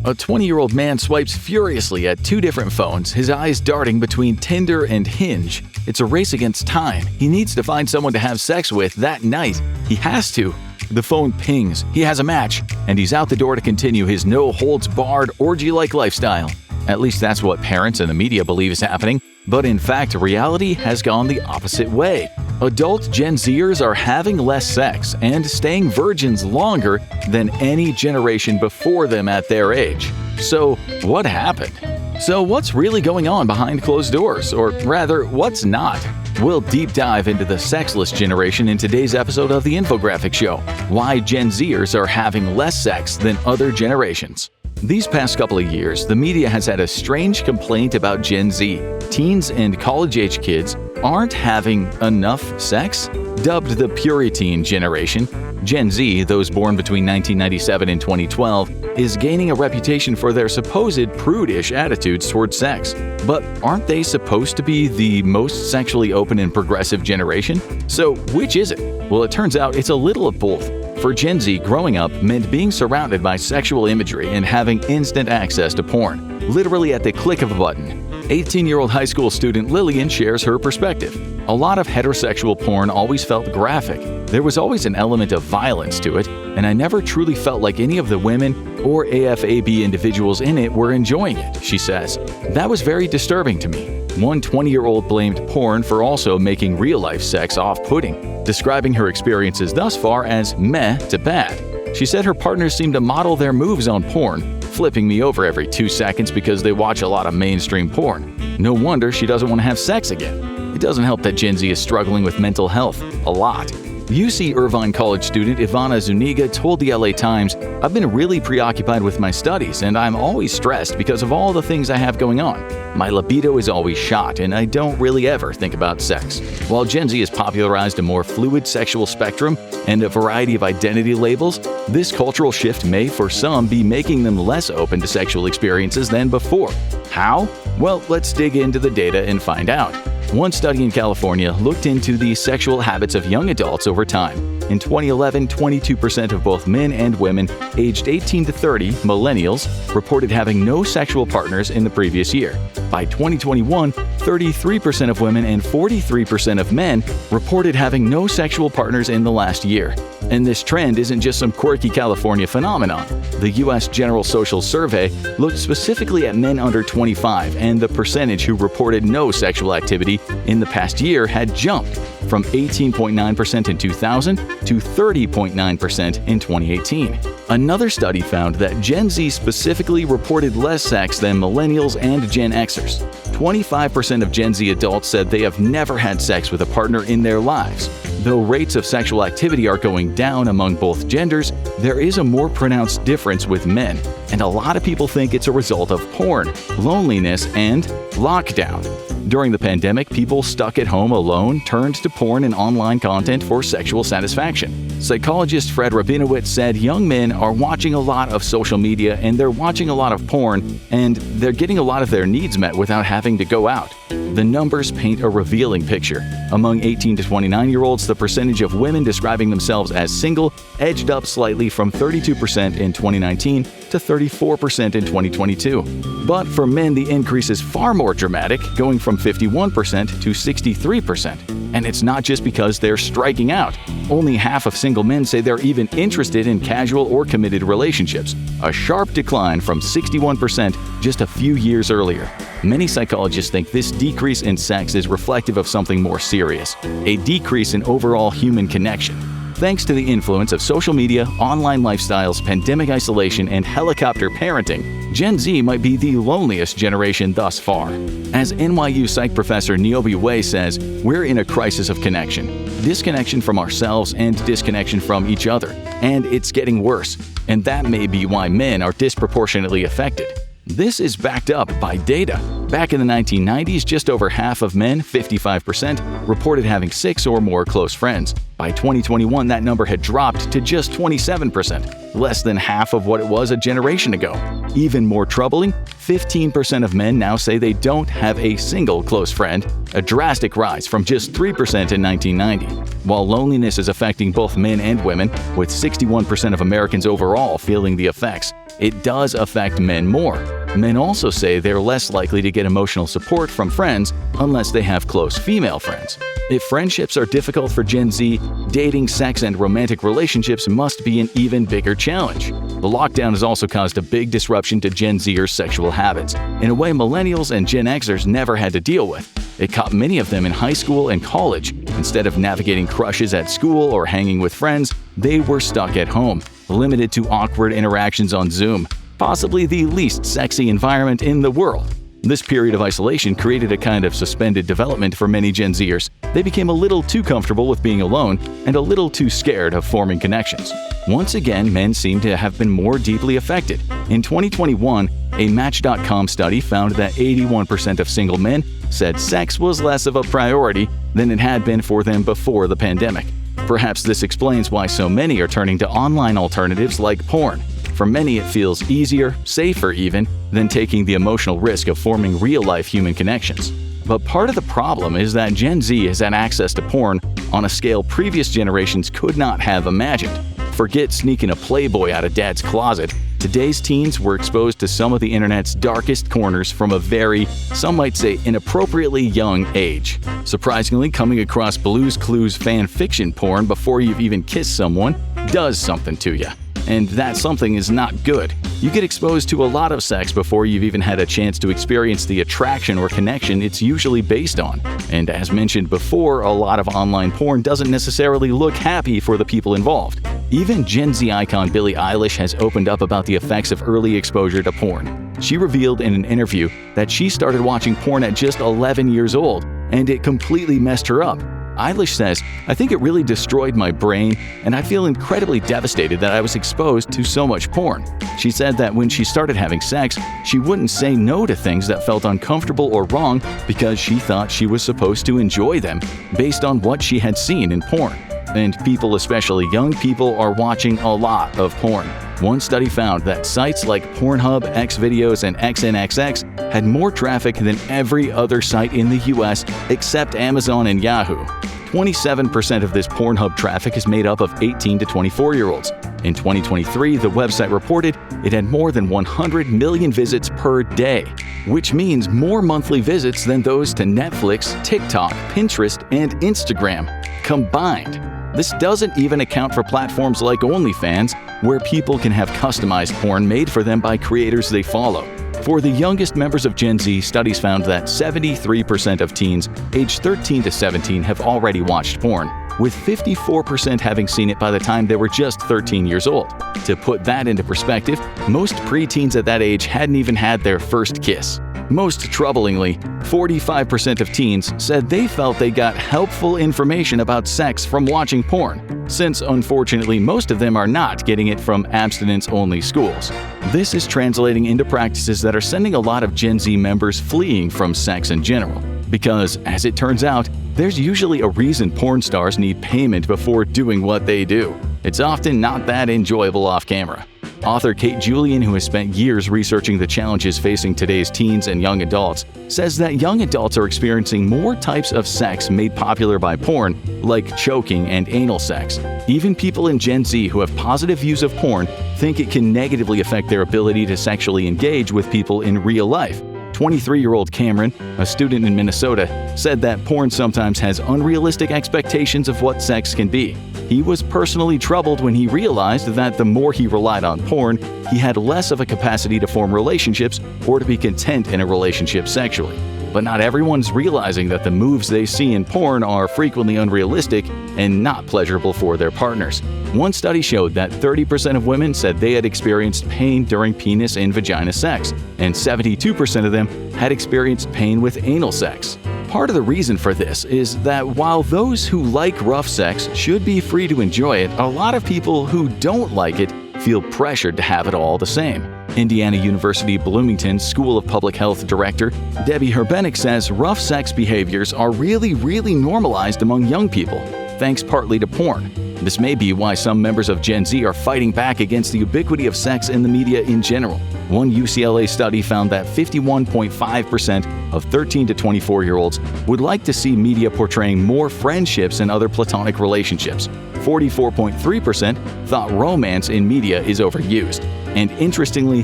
A 20-year-old man swipes furiously at two different phones, his eyes darting between Tinder and Hinge. It's a race against time. He needs to find someone to have sex with that night. He has to. The phone pings. He has a match, and he's out the door to continue his no-holds-barred, orgy-like lifestyle. At least that's what parents and the media believe is happening. But in fact, reality has gone the opposite way. Adult Gen Zers are having less sex and staying virgins longer than any generation before them at their age. So, what happened? So, what's really going on behind closed doors? Or rather, what's not? We'll deep dive into the sexless generation in today's episode of The Infographic Show. Why Gen Zers are having less sex than other generations. These past couple of years, the media has had a strange complaint about Gen Z. Teens and college-age kids aren't having enough sex. Dubbed the Puriteen generation, Gen Z, those born between 1997 and 2012, is gaining a reputation for their supposed prudish attitudes toward sex. But aren't they supposed to be the most sexually open and progressive generation? So which is it? Well, it turns out it's a little of both. For Gen Z, growing up meant being surrounded by sexual imagery and having instant access to porn, literally at the click of a button. 18-year-old high school student Lillian shares her perspective. A lot of heterosexual porn always felt graphic. There was always an element of violence to it, and I never truly felt like any of the women or AFAB individuals in it were enjoying it, she says. That was very disturbing to me. One 20-year-old blamed porn for also making real-life sex off-putting, describing her experiences thus far as meh to bad. She said her partners seemed to model their moves on porn, flipping me over every 2 seconds because they watch a lot of mainstream porn. No wonder she doesn't want to have sex again. It doesn't help that Gen Z is struggling with mental health a lot. UC Irvine College student Ivana Zuniga told the LA Times, "I've been really preoccupied with my studies and I'm always stressed because of all the things I have going on. My libido is always shot and I don't really ever think about sex." While Gen Z has popularized a more fluid sexual spectrum and a variety of identity labels, this cultural shift may for some be making them less open to sexual experiences than before. How? Well, let's dig into the data and find out. One study in California looked into the sexual habits of young adults over time. In 2011, 22% of both men and women aged 18 to 30, millennials, reported having no sexual partners in the previous year. By 2021, 33% of women and 43% of men reported having no sexual partners in the last year. And this trend isn't just some quirky California phenomenon. The U.S. General Social Survey looked specifically at men under 25, and the percentage who reported no sexual activity in the past year had jumped from 18.9% in 2000 to 30.9% in 2018. Another study found that Gen Z specifically reported less sex than millennials and Gen Xers. 25% of Gen Z adults said they have never had sex with a partner in their lives. Though rates of sexual activity are going down among both genders, there is a more pronounced difference with men, and a lot of people think it's a result of porn, loneliness, and lockdown. During the pandemic, people stuck at home alone turned to porn and online content for sexual satisfaction. Psychologist Fred Rabinowitz said young men are watching a lot of social media and they're watching a lot of porn, and they're getting a lot of their needs met without having to go out. The numbers paint a revealing picture. Among 18 to 29-year-olds, the percentage of women describing themselves as single edged up slightly from 32% in 2019 to 34% in 2022. But for men, the increase is far more dramatic, going from 51% to 63%. And it's not just because they're striking out. Only half of single men say they're even interested in casual or committed relationships, a sharp decline from 61% just a few years earlier. Many psychologists think this decrease in sex is reflective of something more serious, a decrease in overall human connection. Thanks to the influence of social media, online lifestyles, pandemic isolation, and helicopter parenting, Gen Z might be the loneliest generation thus far. As NYU psych professor Niobe Way says, we're in a crisis of connection. Disconnection from ourselves and disconnection from each other. And it's getting worse. And that may be why men are disproportionately affected. This is backed up by data. Back in the 1990s, just over half of men, 55%, reported having 6 or more close friends. By 2021, that number had dropped to just 27%, less than half of what it was a generation ago. Even more troubling, 15% of men now say they don't have a single close friend, a drastic rise from just 3% in 1990. While loneliness is affecting both men and women, with 61% of Americans overall feeling the effects, it does affect men more. Men also say they're less likely to get emotional support from friends unless they have close female friends. If friendships are difficult for Gen Z, dating, sex, and romantic relationships must be an even bigger challenge. The lockdown has also caused a big disruption to Gen Zers' sexual habits, in a way millennials and Gen Xers never had to deal with. It caught many of them in high school and college. Instead of navigating crushes at school or hanging with friends, they were stuck at home, limited to awkward interactions on Zoom, possibly the least sexy environment in the world. This period of isolation created a kind of suspended development for many Gen Zers. They became a little too comfortable with being alone and a little too scared of forming connections. Once again, men seem to have been more deeply affected. In 2021, a Match.com study found that 81% of single men said sex was less of a priority than it had been for them before the pandemic. Perhaps this explains why so many are turning to online alternatives like porn. For many, it feels easier, safer even, than taking the emotional risk of forming real-life human connections. But part of the problem is that Gen Z has had access to porn on a scale previous generations could not have imagined. Forget sneaking a Playboy out of dad's closet. Today's teens were exposed to some of the internet's darkest corners from a very, some might say, inappropriately young age. Surprisingly, coming across Blue's Clues fan fiction porn before you've even kissed someone does something to you. And that something is not good. You get exposed to a lot of sex before you've even had a chance to experience the attraction or connection it's usually based on. And as mentioned before, a lot of online porn doesn't necessarily look happy for the people involved. Even Gen Z icon Billie Eilish has opened up about the effects of early exposure to porn. She revealed in an interview that she started watching porn at just 11 years old, and it completely messed her up. Eilish says, "I think it really destroyed my brain, and I feel incredibly devastated that I was exposed to so much porn." She said that when she started having sex, she wouldn't say no to things that felt uncomfortable or wrong because she thought she was supposed to enjoy them based on what she had seen in porn. And people, especially young people, are watching a lot of porn. One study found that sites like Pornhub, Xvideos, and XNXX had more traffic than every other site in the US except Amazon and Yahoo. 27% of this Pornhub traffic is made up of 18 to 24-year-olds. In 2023, the website reported it had more than 100 million visits per day, which means more monthly visits than those to Netflix, TikTok, Pinterest, and Instagram combined. This doesn't even account for platforms like OnlyFans, where people can have customized porn made for them by creators they follow. For the youngest members of Gen Z, studies found that 73% of teens aged 13 to 17 have already watched porn, with 54% having seen it by the time they were just 13 years old. To put that into perspective, most preteens at that age hadn't even had their first kiss. Most troublingly, 45% of teens said they felt they got helpful information about sex from watching porn, since unfortunately most of them are not getting it from abstinence-only schools. This is translating into practices that are sending a lot of Gen Z members fleeing from sex in general. Because, as it turns out, there's usually a reason porn stars need payment before doing what they do. It's often not that enjoyable off camera. Author Kate Julian, who has spent years researching the challenges facing today's teens and young adults, says that young adults are experiencing more types of sex made popular by porn, like choking and anal sex. Even people in Gen Z who have positive views of porn think it can negatively affect their ability to sexually engage with people in real life. 23-year-old Cameron, a student in Minnesota, said that porn sometimes has unrealistic expectations of what sex can be. He was personally troubled when he realized that the more he relied on porn, he had less of a capacity to form relationships or to be content in a relationship sexually. But not everyone's realizing that the moves they see in porn are frequently unrealistic and not pleasurable for their partners. One study showed that 30% of women said they had experienced pain during penis and vagina sex, and 72% of them had experienced pain with anal sex. Part of the reason for this is that while those who like rough sex should be free to enjoy it, a lot of people who don't like it feel pressured to have it all the same. Indiana University Bloomington School of Public Health Director Debbie Herbenik says rough sex behaviors are really normalized among young people, thanks partly to porn. This may be why some members of Gen Z are fighting back against the ubiquity of sex in the media in general. One UCLA study found that 51.5% of 13 to 24-year-olds would like to see media portraying more friendships and other platonic relationships. 44.3% thought romance in media is overused. And interestingly,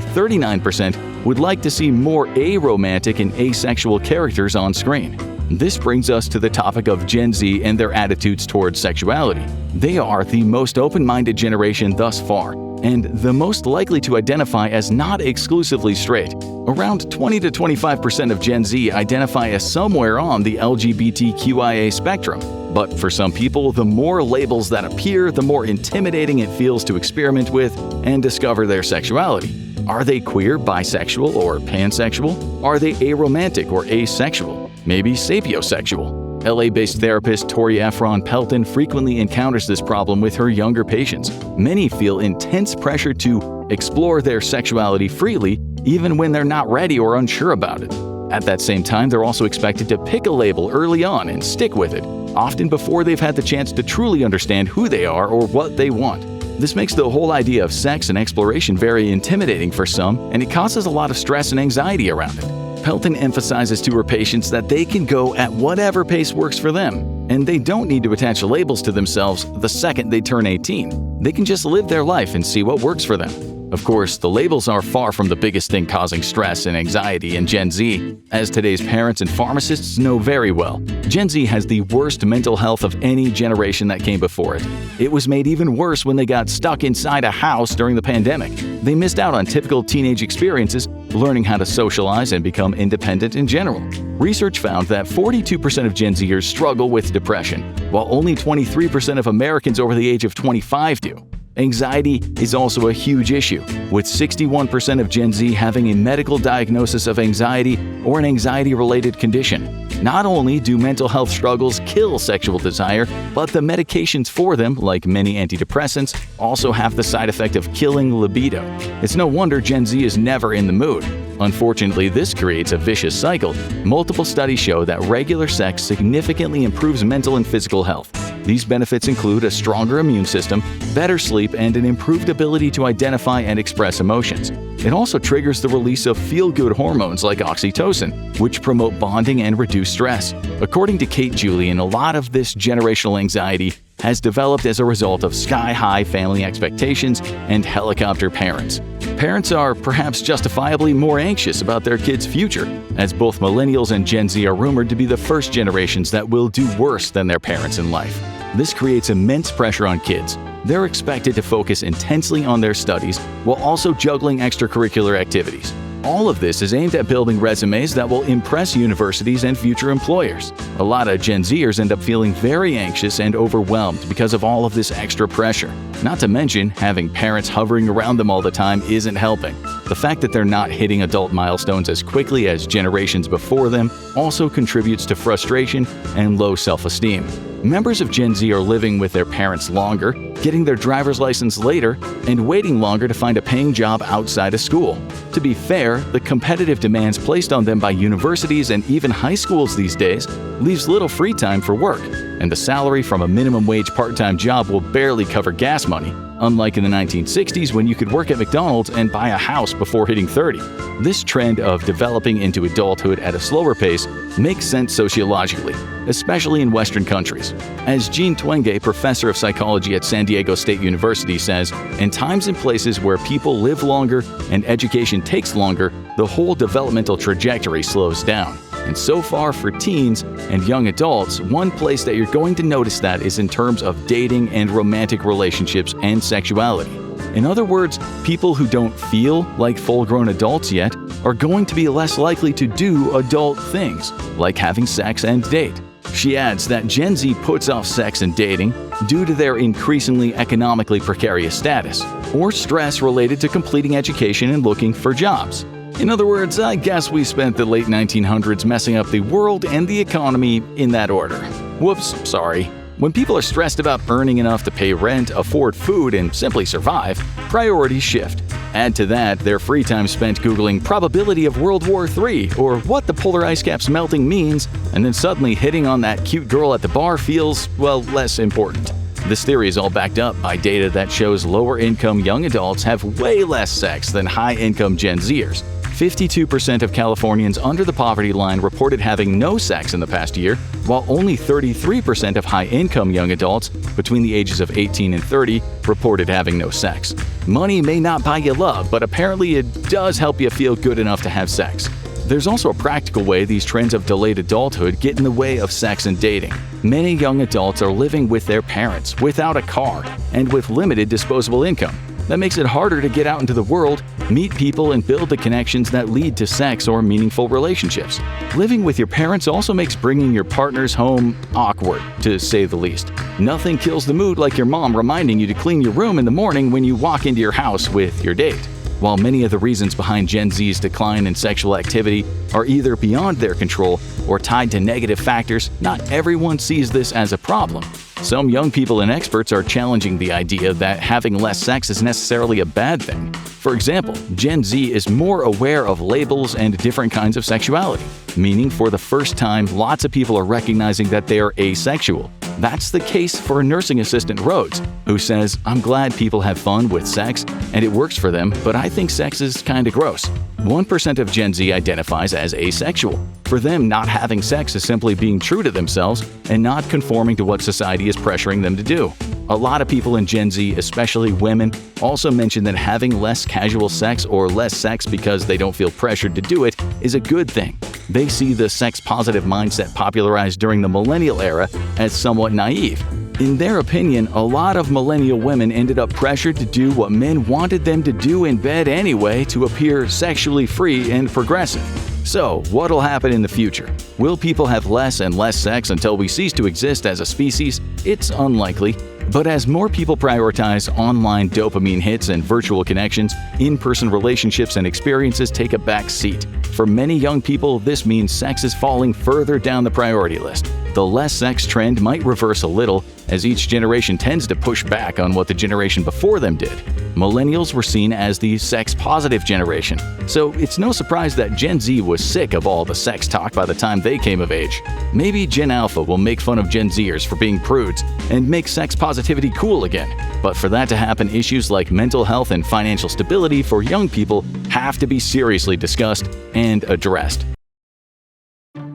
39% would like to see more aromantic and asexual characters on screen. This brings us to the topic of Gen Z and their attitudes towards sexuality. They are the most open-minded generation thus far, and the most likely to identify as not exclusively straight. Around 20 to 25% of Gen Z identify as somewhere on the LGBTQIA spectrum. But for some people, the more labels that appear, the more intimidating it feels to experiment with and discover their sexuality. Are they queer, bisexual, or pansexual? Are they aromantic or asexual? Maybe sapiosexual? LA-based therapist Tori Efron Pelton frequently encounters this problem with her younger patients. Many feel intense pressure to explore their sexuality freely, even when they're not ready or unsure about it. At that same time, they're also expected to pick a label early on and stick with it, often before they've had the chance to truly understand who they are or what they want. This makes the whole idea of sex and exploration very intimidating for some, and it causes a lot of stress and anxiety around it. Pelton emphasizes to her patients that they can go at whatever pace works for them, and they don't need to attach labels to themselves the second they turn 18. They can just live their life and see what works for them. Of course, the labels are far from the biggest thing causing stress and anxiety in Gen Z. As today's parents and pharmacists know very well, Gen Z has the worst mental health of any generation that came before it. It was made even worse when they got stuck inside a house during the pandemic. They missed out on typical teenage experiences, learning how to socialize and become independent in general. Research found that 42% of Gen Zers struggle with depression, while only 23% of Americans over the age of 25 do. Anxiety is also a huge issue, with 61% of Gen Z having a medical diagnosis of anxiety or an anxiety-related condition. Not only do mental health struggles kill sexual desire, but the medications for them, like many antidepressants, also have the side effect of killing libido. It's no wonder Gen Z is never in the mood. Unfortunately, this creates a vicious cycle. Multiple studies show that regular sex significantly improves mental and physical health. These benefits include a stronger immune system, better sleep, and an improved ability to identify and express emotions. It also triggers the release of feel-good hormones like oxytocin, which promote bonding and reduce stress. According to Kate Julian, a lot of this generational anxiety has developed as a result of sky-high family expectations and helicopter parents. Parents are perhaps justifiably more anxious about their kids' future, as both millennials and Gen Z are rumored to be the first generations that will do worse than their parents in life. This creates immense pressure on kids. They're expected to focus intensely on their studies while also juggling extracurricular activities. All of this is aimed at building resumes that will impress universities and future employers. A lot of Gen Zers end up feeling very anxious and overwhelmed because of all of this extra pressure. Not to mention, having parents hovering around them all the time isn't helping. The fact that they're not hitting adult milestones as quickly as generations before them also contributes to frustration and low self-esteem. Members of Gen Z are living with their parents longer, getting their driver's license later, and waiting longer to find a paying job outside of school. To be fair, the competitive demands placed on them by universities and even high schools these days leaves little free time for work, and the salary from a minimum wage part-time job will barely cover gas money, unlike in the 1960s when you could work at McDonald's and buy a house before hitting 30. This trend of developing into adulthood at a slower pace makes sense sociologically, especially in Western countries. As Jean Twenge, professor of psychology at San Diego State University, says, in times and places where people live longer and education takes longer, the whole developmental trajectory slows down. And so far for teens and young adults, one place that you're going to notice that is in terms of dating and romantic relationships and sexuality. In other words, people who don't feel like full-grown adults yet are going to be less likely to do adult things, like having sex and date. She adds that Gen Z puts off sex and dating due to their increasingly economically precarious status, or stress related to completing education and looking for jobs. In other words, I guess we spent the late 1900s messing up the world and the economy in that order. Whoops, sorry. When people are stressed about earning enough to pay rent, afford food, and simply survive, priorities shift. Add to that their free time spent Googling probability of World War III or what the polar ice caps melting means, and then suddenly hitting on that cute girl at the bar feels, well, less important. This theory is all backed up by data that shows lower-income young adults have way less sex than high-income Gen Zers. 52% of Californians under the poverty line reported having no sex in the past year, while only 33% of high-income young adults between the ages of 18 and 30 reported having no sex. Money may not buy you love, but apparently it does help you feel good enough to have sex. There's also a practical way these trends of delayed adulthood get in the way of sex and dating. Many young adults are living with their parents, without a car, and with limited disposable income. That makes it harder to get out into the world, meet people, and build the connections that lead to sex or meaningful relationships. Living with your parents also makes bringing your partners home awkward, to say the least. Nothing kills the mood like your mom reminding you to clean your room in the morning when you walk into your house with your date. While many of the reasons behind Gen Z's decline in sexual activity are either beyond their control or tied to negative factors, not everyone sees this as a problem. Some young people and experts are challenging the idea that having less sex is necessarily a bad thing. For example, Gen Z is more aware of labels and different kinds of sexuality, meaning for the first time, lots of people are recognizing that they are asexual. That's the case for nursing assistant Rhodes, who says, "I'm glad people have fun with sex and it works for them, but I think sex is kinda gross." 1% of Gen Z identifies as asexual. For them, not having sex is simply being true to themselves and not conforming to what society is pressuring them to do. A lot of people in Gen Z, especially women, also mention that having less casual sex or less sex because they don't feel pressured to do it is a good thing. They see the sex-positive mindset popularized during the millennial era as somewhat naive. In their opinion, a lot of millennial women ended up pressured to do what men wanted them to do in bed anyway to appear sexually free and progressive. So, what'll happen in the future? Will people have less and less sex until we cease to exist as a species? It's unlikely. But as more people prioritize online dopamine hits and virtual connections, in-person relationships and experiences take a back seat. For many young people, this means sex is falling further down the priority list. The less sex trend might reverse a little, as each generation tends to push back on what the generation before them did. Millennials were seen as the sex-positive generation, so it's no surprise that Gen Z was sick of all the sex talk by the time they came of age. Maybe Gen Alpha will make fun of Gen Zers for being prudes and make sex positivity cool again. But for that to happen, issues like mental health and financial stability for young people have to be seriously discussed and addressed.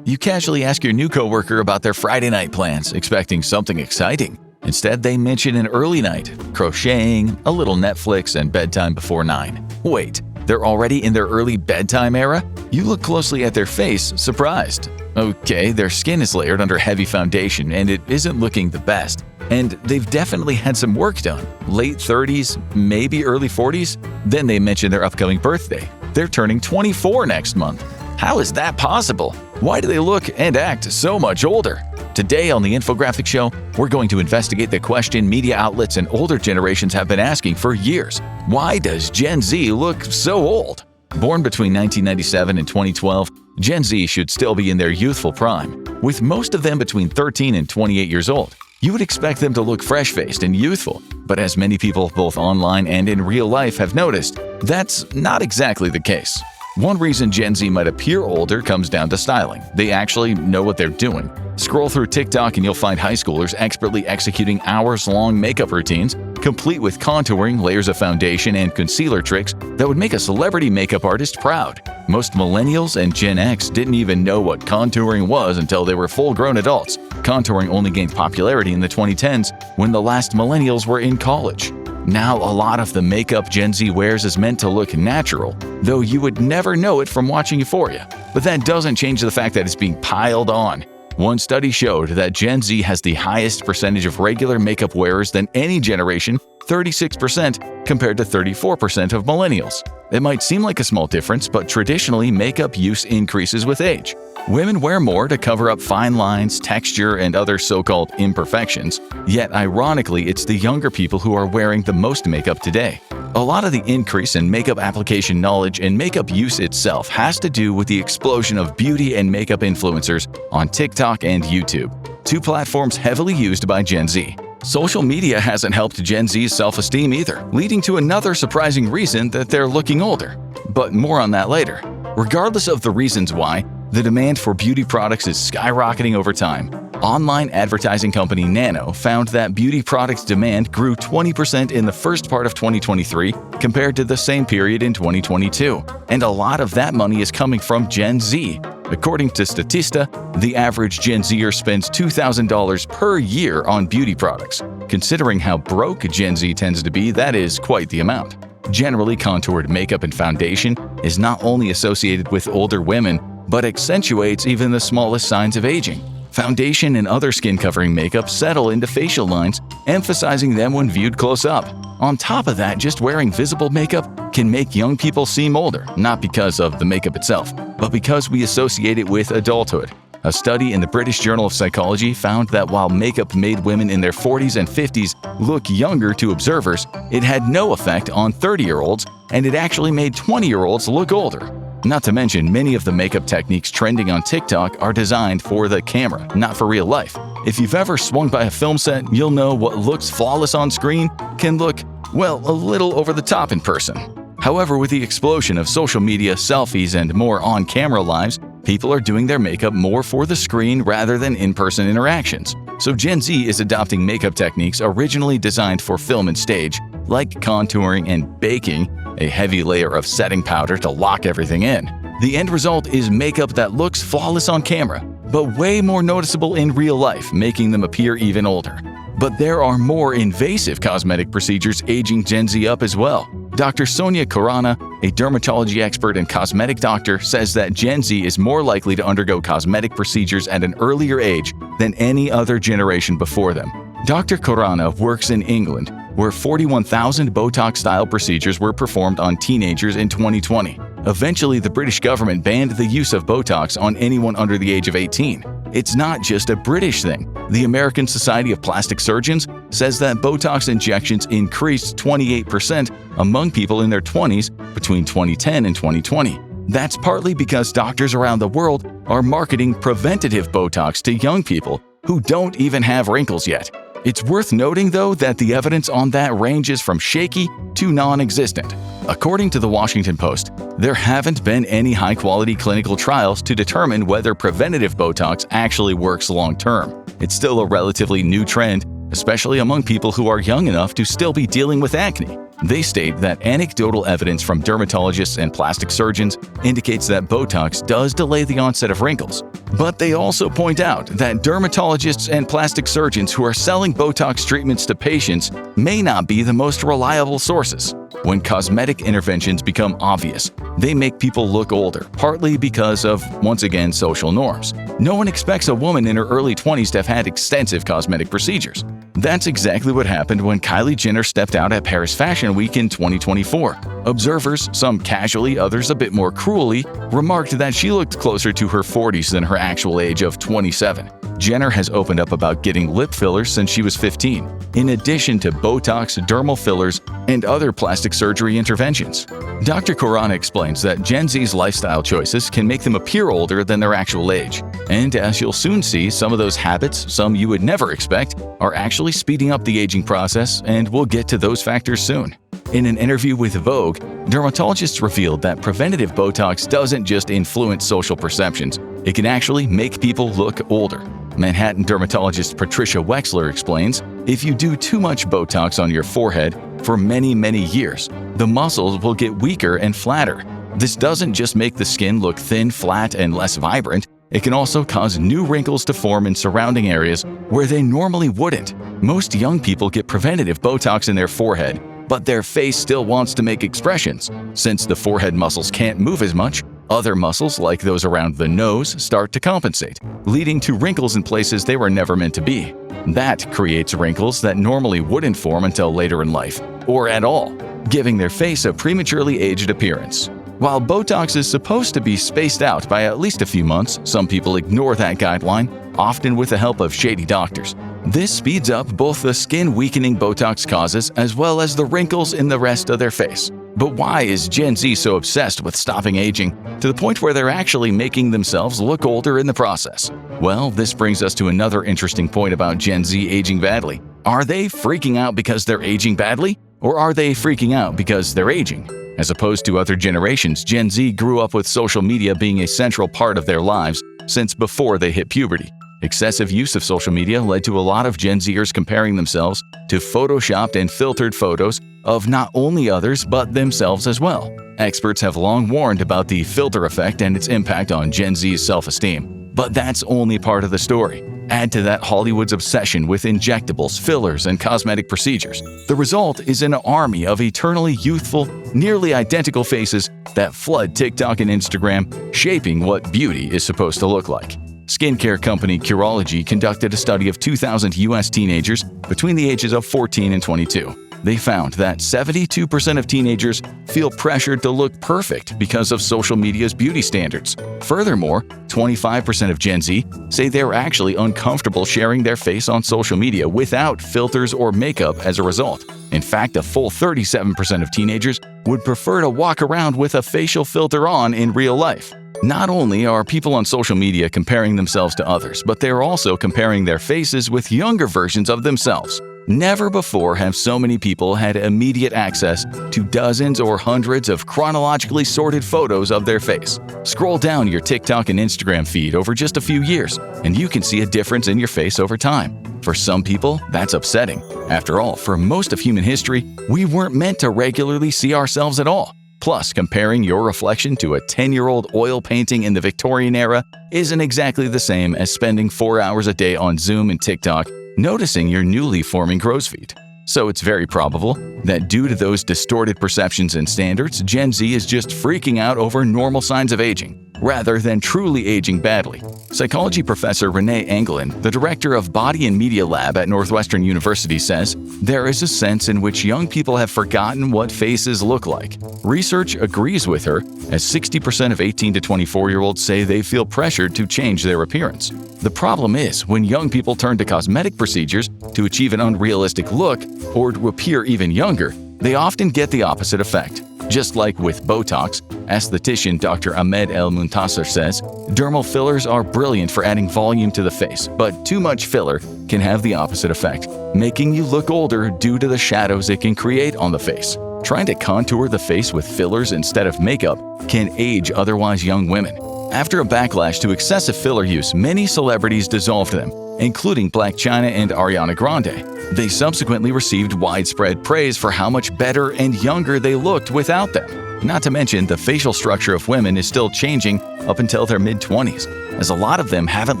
You casually ask your new coworker about their Friday night plans, expecting something exciting. Instead, they mention an early night, crocheting, a little Netflix, and bedtime before 9. Wait, they're already in their early bedtime era? You look closely at their face, surprised. Okay, their skin is layered under heavy foundation and it isn't looking the best. And they've definitely had some work done. Late 30s, maybe early 40s? Then they mention their upcoming birthday. They're turning 24 next month. How is that possible? Why do they look and act so much older? Today on the Infographic Show, we're going to investigate the question media outlets and older generations have been asking for years. Why does Gen Z look so old? Born between 1997 and 2012, Gen Z should still be in their youthful prime, with most of them between 13 and 28 years old. You would expect them to look fresh-faced and youthful, but as many people both online and in real life have noticed, that's not exactly the case. One reason Gen Z might appear older comes down to styling. They actually know what they're doing. Scroll through TikTok and you'll find high schoolers expertly executing hours-long makeup routines, complete with contouring, layers of foundation, and concealer tricks that would make a celebrity makeup artist proud. Most millennials and Gen X didn't even know what contouring was until they were full-grown adults. Contouring only gained popularity in the 2010s when the last millennials were in college. Now, a lot of the makeup Gen Z wears is meant to look natural, though you would never know it from watching Euphoria. But that doesn't change the fact that it's being piled on. One study showed that Gen Z has the highest percentage of regular makeup wearers than any generation, 36% compared to 34% of millennials. It might seem like a small difference, but traditionally makeup use increases with age. Women wear more to cover up fine lines, texture, and other so-called imperfections. Yet, ironically, it's the younger people who are wearing the most makeup today. A lot of the increase in makeup application knowledge and makeup use itself has to do with the explosion of beauty and makeup influencers on TikTok and YouTube, two platforms heavily used by Gen Z. Social media hasn't helped Gen Z's self-esteem either, leading to another surprising reason that they're looking older. But more on that later. Regardless of the reasons why, the demand for beauty products is skyrocketing over time. Online advertising company Nano found that beauty products demand grew 20% in the first part of 2023 compared to the same period in 2022, and a lot of that money is coming from Gen Z. According to Statista, the average Gen Zer spends $2,000 per year on beauty products. Considering how broke Gen Z tends to be, that is quite the amount. Generally contoured makeup and foundation is not only associated with older women, but accentuates even the smallest signs of aging. Foundation and other skin-covering makeup settle into facial lines, emphasizing them when viewed close up. On top of that, just wearing visible makeup can make young people seem older, not because of the makeup itself, but because we associate it with adulthood. A study in the British Journal of Psychology found that while makeup made women in their 40s and 50s look younger to observers, it had no effect on 30-year-olds, and it actually made 20-year-olds look older. Not to mention, many of the makeup techniques trending on TikTok are designed for the camera, not for real life. If you've ever swung by a film set, you'll know what looks flawless on screen can look, well, a little over the top in person. However, with the explosion of social media, selfies, and more on-camera lives, people are doing their makeup more for the screen rather than in-person interactions. So Gen Z is adopting makeup techniques originally designed for film and stage, like contouring and baking, a heavy layer of setting powder to lock everything in. The end result is makeup that looks flawless on camera, but way more noticeable in real life, making them appear even older. But there are more invasive cosmetic procedures aging Gen Z up as well. Dr. Sonia Khorana, a dermatology expert and cosmetic doctor, says that Gen Z is more likely to undergo cosmetic procedures at an earlier age than any other generation before them. Dr. Khorana works in England, where 41,000 Botox-style procedures were performed on teenagers in 2020. Eventually, the British government banned the use of Botox on anyone under the age of 18. It's not just a British thing. The American Society of Plastic Surgeons says that Botox injections increased 28% among people in their 20s between 2010 and 2020. That's partly because doctors around the world are marketing preventative Botox to young people who don't even have wrinkles yet. It's worth noting, though, that the evidence on that ranges from shaky to non-existent. According to the Washington Post, there haven't been any high-quality clinical trials to determine whether preventative Botox actually works long-term. It's still a relatively new trend, especially among people who are young enough to still be dealing with acne. They state that anecdotal evidence from dermatologists and plastic surgeons indicates that Botox does delay the onset of wrinkles. But they also point out that dermatologists and plastic surgeons who are selling Botox treatments to patients may not be the most reliable sources. When cosmetic interventions become obvious, they make people look older, partly because of, once again, social norms. No one expects a woman in her early 20s to have had extensive cosmetic procedures. That's exactly what happened when Kylie Jenner stepped out at Paris Fashion Week in 2024. Observers, some casually, others a bit more cruelly, remarked that she looked closer to her 40s than her actual age of 27. Jenner has opened up about getting lip fillers since she was 15, in addition to Botox, dermal fillers, and other plastic surgery interventions. Dr. Khorana explains that Gen Z's lifestyle choices can make them appear older than their actual age. And as you'll soon see, some of those habits, some you would never expect, are actually speeding up the aging process, and we'll get to those factors soon. In an interview with Vogue, dermatologists revealed that preventative Botox doesn't just influence social perceptions, it can actually make people look older. Manhattan dermatologist Patricia Wexler explains, if you do too much Botox on your forehead for many, many years, the muscles will get weaker and flatter. This doesn't just make the skin look thin, flat, and less vibrant, it can also cause new wrinkles to form in surrounding areas where they normally wouldn't. Most young people get preventative Botox in their forehead, but their face still wants to make expressions. Since the forehead muscles can't move as much, other muscles, like those around the nose, start to compensate, leading to wrinkles in places they were never meant to be. That creates wrinkles that normally wouldn't form until later in life, or at all, giving their face a prematurely aged appearance. While Botox is supposed to be spaced out by at least a few months, some people ignore that guideline, often with the help of shady doctors. This speeds up both the skin-weakening Botox causes as well as the wrinkles in the rest of their face. But why is Gen Z so obsessed with stopping aging to the point where they're actually making themselves look older in the process? Well, this brings us to another interesting point about Gen Z aging badly. Are they freaking out because they're aging badly? Or are they freaking out because they're aging? As opposed to other generations, Gen Z grew up with social media being a central part of their lives since before they hit puberty. Excessive use of social media led to a lot of Gen Zers comparing themselves to photoshopped and filtered photos of not only others but themselves as well. Experts have long warned about the filter effect and its impact on Gen Z's self-esteem. But that's only part of the story. Add to that Hollywood's obsession with injectables, fillers, and cosmetic procedures. The result is an army of eternally youthful, nearly identical faces that flood TikTok and Instagram, shaping what beauty is supposed to look like. Skincare company Curology conducted a study of 2,000 U.S. teenagers between the ages of 14 and 22. They found that 72% of teenagers feel pressured to look perfect because of social media's beauty standards. Furthermore, 25% of Gen Z say they're actually uncomfortable sharing their face on social media without filters or makeup as a result. In fact, a full 37% of teenagers would prefer to walk around with a facial filter on in real life. Not only are people on social media comparing themselves to others, but they're also comparing their faces with younger versions of themselves. Never before have so many people had immediate access to dozens or hundreds of chronologically sorted photos of their face. Scroll down your TikTok and Instagram feed over just a few years, and you can see a difference in your face over time. For some people, that's upsetting. After all, for most of human history, we weren't meant to regularly see ourselves at all. Plus, comparing your reflection to a 10-year-old oil painting in the Victorian era isn't exactly the same as spending 4 hours a day on Zoom and TikTok noticing your newly forming crow's feet. So it's very probable that due to those distorted perceptions and standards, Gen Z is just freaking out over normal signs of aging, rather than truly aging badly. Psychology professor Renee Engelin, the director of Body and Media Lab at Northwestern University, says, "There is a sense in which young people have forgotten what faces look like." Research agrees with her, as 60% of 18 to 24-year-olds say they feel pressured to change their appearance. The problem is, when young people turn to cosmetic procedures to achieve an unrealistic look or to appear even younger, they often get the opposite effect. Just like with Botox, esthetician Dr. Ahmed El-Muntasser says, dermal fillers are brilliant for adding volume to the face, but too much filler can have the opposite effect, making you look older due to the shadows it can create on the face. Trying to contour the face with fillers instead of makeup can age otherwise young women. After a backlash to excessive filler use, many celebrities dissolved them, including Blac Chyna and Ariana Grande. They subsequently received widespread praise for how much better and younger they looked without them. Not to mention, the facial structure of women is still changing up until their mid-20s, as a lot of them haven't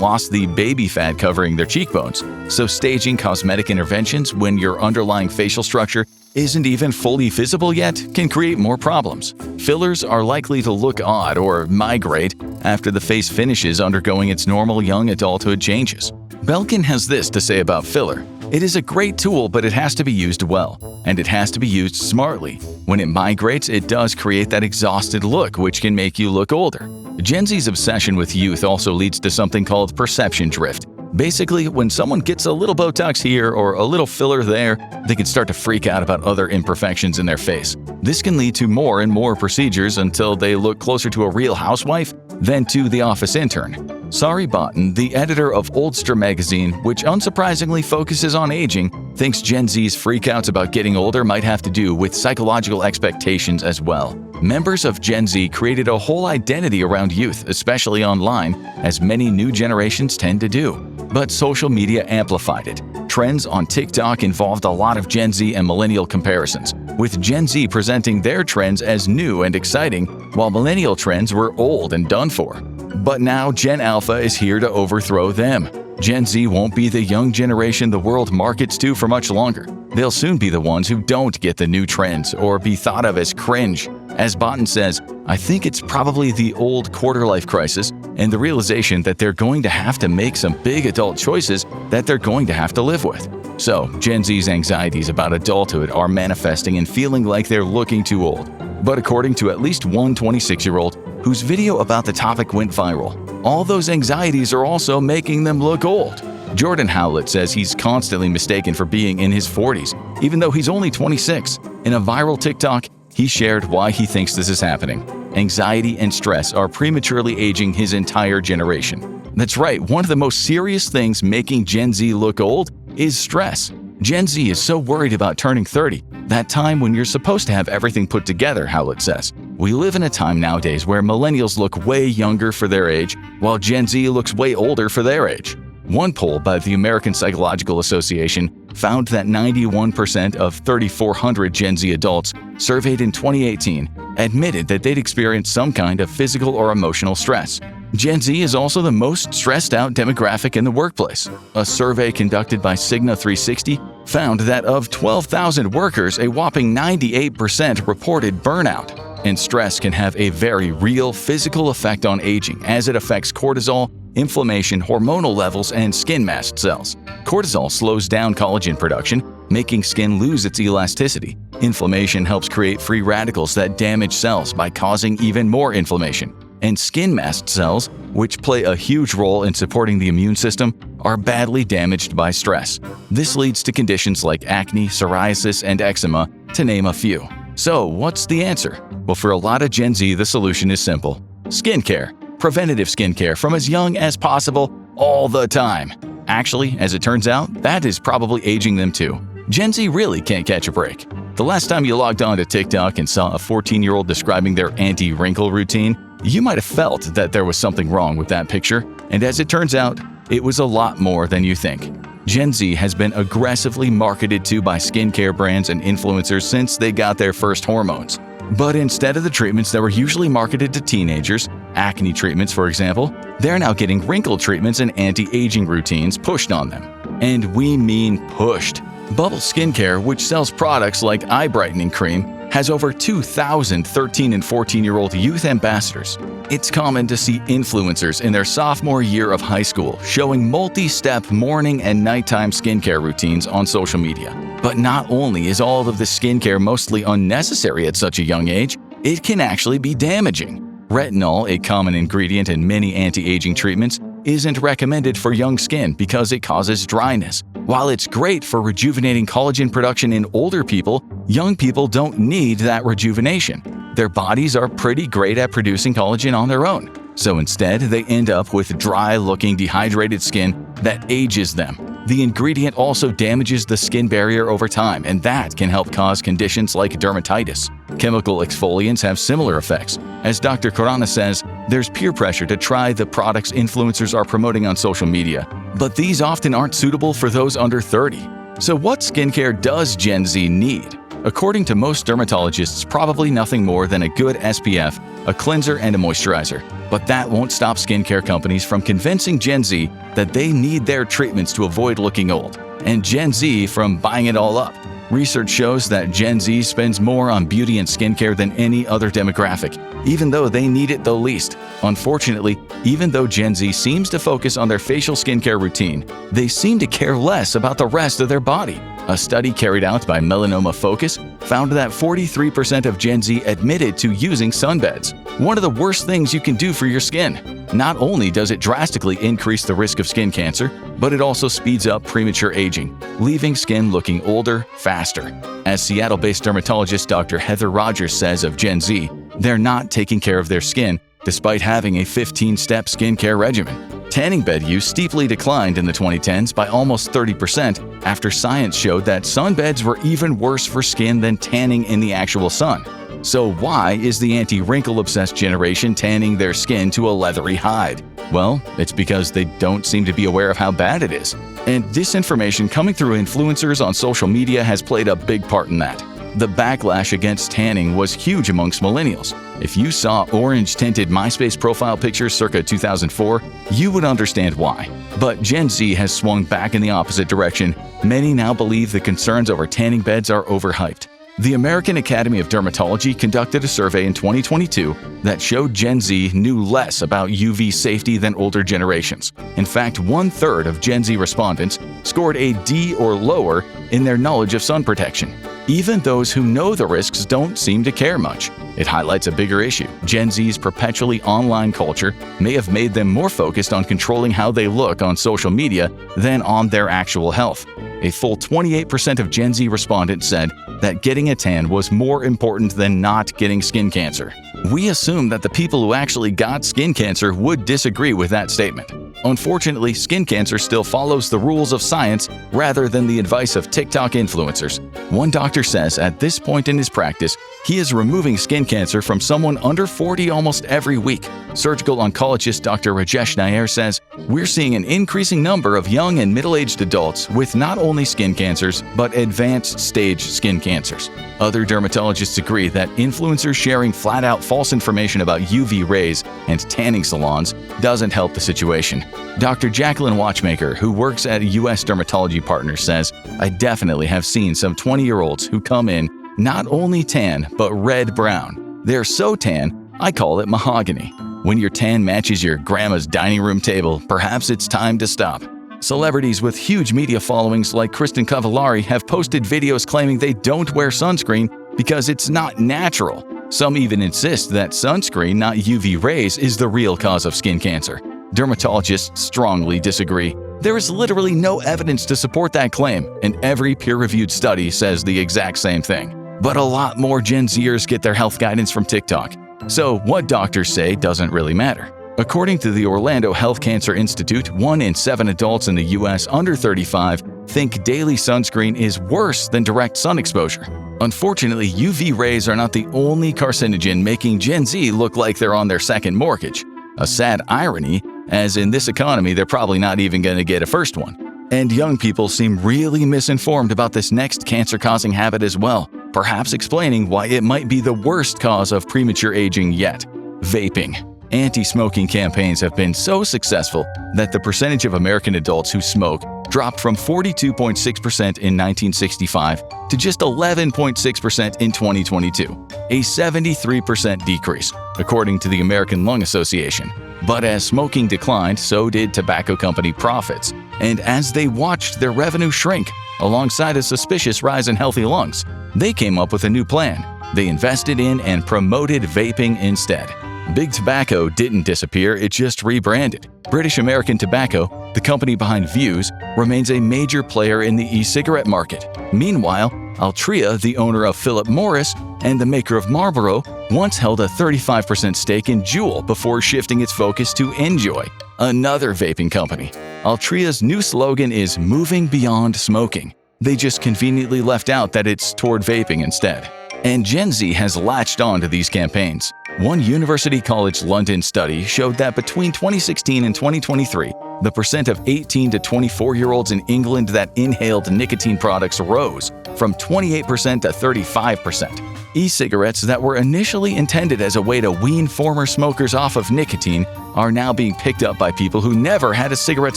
lost the baby fat covering their cheekbones. So staging cosmetic interventions when your underlying facial structure isn't even fully visible yet can create more problems. Fillers are likely to look odd or migrate after the face finishes undergoing its normal young adulthood changes. Belkin has this to say about filler. "It is a great tool, but it has to be used well, and it has to be used smartly. When it migrates, it does create that exhausted look, which can make you look older." Gen Z's obsession with youth also leads to something called perception drift. Basically, when someone gets a little Botox here or a little filler there, they can start to freak out about other imperfections in their face. This can lead to more and more procedures until they look closer to a real housewife than to the office intern. Sari Botten, the editor of Oldster magazine, which unsurprisingly focuses on aging, thinks Gen Z's freakouts about getting older might have to do with psychological expectations as well. Members of Gen Z created a whole identity around youth, especially online, as many new generations tend to do. But social media amplified it. Trends on TikTok involved a lot of Gen Z and millennial comparisons, with Gen Z presenting their trends as new and exciting, while millennial trends were old and done for. But now Gen Alpha is here to overthrow them. Gen Z won't be the young generation the world markets to for much longer. They'll soon be the ones who don't get the new trends or be thought of as cringe. As Botten says, "I think it's probably the old quarter-life crisis and the realization that they're going to have to make some big adult choices that they're going to have to live with." So, Gen Z's anxieties about adulthood are manifesting in feeling like they're looking too old. But according to at least one 26-year-old whose video about the topic went viral, all those anxieties are also making them look old. Jordan Howlett says he's constantly mistaken for being in his 40s, even though he's only 26. In a viral TikTok, he shared why he thinks this is happening. Anxiety and stress are prematurely aging his entire generation. That's right, one of the most serious things making Gen Z look old is stress. Gen Z is so worried about turning 30, that time when you're supposed to have everything put together, Howlett says. We live in a time nowadays where millennials look way younger for their age, while Gen Z looks way older for their age. One poll by the American Psychological Association found that 91% of 3,400 Gen Z adults surveyed in 2018 admitted that they'd experienced some kind of physical or emotional stress. Gen Z is also the most stressed out demographic in the workplace. A survey conducted by Cigna 360 found that of 12,000 workers, a whopping 98% reported burnout. And stress can have a very real physical effect on aging, as it affects cortisol, inflammation, hormonal levels, and skin mast cells. Cortisol slows down collagen production, making skin lose its elasticity. Inflammation helps create free radicals that damage cells by causing even more inflammation. And skin mast cells, which play a huge role in supporting the immune system, are badly damaged by stress. This leads to conditions like acne, psoriasis, and eczema, to name a few. So, what's the answer? Well, for a lot of Gen Z, the solution is simple. Skincare. Preventative skincare from as young as possible, all the time. Actually, as it turns out, that is probably aging them too. Gen Z really can't catch a break. The last time you logged on to TikTok and saw a 14-year-old describing their anti-wrinkle routine, you might have felt that there was something wrong with that picture, and as it turns out, it was a lot more than you think. Gen Z has been aggressively marketed to by skincare brands and influencers since they got their first hormones. But instead of the treatments that were usually marketed to teenagers, acne treatments for example, they're now getting wrinkle treatments and anti-aging routines pushed on them. And we mean pushed. Bubble Skincare, which sells products like eye brightening cream, has over 2,000 13 and 14-year-old youth ambassadors. It's common to see influencers in their sophomore year of high school showing multi-step morning and nighttime skincare routines on social media. But not only is all of the skincare mostly unnecessary at such a young age, it can actually be damaging. Retinol, a common ingredient in many anti-aging treatments, isn't recommended for young skin because it causes dryness. While it's great for rejuvenating collagen production in older people, young people don't need that rejuvenation. Their bodies are pretty great at producing collagen on their own. So instead, they end up with dry-looking, dehydrated skin that ages them. The ingredient also damages the skin barrier over time, and that can help cause conditions like dermatitis. Chemical exfoliants have similar effects. As Dr. Khurana says, there's peer pressure to try the products influencers are promoting on social media, but these often aren't suitable for those under 30. So what skincare does Gen Z need? According to most dermatologists, probably nothing more than a good SPF, a cleanser, and a moisturizer. But that won't stop skincare companies from convincing Gen Z that they need their treatments to avoid looking old, and Gen Z from buying it all up. Research shows that Gen Z spends more on beauty and skincare than any other demographic, even though they need it the least. Unfortunately, even though Gen Z seems to focus on their facial skincare routine, they seem to care less about the rest of their body. A study carried out by Melanoma Focus found that 43% of Gen Z admitted to using sunbeds. One of the worst things you can do for your skin. Not only does it drastically increase the risk of skin cancer, but it also speeds up premature aging, leaving skin looking older faster. As Seattle-based dermatologist Dr. Heather Rogers says of Gen Z, they're not taking care of their skin despite having a 15-step skincare regimen. Tanning bed use steeply declined in the 2010s by almost 30% after science showed that sunbeds were even worse for skin than tanning in the actual sun. So why is the anti-wrinkle obsessed generation tanning their skin to a leathery hide? Well, it's because they don't seem to be aware of how bad it is. And disinformation coming through influencers on social media has played a big part in that. The backlash against tanning was huge amongst millennials. If you saw orange-tinted MySpace profile pictures circa 2004, you would understand why. But Gen Z has swung back in the opposite direction. Many now believe the concerns over tanning beds are overhyped. The American Academy of Dermatology conducted a survey in 2022 that showed Gen Z knew less about UV safety than older generations. In fact, 1/3 of Gen Z respondents scored a D or lower in their knowledge of sun protection. Even those who know the risks don't seem to care much. It highlights a bigger issue. Gen Z's perpetually online culture may have made them more focused on controlling how they look on social media than on their actual health. A full 28% of Gen Z respondents said that getting a tan was more important than not getting skin cancer. We assume that the people who actually got skin cancer would disagree with that statement. Unfortunately, skin cancer still follows the rules of science rather than the advice of TikTok influencers. One doctor says at this point in his practice, he is removing skin cancer from someone under 40 almost every week. Surgical oncologist Dr. Rajesh Nair says We're seeing an increasing number of young and middle-aged adults with not only skin cancers, but advanced stage skin cancers. Other dermatologists agree that influencers sharing flat-out false information about UV rays and tanning salons doesn't help the situation. Dr. Jacqueline Watchmaker, who works at US Dermatology Partners, says, "I definitely have seen some 20-year-olds who come in not only tan, but red-brown. They're so tan, I call it mahogany. When your tan matches your grandma's dining room table, perhaps it's time to stop." Celebrities with huge media followings like Kristen Cavallari have posted videos claiming they don't wear sunscreen because it's not natural. Some even insist that sunscreen, not UV rays, is the real cause of skin cancer. Dermatologists strongly disagree. There is literally no evidence to support that claim, and every peer-reviewed study says the exact same thing. But a lot more Gen Zers get their health guidance from TikTok. So what doctors say doesn't really matter. According to the Orlando Health Cancer Institute, 1 in 7 adults in the U.S. under 35 think daily sunscreen is worse than direct sun exposure. Unfortunately, UV rays are not the only carcinogen making Gen Z look like they're on their second mortgage. A sad irony, as in this economy they're probably not even going to get a first one. And young people seem really misinformed about this next cancer-causing habit as well, perhaps explaining why it might be the worst cause of premature aging yet: vaping. Anti-smoking campaigns have been so successful that the percentage of American adults who smoke dropped from 42.6% in 1965 to just 11.6% in 2022, a 73% decrease, according to the American Lung Association. But as smoking declined, so did tobacco company profits. And as they watched their revenue shrink, alongside a suspicious rise in healthy lungs, they came up with a new plan. They invested in and promoted vaping instead. Big Tobacco didn't disappear, it just rebranded. British American Tobacco, the company behind Views, remains a major player in the e-cigarette market. Meanwhile, Altria, the owner of Philip Morris and the maker of Marlboro, once held a 35% stake in Juul before shifting its focus to Enjoy, another vaping company. Altria's new slogan is "Moving Beyond Smoking." They just conveniently left out that it's toward vaping instead. And Gen Z has latched on to these campaigns. One University College London study showed that between 2016 and 2023, the percent of 18 to 24-year-olds in England that inhaled nicotine products rose from 28% to 35%. E-cigarettes that were initially intended as a way to wean former smokers off of nicotine are now being picked up by people who never had a cigarette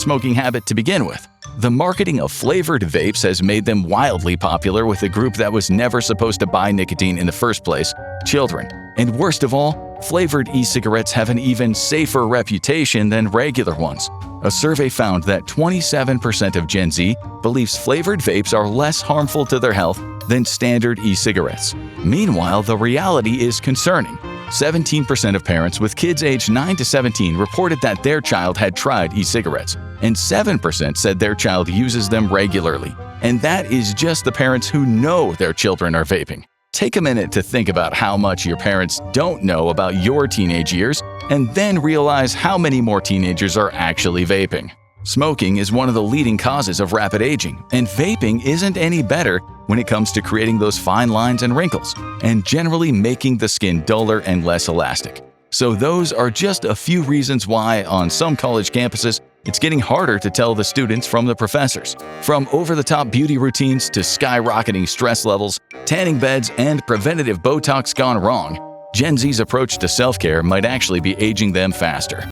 smoking habit to begin with. The marketing of flavored vapes has made them wildly popular with a group that was never supposed to buy nicotine in the first place: children. And worst of all, flavored e-cigarettes have an even safer reputation than regular ones. A survey found that 27% of Gen Z believes flavored vapes are less harmful to their health than standard e-cigarettes. Meanwhile, the reality is concerning. 17% of parents with kids aged 9 to 17 reported that their child had tried e-cigarettes, and 7% said their child uses them regularly. And that is just the parents who know their children are vaping. Take a minute to think about how much your parents don't know about your teenage years, and then realize how many more teenagers are actually vaping. Smoking is one of the leading causes of rapid aging, and vaping isn't any better when it comes to creating those fine lines and wrinkles, and generally making the skin duller and less elastic. So those are just a few reasons why, on some college campuses, it's getting harder to tell the students from the professors. From over-the-top beauty routines to skyrocketing stress levels, tanning beds, and preventative Botox gone wrong, Gen Z's approach to self-care might actually be aging them faster.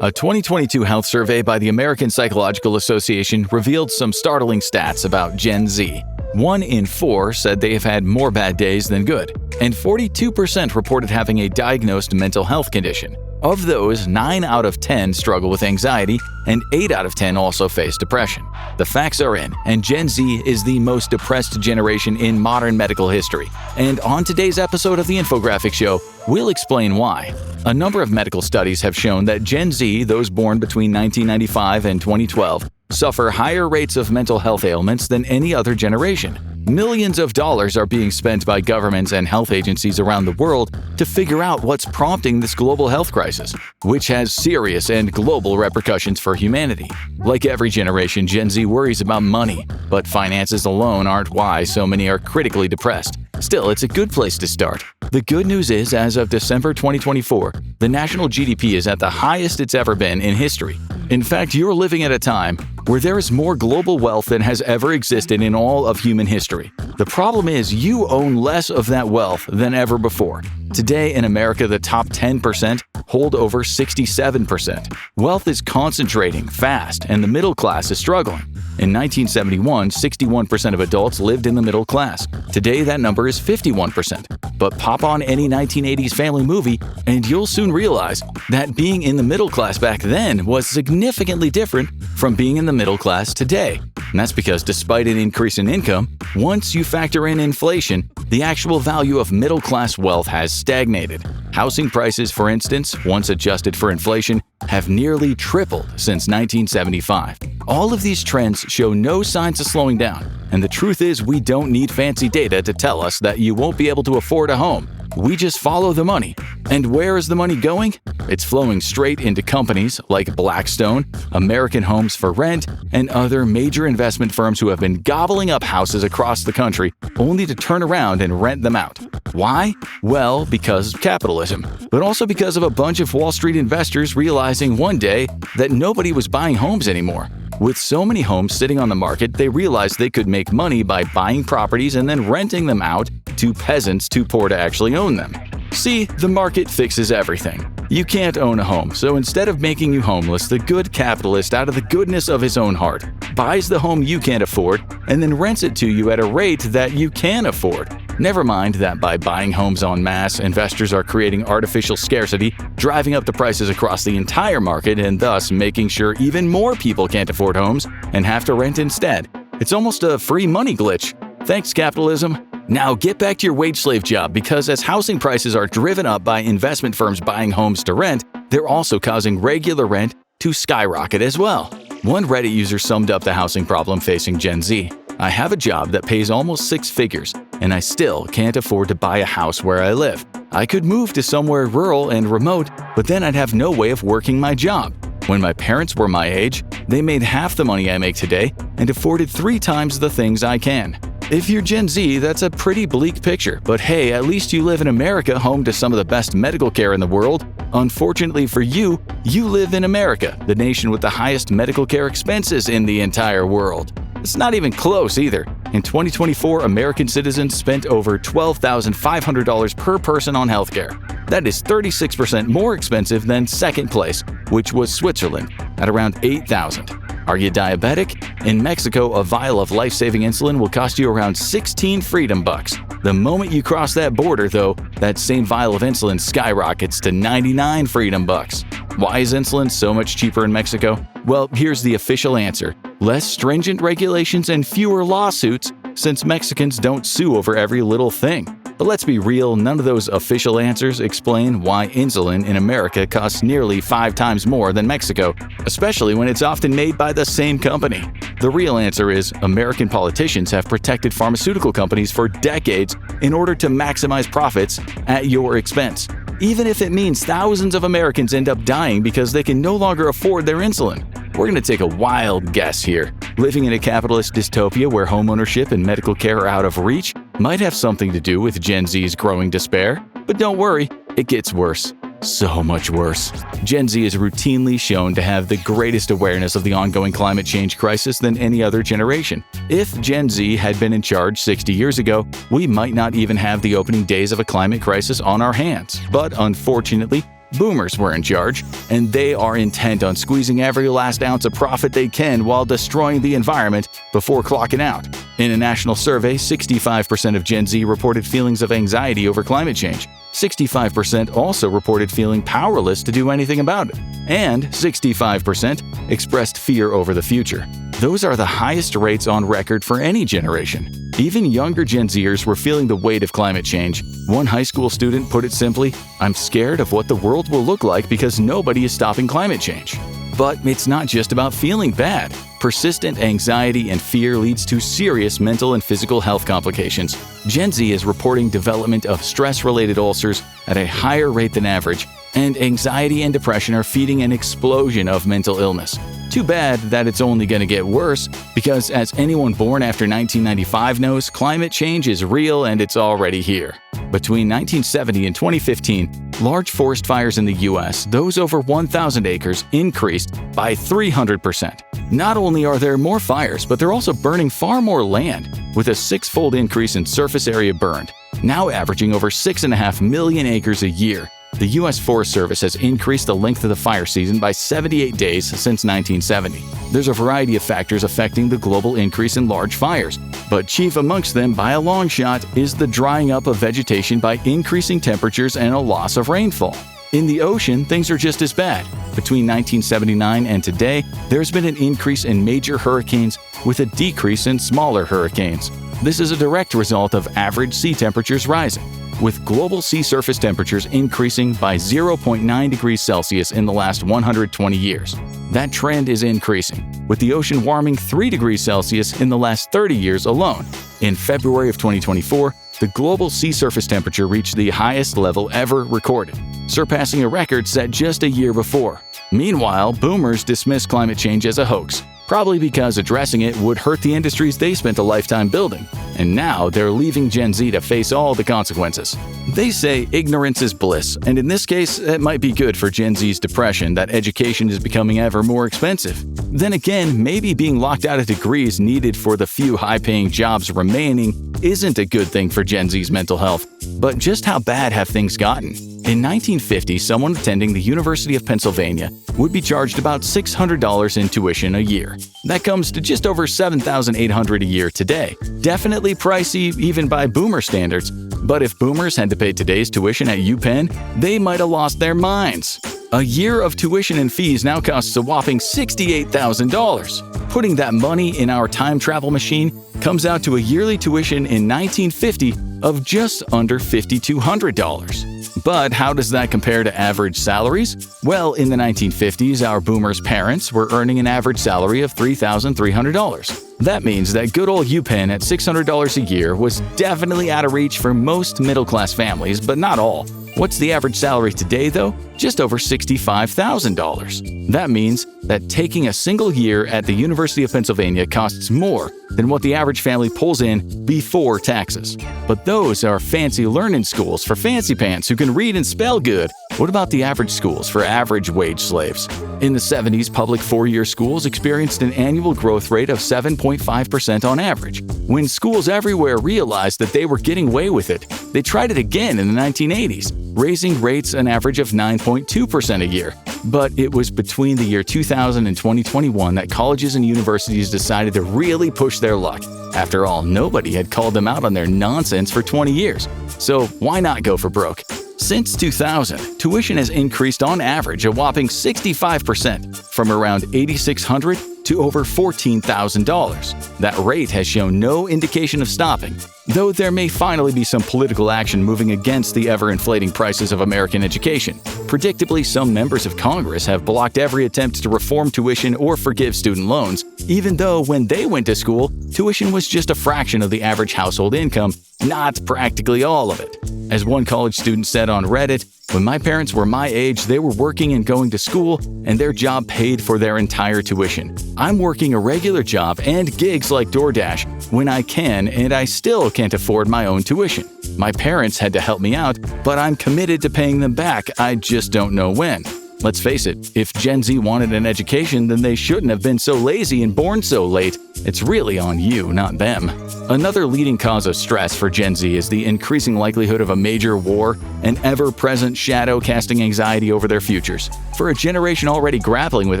A 2022 health survey by the American Psychological Association revealed some startling stats about Gen Z. 1 in 4 said they have had more bad days than good, and 42% reported having a diagnosed mental health condition. Of those, 9 out of 10 struggle with anxiety, and 8 out of 10 also face depression. The facts are in, and Gen Z is the most depressed generation in modern medical history. And on today's episode of the Infographics Show, we'll explain why. A number of medical studies have shown that Gen Z, those born between 1995 and 2012, suffer higher rates of mental health ailments than any other generation. Millions of dollars are being spent by governments and health agencies around the world to figure out what's prompting this global health crisis, which has serious and global repercussions for humanity. Like every generation, Gen Z worries about money, but finances alone aren't why so many are critically depressed. Still, it's a good place to start. The good news is, as of December 2024, the national GDP is at the highest it's ever been in history. In fact, you're living at a time where there is more global wealth than has ever existed in all of human history. The problem is you own less of that wealth than ever before. Today in America, the top 10% hold over 67%. Wealth is concentrating fast, and the middle class is struggling. In 1971, 61% of adults lived in the middle class. Today, that number is 51%. But pop on any 1980s family movie, and you'll soon realize that being in the middle class back then was significantly different from being in the middle class today. And that's because despite an increase in income, once you factor in inflation, the actual value of middle-class wealth has stagnated. Housing prices, for instance, once adjusted for inflation, have nearly tripled since 1975. All of these trends show no signs of slowing down, and the truth is we don't need fancy data to tell us that you won't be able to afford a home. We just follow the money. And where is the money going? It's flowing straight into companies like Blackstone, American Homes for Rent, and other major investment firms who have been gobbling up houses across the country only to turn around and rent them out. Why? Well, because of capitalism, but also because of a bunch of Wall Street investors realizing one day that nobody was buying homes anymore. With so many homes sitting on the market, they realized they could make money by buying properties and then renting them out to peasants too poor to actually own them. See, the market fixes everything. You can't own a home, so instead of making you homeless, the good capitalist, out of the goodness of his own heart, buys the home you can't afford and then rents it to you at a rate that you can afford. Never mind that by buying homes en masse, investors are creating artificial scarcity, driving up the prices across the entire market and thus making sure even more people can't afford homes and have to rent instead. It's almost a free money glitch. Thanks, capitalism. Now get back to your wage slave job, because as housing prices are driven up by investment firms buying homes to rent, they're also causing regular rent to skyrocket as well. One Reddit user summed up the housing problem facing Gen Z. I have a job that pays almost 6 figures, and I still can't afford to buy a house where I live. I could move to somewhere rural and remote, but then I'd have no way of working my job. When my parents were my age, they made half the money I make today and afforded 3 times the things I can. If you're Gen Z, that's a pretty bleak picture, but hey, at least you live in America, home to some of the best medical care in the world. Unfortunately for you, you live in America, the nation with the highest medical care expenses in the entire world. It's not even close either. In 2024, American citizens spent over $12,500 per person on healthcare. That is 36% more expensive than second place, which was Switzerland, at around $8,000. Are you diabetic? In Mexico, a vial of life-saving insulin will cost you around 16 freedom bucks. The moment you cross that border, though, that same vial of insulin skyrockets to 99 freedom bucks. Why is insulin so much cheaper in Mexico? Well, here's the official answer. Less stringent regulations and fewer lawsuits, since Mexicans don't sue over every little thing. But let's be real, none of those official answers explain why insulin in America costs nearly 5 times more than Mexico, especially when it's often made by the same company. The real answer is American politicians have protected pharmaceutical companies for decades in order to maximize profits at your expense, even if it means thousands of Americans end up dying because they can no longer afford their insulin. We're going to take a wild guess here. Living in a capitalist dystopia where homeownership and medical care are out of reach might have something to do with Gen Z's growing despair. But don't worry, it gets worse. So much worse. Gen Z is routinely shown to have the greatest awareness of the ongoing climate change crisis than any other generation. If Gen Z had been in charge 60 years ago, we might not even have the opening days of a climate crisis on our hands. But unfortunately, Boomers were in charge, and they are intent on squeezing every last ounce of profit they can while destroying the environment before clocking out. In a national survey, 65% of Gen Z reported feelings of anxiety over climate change. 65% also reported feeling powerless to do anything about it. And 65% expressed fear over the future. Those are the highest rates on record for any generation. Even younger Gen Zers were feeling the weight of climate change. One high school student put it simply, "I'm scared of what the world will look like because nobody is stopping climate change." But it's not just about feeling bad. Persistent anxiety and fear leads to serious mental and physical health complications. Gen Z is reporting development of stress-related ulcers at a higher rate than average, and anxiety and depression are feeding an explosion of mental illness. Too bad that it's only going to get worse, because as anyone born after 1995 knows, climate change is real and it's already here. Between 1970 and 2015, large forest fires in the U.S., those over 1,000 acres, increased by 300%. Not only are there more fires, but they're also burning far more land, with a six-fold increase in surface area burned, now averaging over 6.5 million acres a year. The U.S. Forest Service has increased the length of the fire season by 78 days since 1970. There's a variety of factors affecting the global increase in large fires, but chief amongst them by a long shot is the drying up of vegetation by increasing temperatures and a loss of rainfall. In the ocean, things are just as bad. Between 1979 and today, there's been an increase in major hurricanes with a decrease in smaller hurricanes. This is a direct result of average sea temperatures rising, with global sea surface temperatures increasing by 0.9 degrees Celsius in the last 120 years. That trend is increasing, with the ocean warming 3 degrees Celsius in the last 30 years alone. In February of 2024, the global sea surface temperature reached the highest level ever recorded, surpassing a record set just a year before. Meanwhile, boomers dismiss climate change as a hoax, probably because addressing it would hurt the industries they spent a lifetime building, and now they're leaving Gen Z to face all the consequences. They say ignorance is bliss, and in this case, it might be good for Gen Z's depression that education is becoming ever more expensive. Then again, maybe being locked out of degrees needed for the few high-paying jobs remaining isn't a good thing for Gen Z's mental health. But just how bad have things gotten? In 1950, someone attending the University of Pennsylvania would be charged about $600 in tuition a year. That comes to just over $7,800 a year today. Definitely pricey even by boomer standards, but if boomers had to pay today's tuition at UPenn, they might have lost their minds. A year of tuition and fees now costs a whopping $68,000. Putting that money in our time travel machine comes out to a yearly tuition in 1950 of just under $5,200. But how does that compare to average salaries? Well, in the 1950s, our boomers' parents were earning an average salary of $3,300. That means that good old UPenn at $600 a year was definitely out of reach for most middle-class families, but not all. What's the average salary today, though? Just over $65,000. That means that taking a single year at the University of Pennsylvania costs more than what the average family pulls in before taxes. But those are fancy learning schools for fancy pants who can read and spell good. What about the average schools for average wage slaves? In the 70s, public four-year schools experienced an annual growth rate of 7.5% on average. When schools everywhere realized that they were getting away with it, they tried it again in the 1980s, raising rates an average of 9.2% a year. But it was between the year 2000 and 2021 that colleges and universities decided to really push their luck. After all, nobody had called them out on their nonsense for 20 years. So why not go for broke? Since 2000, tuition has increased on average a whopping 65%, from around $8,600 to over $14,000. That rate has shown no indication of stopping, though there may finally be some political action moving against the ever-inflating prices of American education. Predictably, some members of Congress have blocked every attempt to reform tuition or forgive student loans, even though when they went to school, tuition was just a fraction of the average household income, not practically all of it. As one college student said on Reddit, "When my parents were my age, they were working and going to school, and their job paid for their entire tuition. I'm working a regular job and gigs like DoorDash when I can, and I still can't afford my own tuition. My parents had to help me out, but I'm committed to paying them back. I just don't know when." Let's face it, if Gen Z wanted an education, then they shouldn't have been so lazy and born so late. It's really on you, not them. Another leading cause of stress for Gen Z is the increasing likelihood of a major war and ever-present shadow casting anxiety over their futures. For a generation already grappling with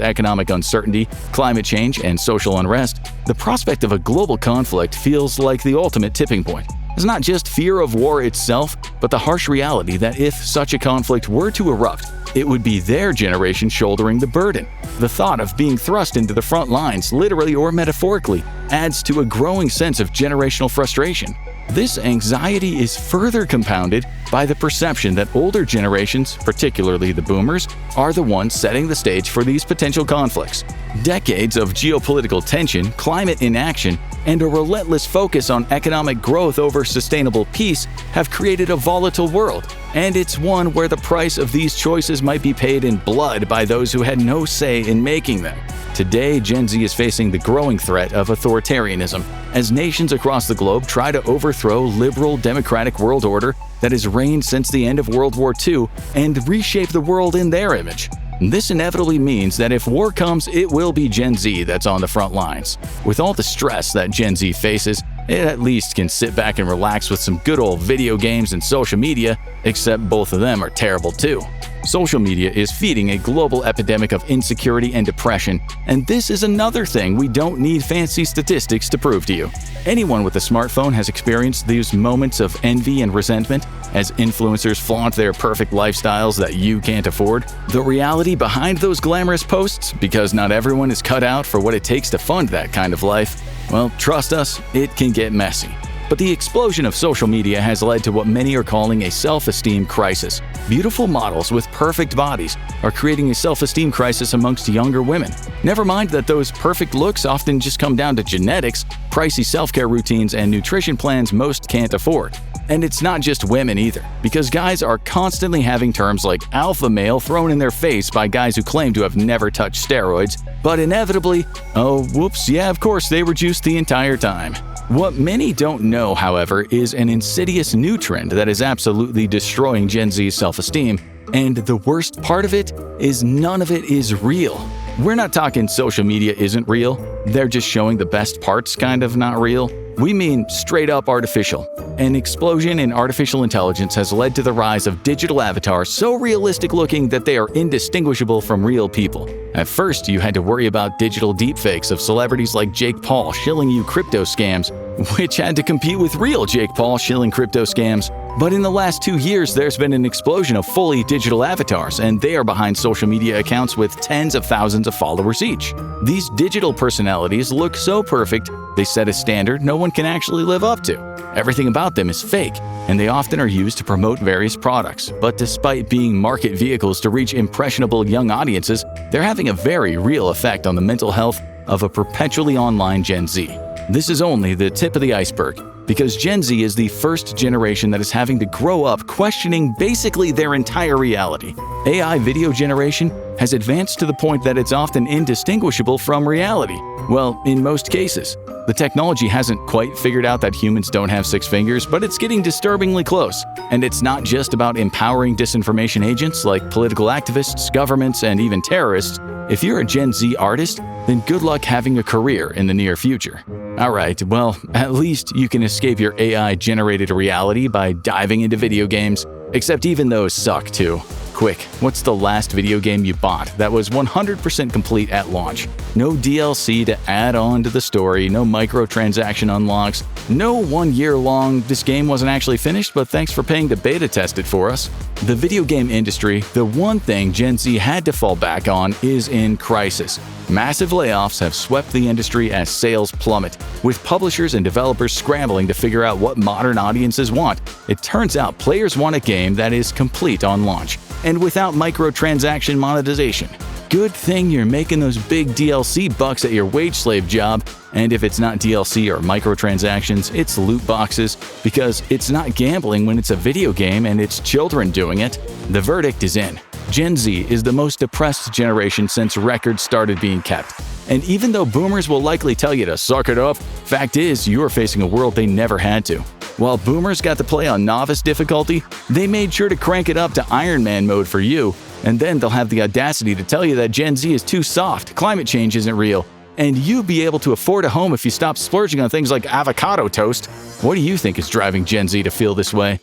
economic uncertainty, climate change, and social unrest, the prospect of a global conflict feels like the ultimate tipping point. It's not just fear of war itself, but the harsh reality that if such a conflict were to erupt, it would be their generation shouldering the burden. The thought of being thrust into the front lines, literally or metaphorically, adds to a growing sense of generational frustration. This anxiety is further compounded by the perception that older generations, particularly the boomers, are the ones setting the stage for these potential conflicts. Decades of geopolitical tension, climate inaction, and a relentless focus on economic growth over sustainable peace have created a volatile world, and it's one where the price of these choices might be paid in blood by those who had no say in making them. Today, Gen Z is facing the growing threat of authoritarianism as nations across the globe try to overthrow liberal democratic world order that has reigned since the end of World War II and reshape the world in their image. This inevitably means that if war comes, it will be Gen Z that's on the front lines. With all the stress that Gen Z faces, it at least can sit back and relax with some good old video games and social media, except both of them are terrible too. Social media is feeding a global epidemic of insecurity and depression, and this is another thing we don't need fancy statistics to prove to you. Anyone with a smartphone has experienced these moments of envy and resentment as influencers flaunt their perfect lifestyles that you can't afford. The reality behind those glamorous posts, because not everyone is cut out for what it takes to fund that kind of life, well, trust us, it can get messy. But the explosion of social media has led to what many are calling a self-esteem crisis. Beautiful models with perfect bodies are creating a self-esteem crisis amongst younger women. Never mind that those perfect looks often just come down to genetics, pricey self-care routines, and nutrition plans most can't afford. And it's not just women either, because guys are constantly having terms like alpha male thrown in their face by guys who claim to have never touched steroids, but inevitably, oh whoops, yeah, of course they were juiced the entire time. What many don't know, however, is an insidious new trend that is absolutely destroying Gen Z's self-esteem, and the worst part of it is none of it is real. We're not talking social media isn't real, they're just showing the best parts kind of not real. We mean straight up artificial. An explosion in artificial intelligence has led to the rise of digital avatars so realistic looking that they are indistinguishable from real people. At first, you had to worry about digital deepfakes of celebrities like Jake Paul shilling you crypto scams, which had to compete with real Jake Paul shilling crypto scams. But in the last 2 years, there's been an explosion of fully digital avatars, and they are behind social media accounts with tens of thousands of followers each. These digital personalities look so perfect, they set a standard no one can actually live up to. Everything about them is fake, and they often are used to promote various products. But despite being market vehicles to reach impressionable young audiences, they're having a very real effect on the mental health of a perpetually online Gen Z. This is only the tip of the iceberg, because Gen Z is the first generation that is having to grow up questioning basically their entire reality. AI video generation has advanced to the point that it's often indistinguishable from reality. Well, in most cases. The technology hasn't quite figured out that humans don't have 6 fingers, but it's getting disturbingly close. And it's not just about empowering disinformation agents like political activists, governments, and even terrorists. If you're a Gen Z artist, then good luck having a career in the near future. Alright, well, at least you can escape your AI-generated reality by diving into video games. Except even those suck too. Quick, what's the last video game you bought that was 100% complete at launch? No DLC to add on to the story, no microtransaction unlocks, no 1 year long, this game wasn't actually finished but thanks for paying to beta test it for us. The video game industry, the one thing Gen Z had to fall back on, is in crisis. Massive layoffs have swept the industry as sales plummet, with publishers and developers scrambling to figure out what modern audiences want. It turns out players want a game that is complete on launch, and without microtransaction monetization. Good thing you're making those big DLC bucks at your wage slave job, and if it's not DLC or microtransactions, it's loot boxes, because it's not gambling when it's a video game and it's children doing it. The verdict is in. Gen Z is the most depressed generation since records started being kept. And even though boomers will likely tell you to suck it up, fact is you're facing a world they never had to. While boomers got to play on novice difficulty, they made sure to crank it up to Iron Man mode for you, and then they'll have the audacity to tell you that Gen Z is too soft, climate change isn't real, and you'll be able to afford a home if you stop splurging on things like avocado toast. What do you think is driving Gen Z to feel this way?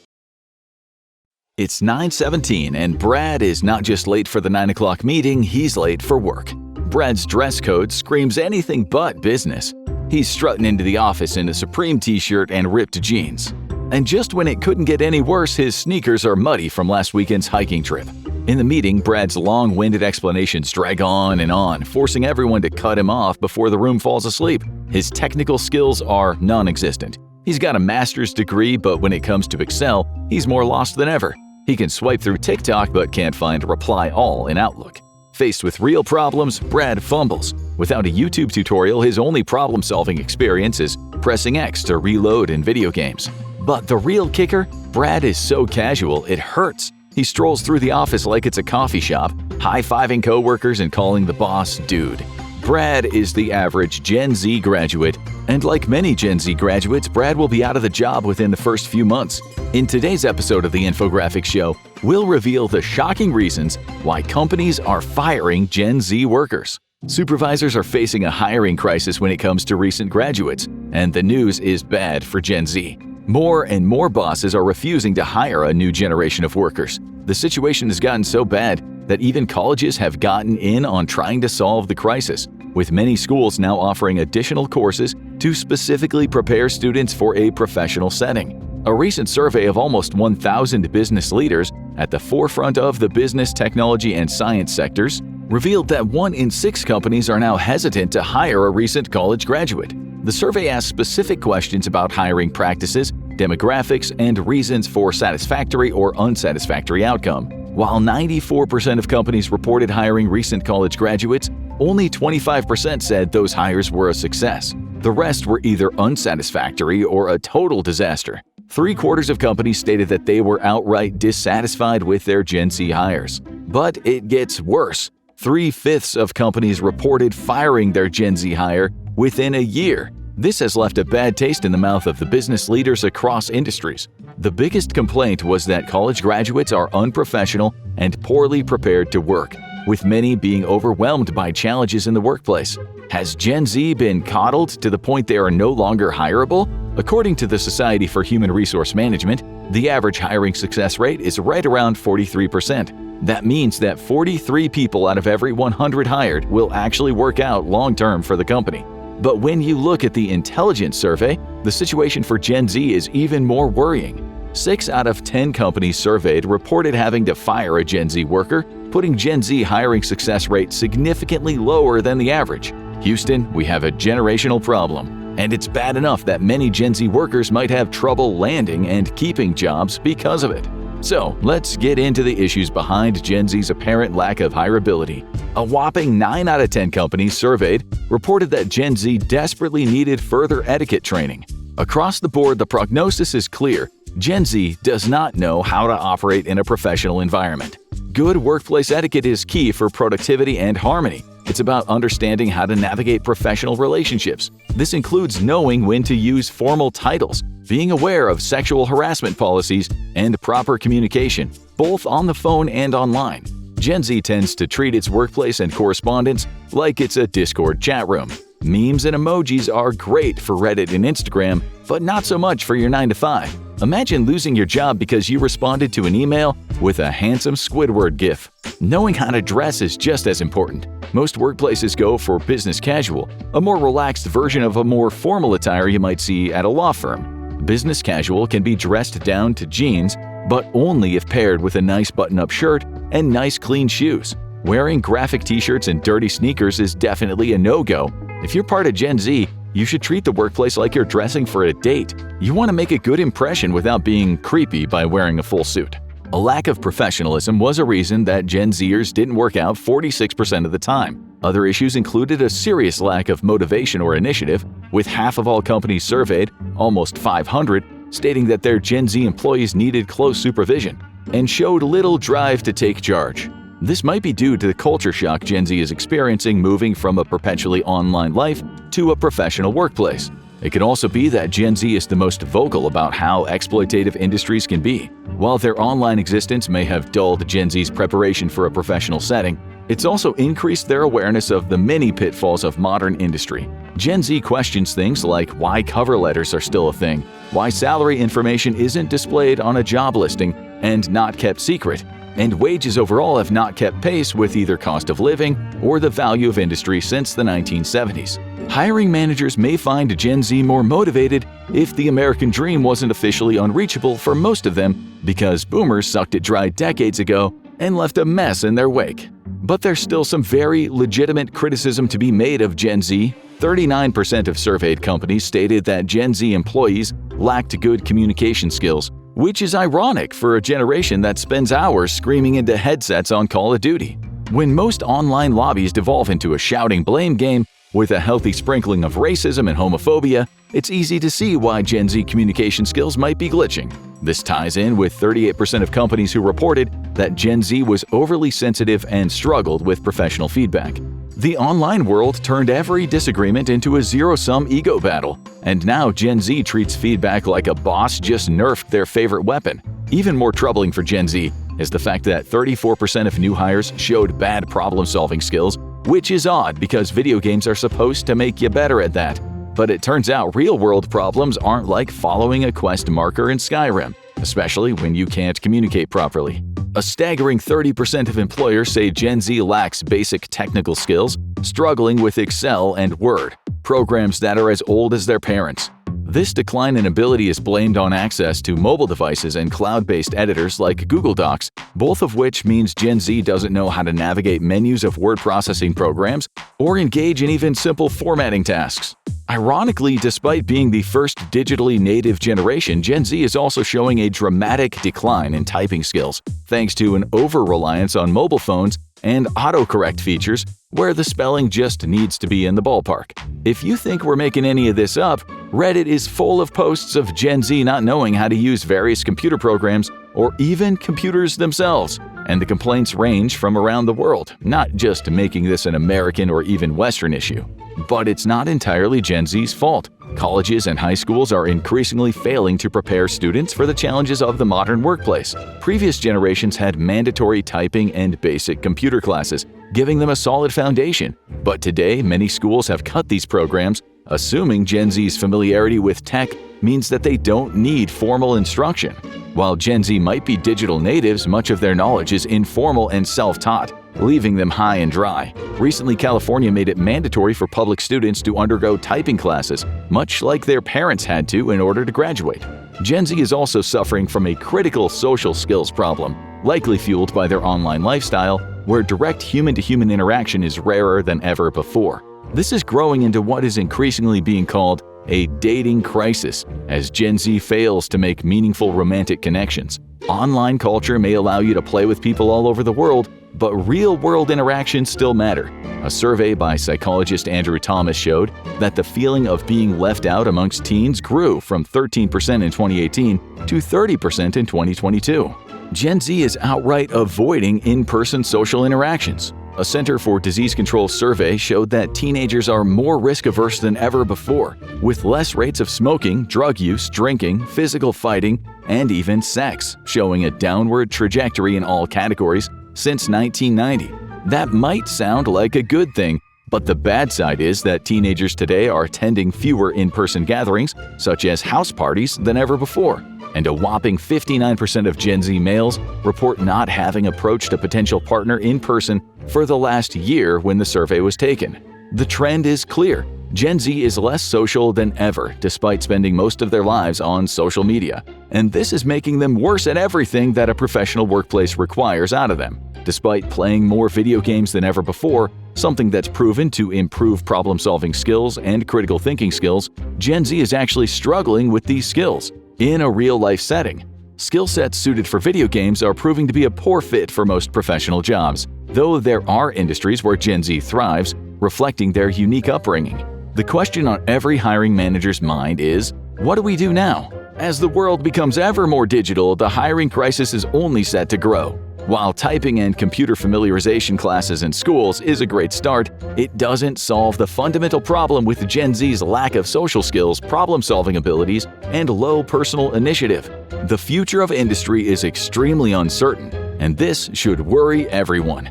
It's 9:17 and Brad is not just late for the 9 o'clock meeting, he's late for work. Brad's dress code screams anything but business. He's strutting into the office in a Supreme t-shirt and ripped jeans. And just when it couldn't get any worse, his sneakers are muddy from last weekend's hiking trip. In the meeting, Brad's long-winded explanations drag on and on, forcing everyone to cut him off before the room falls asleep. His technical skills are non-existent. He's got a master's degree, but when it comes to Excel, he's more lost than ever. He can swipe through TikTok but can't find reply all in Outlook. Faced with real problems, Brad fumbles. Without a YouTube tutorial, his only problem-solving experience is pressing X to reload in video games. But the real kicker? Brad is so casual, it hurts. He strolls through the office like it's a coffee shop, high-fiving coworkers and calling the boss dude. Brad is the average Gen Z graduate, and like many Gen Z graduates, Brad will be out of the job within the first few months. In today's episode of the Infographics Show, we'll reveal the shocking reasons why companies are firing Gen Z workers. Supervisors are facing a hiring crisis when it comes to recent graduates, and the news is bad for Gen Z. More and more bosses are refusing to hire a new generation of workers. The situation has gotten so bad that even colleges have gotten in on trying to solve the crisis, with many schools now offering additional courses to specifically prepare students for a professional setting. A recent survey of almost 1,000 business leaders at the forefront of the business, technology, and science sectors revealed that 1 in 6 companies are now hesitant to hire a recent college graduate. The survey asked specific questions about hiring practices, demographics, and reasons for satisfactory or unsatisfactory outcome. While 94% of companies reported hiring recent college graduates, only 25% said those hires were a success. The rest were either unsatisfactory or a total disaster. 3/4 of companies stated that they were outright dissatisfied with their Gen Z hires. But it gets worse. 3/5 of companies reported firing their Gen Z hire within a year. This has left a bad taste in the mouth of the business leaders across industries. The biggest complaint was that college graduates are unprofessional and poorly prepared to work, with many being overwhelmed by challenges in the workplace. Has Gen Z been coddled to the point they are no longer hireable? According to the Society for Human Resource Management, the average hiring success rate is right around 43%. That means that 43 people out of every 100 hired will actually work out long-term for the company. But when you look at the intelligence survey, the situation for Gen Z is even more worrying. 6 out of 10 companies surveyed reported having to fire a Gen Z worker, putting Gen Z hiring success rate significantly lower than the average. Houston, we have a generational problem. And it's bad enough that many Gen Z workers might have trouble landing and keeping jobs because of it. So, let's get into the issues behind Gen Z's apparent lack of hireability. A whopping 9 out of 10 companies surveyed reported that Gen Z desperately needed further etiquette training. Across the board, the prognosis is clear. Gen Z does not know how to operate in a professional environment. Good workplace etiquette is key for productivity and harmony. It's about understanding how to navigate professional relationships. This includes knowing when to use formal titles, being aware of sexual harassment policies, and proper communication, both on the phone and online. Gen Z tends to treat its workplace and correspondence like it's a Discord chat room. Memes and emojis are great for Reddit and Instagram, but not so much for your 9 to 5. Imagine losing your job because you responded to an email with a handsome Squidward gif. Knowing how to dress is just as important. Most workplaces go for business casual, a more relaxed version of a more formal attire you might see at a law firm. Business casual can be dressed down to jeans, but only if paired with a nice button-up shirt and nice clean shoes. Wearing graphic t-shirts and dirty sneakers is definitely a no-go. If you're part of Gen Z, you should treat the workplace like you're dressing for a date. You want to make a good impression without being creepy by wearing a full suit. A lack of professionalism was a reason that Gen Zers didn't work out 46% of the time. Other issues included a serious lack of motivation or initiative, with half of all companies surveyed, almost 500, stating that their Gen Z employees needed close supervision and showed little drive to take charge. This might be due to the culture shock Gen Z is experiencing moving from a perpetually online life to a professional workplace. It could also be that Gen Z is the most vocal about how exploitative industries can be. While their online existence may have dulled Gen Z's preparation for a professional setting, it's also increased their awareness of the many pitfalls of modern industry. Gen Z questions things like why cover letters are still a thing, why salary information isn't displayed on a job listing and not kept secret, and wages overall have not kept pace with either cost of living or the value of industry since the 1970s. Hiring managers may find Gen Z more motivated if the American dream wasn't officially unreachable for most of them because boomers sucked it dry decades ago and left a mess in their wake. But there's still some very legitimate criticism to be made of Gen Z. 39% of surveyed companies stated that Gen Z employees lacked good communication skills, which is ironic for a generation that spends hours screaming into headsets on Call of Duty. When most online lobbies devolve into a shouting blame game, With a healthy sprinkling of racism and homophobia, it's easy to see why Gen Z communication skills might be glitching. This ties in with 38% of companies who reported that Gen Z was overly sensitive and struggled with professional feedback. The online world turned every disagreement into a zero-sum ego battle, and now Gen Z treats feedback like a boss just nerfed their favorite weapon. Even more troubling for Gen Z is the fact that 34% of new hires showed bad problem-solving skills, which is odd because video games are supposed to make you better at that. But it turns out real-world problems aren't like following a quest marker in Skyrim, especially when you can't communicate properly. A staggering 30% of employers say Gen Z lacks basic technical skills, struggling with Excel and Word, programs that are as old as their parents. This decline in ability is blamed on access to mobile devices and cloud-based editors like Google Docs, both of which means Gen Z doesn't know how to navigate menus of word processing programs or engage in even simple formatting tasks. Ironically, despite being the first digitally native generation, Gen Z is also showing a dramatic decline in typing skills, thanks to an over-reliance on mobile phones and autocorrect features where the spelling just needs to be in the ballpark. If you think we're making any of this up, Reddit is full of posts of Gen Z not knowing how to use various computer programs or even computers themselves, and the complaints range from around the world, not just making this an American or even Western issue. But it's not entirely Gen Z's fault. Colleges and high schools are increasingly failing to prepare students for the challenges of the modern workplace. Previous generations had mandatory typing and basic computer classes, giving them a solid foundation. But today, many schools have cut these programs, assuming Gen Z's familiarity with tech means that they don't need formal instruction. While Gen Z might be digital natives, much of their knowledge is informal and self-taught, leaving them high and dry. Recently, California made it mandatory for public students to undergo typing classes, much like their parents had to in order to graduate. Gen Z is also suffering from a critical social skills problem, likely fueled by their online lifestyle, where direct human-to-human interaction is rarer than ever before. This is growing into what is increasingly being called a dating crisis, as Gen Z fails to make meaningful romantic connections. Online culture may allow you to play with people all over the world, but real-world interactions still matter. A survey by psychologist Andrew Thomas showed that the feeling of being left out amongst teens grew from 13% in 2018 to 30% in 2022. Gen Z is outright avoiding in-person social interactions. A Center for Disease Control survey showed that teenagers are more risk-averse than ever before, with less rates of smoking, drug use, drinking, physical fighting, and even sex, showing a downward trajectory in all categories since 1990. That might sound like a good thing, but the bad side is that teenagers today are attending fewer in-person gatherings, such as house parties, than ever before. And a whopping 59% of Gen Z males report not having approached a potential partner in person for the last year when the survey was taken. The trend is clear. Gen Z is less social than ever, despite spending most of their lives on social media. And this is making them worse at everything that a professional workplace requires out of them. Despite playing more video games than ever before, something that's proven to improve problem-solving skills and critical thinking skills, Gen Z is actually struggling with these skills in a real-life setting. Skill sets suited for video games are proving to be a poor fit for most professional jobs, though there are industries where Gen Z thrives, reflecting their unique upbringing. The question on every hiring manager's mind is, what do we do now? As the world becomes ever more digital, the hiring crisis is only set to grow. While typing and computer familiarization classes in schools is a great start, it doesn't solve the fundamental problem with Gen Z's lack of social skills, problem-solving abilities, and low personal initiative. The future of industry is extremely uncertain, and this should worry everyone.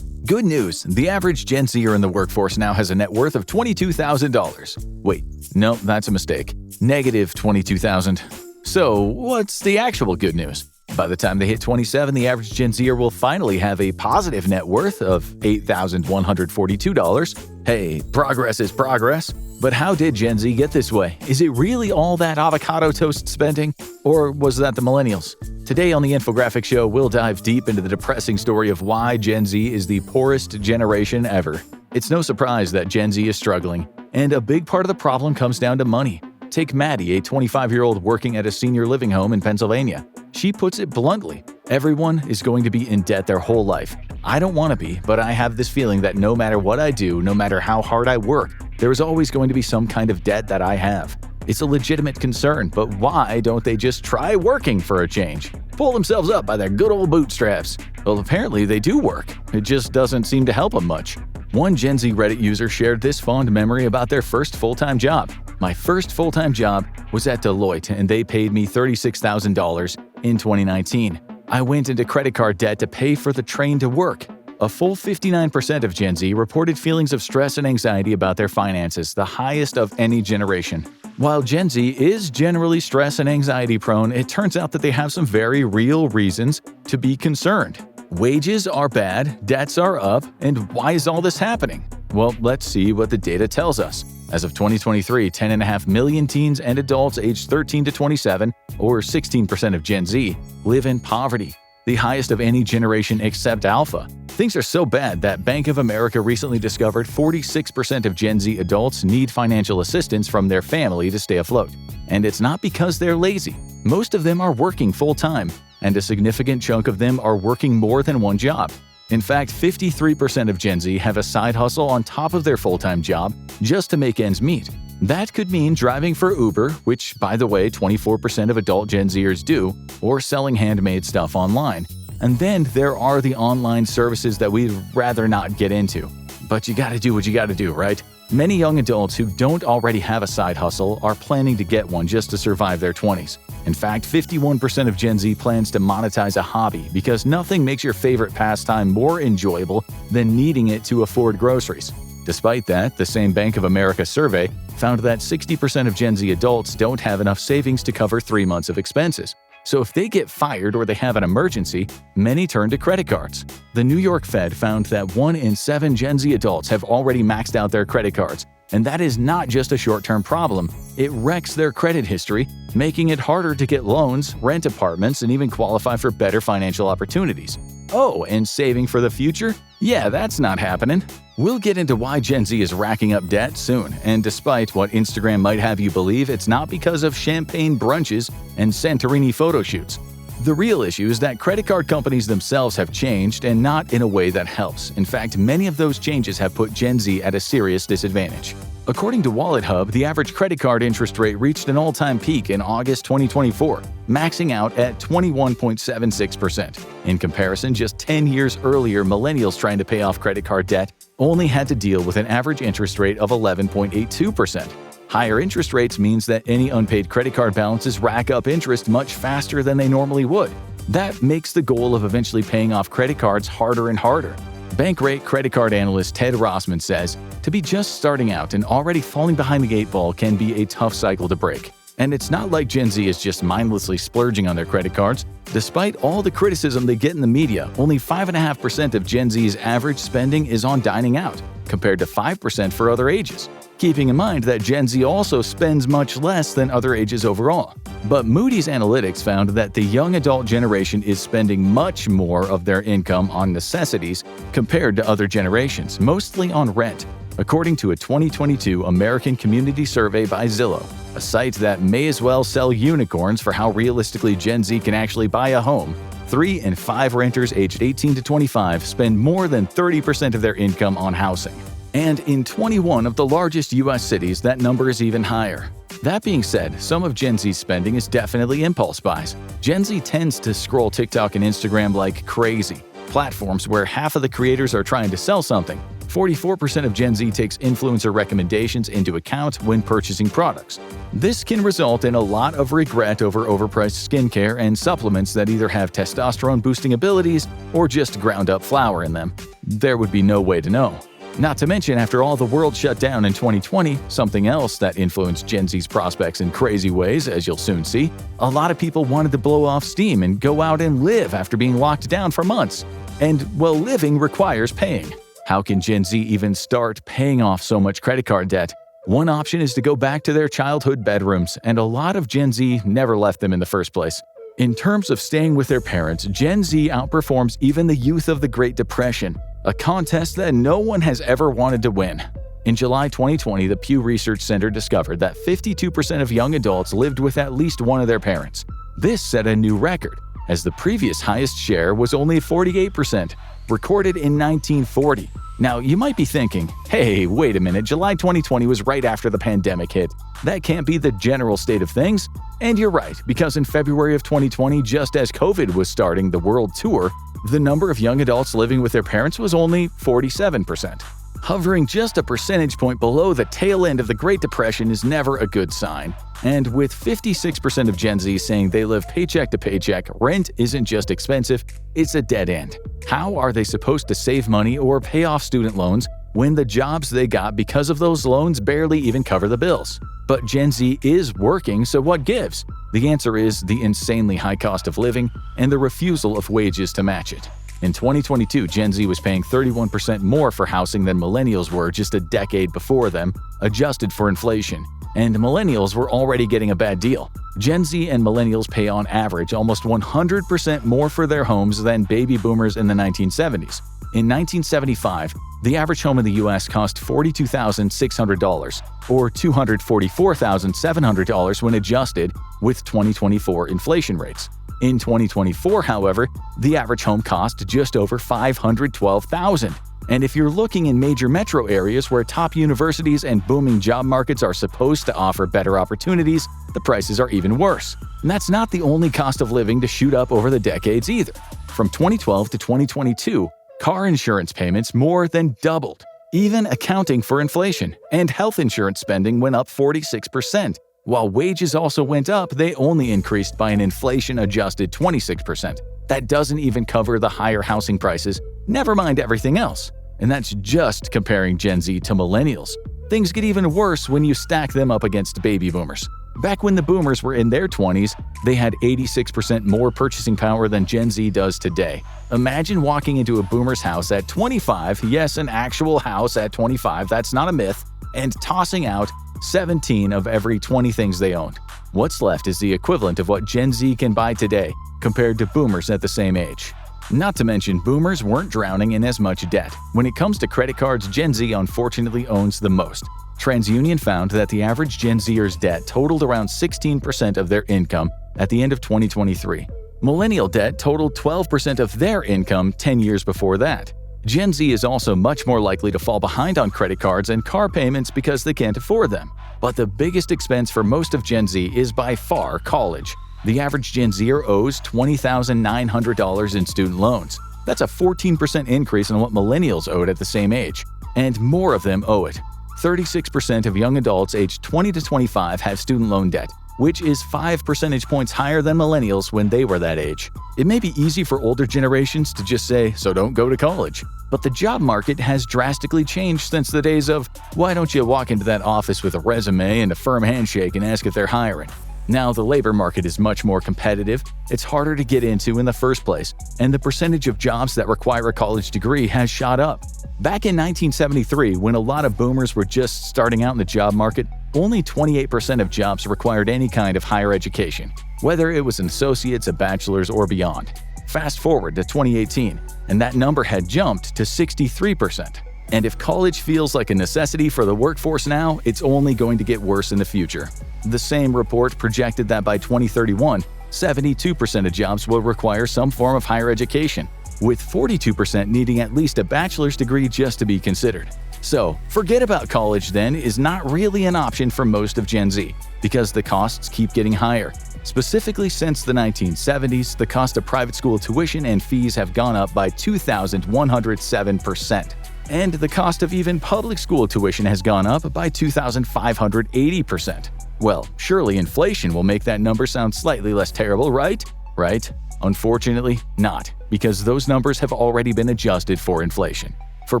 Good news, the average Gen Zer in the workforce now has a net worth of $22,000. Wait, no, that's a mistake. Negative $22,000. So, what's the actual good news? By the time they hit 27, the average Gen Zer will finally have a positive net worth of $8,142. Hey, progress is progress. But how did Gen Z get this way? Is it really all that avocado toast spending? Or was that the millennials? Today on the Infographic Show, we'll dive deep into the depressing story of why Gen Z is the poorest generation ever. It's no surprise that Gen Z is struggling, and a big part of the problem comes down to money. Take Maddie, a 25-year-old working at a senior living home in Pennsylvania. She puts it bluntly, Everyone is going to be in debt their whole life. I don't want to be, but I have this feeling that no matter what I do, no matter how hard I work, there is always going to be some kind of debt that I have. It's a legitimate concern, but why don't they just try working for a change? Pull themselves up by their good old bootstraps. Well, apparently they do work. It just doesn't seem to help them much. One Gen Z Reddit user shared this fond memory about their first full-time job. My first full-time job was at Deloitte, and they paid me $36,000 in 2019. I went into credit card debt to pay for the train to work. A full 59% of Gen Z reported feelings of stress and anxiety about their finances, the highest of any generation. While Gen Z is generally stress and anxiety prone, it turns out that they have some very real reasons to be concerned. Wages are bad, debts are up, and why is all this happening? Well, let's see what the data tells us. As of 2023, 10.5 million teens and adults aged 13 to 27, or 16% of Gen Z, live in poverty, the highest of any generation except Alpha. Things are so bad that Bank of America recently discovered 46% of Gen Z adults need financial assistance from their family to stay afloat. And it's not because they're lazy. Most of them are working full-time, and a significant chunk of them are working more than one job. In fact, 53% of Gen Z have a side hustle on top of their full-time job just to make ends meet. That could mean driving for Uber, which, by the way, 24% of adult Gen Zers do, or selling handmade stuff online. And then there are the online services that we'd rather not get into. But you gotta do what you gotta do, right? Many young adults who don't already have a side hustle are planning to get one just to survive their 20s. In fact, 51% of Gen Z plans to monetize a hobby because nothing makes your favorite pastime more enjoyable than needing it to afford groceries. Despite that, the same Bank of America survey found that 60% of Gen Z adults don't have enough savings to cover 3 months of expenses. So if they get fired or they have an emergency, many turn to credit cards. The New York Fed found that 1 in 7 Gen Z adults have already maxed out their credit cards. And that is not just a short-term problem. It wrecks their credit history, making it harder to get loans, rent apartments, and even qualify for better financial opportunities. Oh, and saving for the future? Yeah, that's not happening. We'll get into why Gen Z is racking up debt soon, and despite what Instagram might have you believe, it's not because of champagne brunches and Santorini photo shoots. The real issue is that credit card companies themselves have changed, and not in a way that helps. In fact, many of those changes have put Gen Z at a serious disadvantage. According to Wallet Hub, the average credit card interest rate reached an all-time peak in August 2024, maxing out at 21.76%. In comparison, just 10 years earlier, millennials trying to pay off credit card debt only had to deal with an average interest rate of 11.82%. Higher interest rates means that any unpaid credit card balances rack up interest much faster than they normally would. That makes the goal of eventually paying off credit cards harder and harder. Bankrate credit card analyst Ted Rossman says, to be just starting out and already falling behind the 8 ball can be a tough cycle to break. And it's not like Gen Z is just mindlessly splurging on their credit cards. Despite all the criticism they get in the media, only 5.5% of Gen Z's average spending is on dining out, compared to 5% for other ages. Keeping in mind that Gen Z also spends much less than other ages overall. But Moody's Analytics found that the young adult generation is spending much more of their income on necessities compared to other generations, mostly on rent, according to a 2022 American Community Survey by Zillow, a site that may as well sell unicorns for how realistically Gen Z can actually buy a home. 3 in 5 renters aged 18 to 25 spend more than 30% of their income on housing. And in 21 of the largest U.S. cities, that number is even higher. That being said, some of Gen Z's spending is definitely impulse buys. Gen Z tends to scroll TikTok and Instagram like crazy, platforms where half of the creators are trying to sell something. 44% of Gen Z takes influencer recommendations into account when purchasing products. This can result in a lot of regret over overpriced skincare and supplements that either have testosterone-boosting abilities or just ground-up flour in them. There would be no way to know. Not to mention, after all the world shut down in 2020, something else that influenced Gen Z's prospects in crazy ways, as you'll soon see, a lot of people wanted to blow off steam and go out and live after being locked down for months. And, well, living requires paying. How can Gen Z even start paying off so much credit card debt? One option is to go back to their childhood bedrooms, and a lot of Gen Z never left them in the first place. In terms of staying with their parents, Gen Z outperforms even the youth of the Great Depression, a contest that no one has ever wanted to win. In July 2020, the Pew Research Center discovered that 52% of young adults lived with at least one of their parents. This set a new record. as the previous highest share was only 48%, recorded in 1940. Now, you might be thinking, hey, wait a minute, July 2020 was right after the pandemic hit. That can't be the general state of things. And you're right, because in February of 2020, just as COVID was starting the world tour, the number of young adults living with their parents was only 47%. Hovering just a percentage point below the tail end of the Great Depression is never a good sign. And with 56% of Gen Z saying they live paycheck to paycheck, rent isn't just expensive, it's a dead end. How are they supposed to save money or pay off student loans when the jobs they got because of those loans barely even cover the bills? But Gen Z is working, so what gives? The answer is the insanely high cost of living and the refusal of wages to match it. In 2022, Gen Z was paying 31% more for housing than millennials were just a decade before them, adjusted for inflation. And millennials were already getting a bad deal. Gen Z and millennials pay on average almost 100% more for their homes than baby boomers in the 1970s. In 1975, the average home in the U.S. cost $42,600, or $244,700 when adjusted with 2024 inflation rates. In 2024, however, the average home cost just over $512,000. And if you're looking in major metro areas where top universities and booming job markets are supposed to offer better opportunities, the prices are even worse. And that's not the only cost of living to shoot up over the decades either. From 2012 to 2022, car insurance payments more than doubled, even accounting for inflation, and health insurance spending went up 46%. While wages also went up, they only increased by an inflation-adjusted 26%. That doesn't even cover the higher housing prices, never mind everything else. And that's just comparing Gen Z to millennials. Things get even worse when you stack them up against baby boomers. Back when the boomers were in their 20s, they had 86% more purchasing power than Gen Z does today. Imagine walking into a boomer's house at 25, yes, an actual house at 25, that's not a myth, and tossing out 17 of every 20 things they owned. What's left is the equivalent of what Gen Z can buy today, compared to boomers at the same age. Not to mention, boomers weren't drowning in as much debt. When it comes to credit cards, Gen Z unfortunately owns the most. TransUnion found that the average Gen Zer's debt totaled around 16% of their income at the end of 2023. Millennial debt totaled 12% of their income 10 years before that. Gen Z is also much more likely to fall behind on credit cards and car payments because they can't afford them. But the biggest expense for most of Gen Z is by far college. The average Gen Zer owes $20,900 in student loans. That's a 14% increase on what millennials owed at the same age. And more of them owe it. 36% of young adults aged 20 to 25 have student loan debt, which is 5 percentage points higher than millennials when they were that age. It may be easy for older generations to just say, so don't go to college. But the job market has drastically changed since the days of, why don't you walk into that office with a resume and a firm handshake and ask if they're hiring? Now the labor market is much more competitive, it's harder to get into in the first place, and the percentage of jobs that require a college degree has shot up. Back in 1973, when a lot of boomers were just starting out in the job market, only 28% of jobs required any kind of higher education, whether it was an associate's, a bachelor's, or beyond. Fast forward to 2018, and that number had jumped to 63%. And if college feels like a necessity for the workforce now, it's only going to get worse in the future. The same report projected that by 2031, 72% of jobs will require some form of higher education, with 42% needing at least a bachelor's degree just to be considered. So, forget about college then is not really an option for most of Gen Z, because the costs keep getting higher. Specifically, since the 1970s, the cost of private school tuition and fees have gone up by 2,107%. And the cost of even public school tuition has gone up by 2,580%. Well, surely inflation will make that number sound slightly less terrible, right? Right? Unfortunately, not, because those numbers have already been adjusted for inflation. For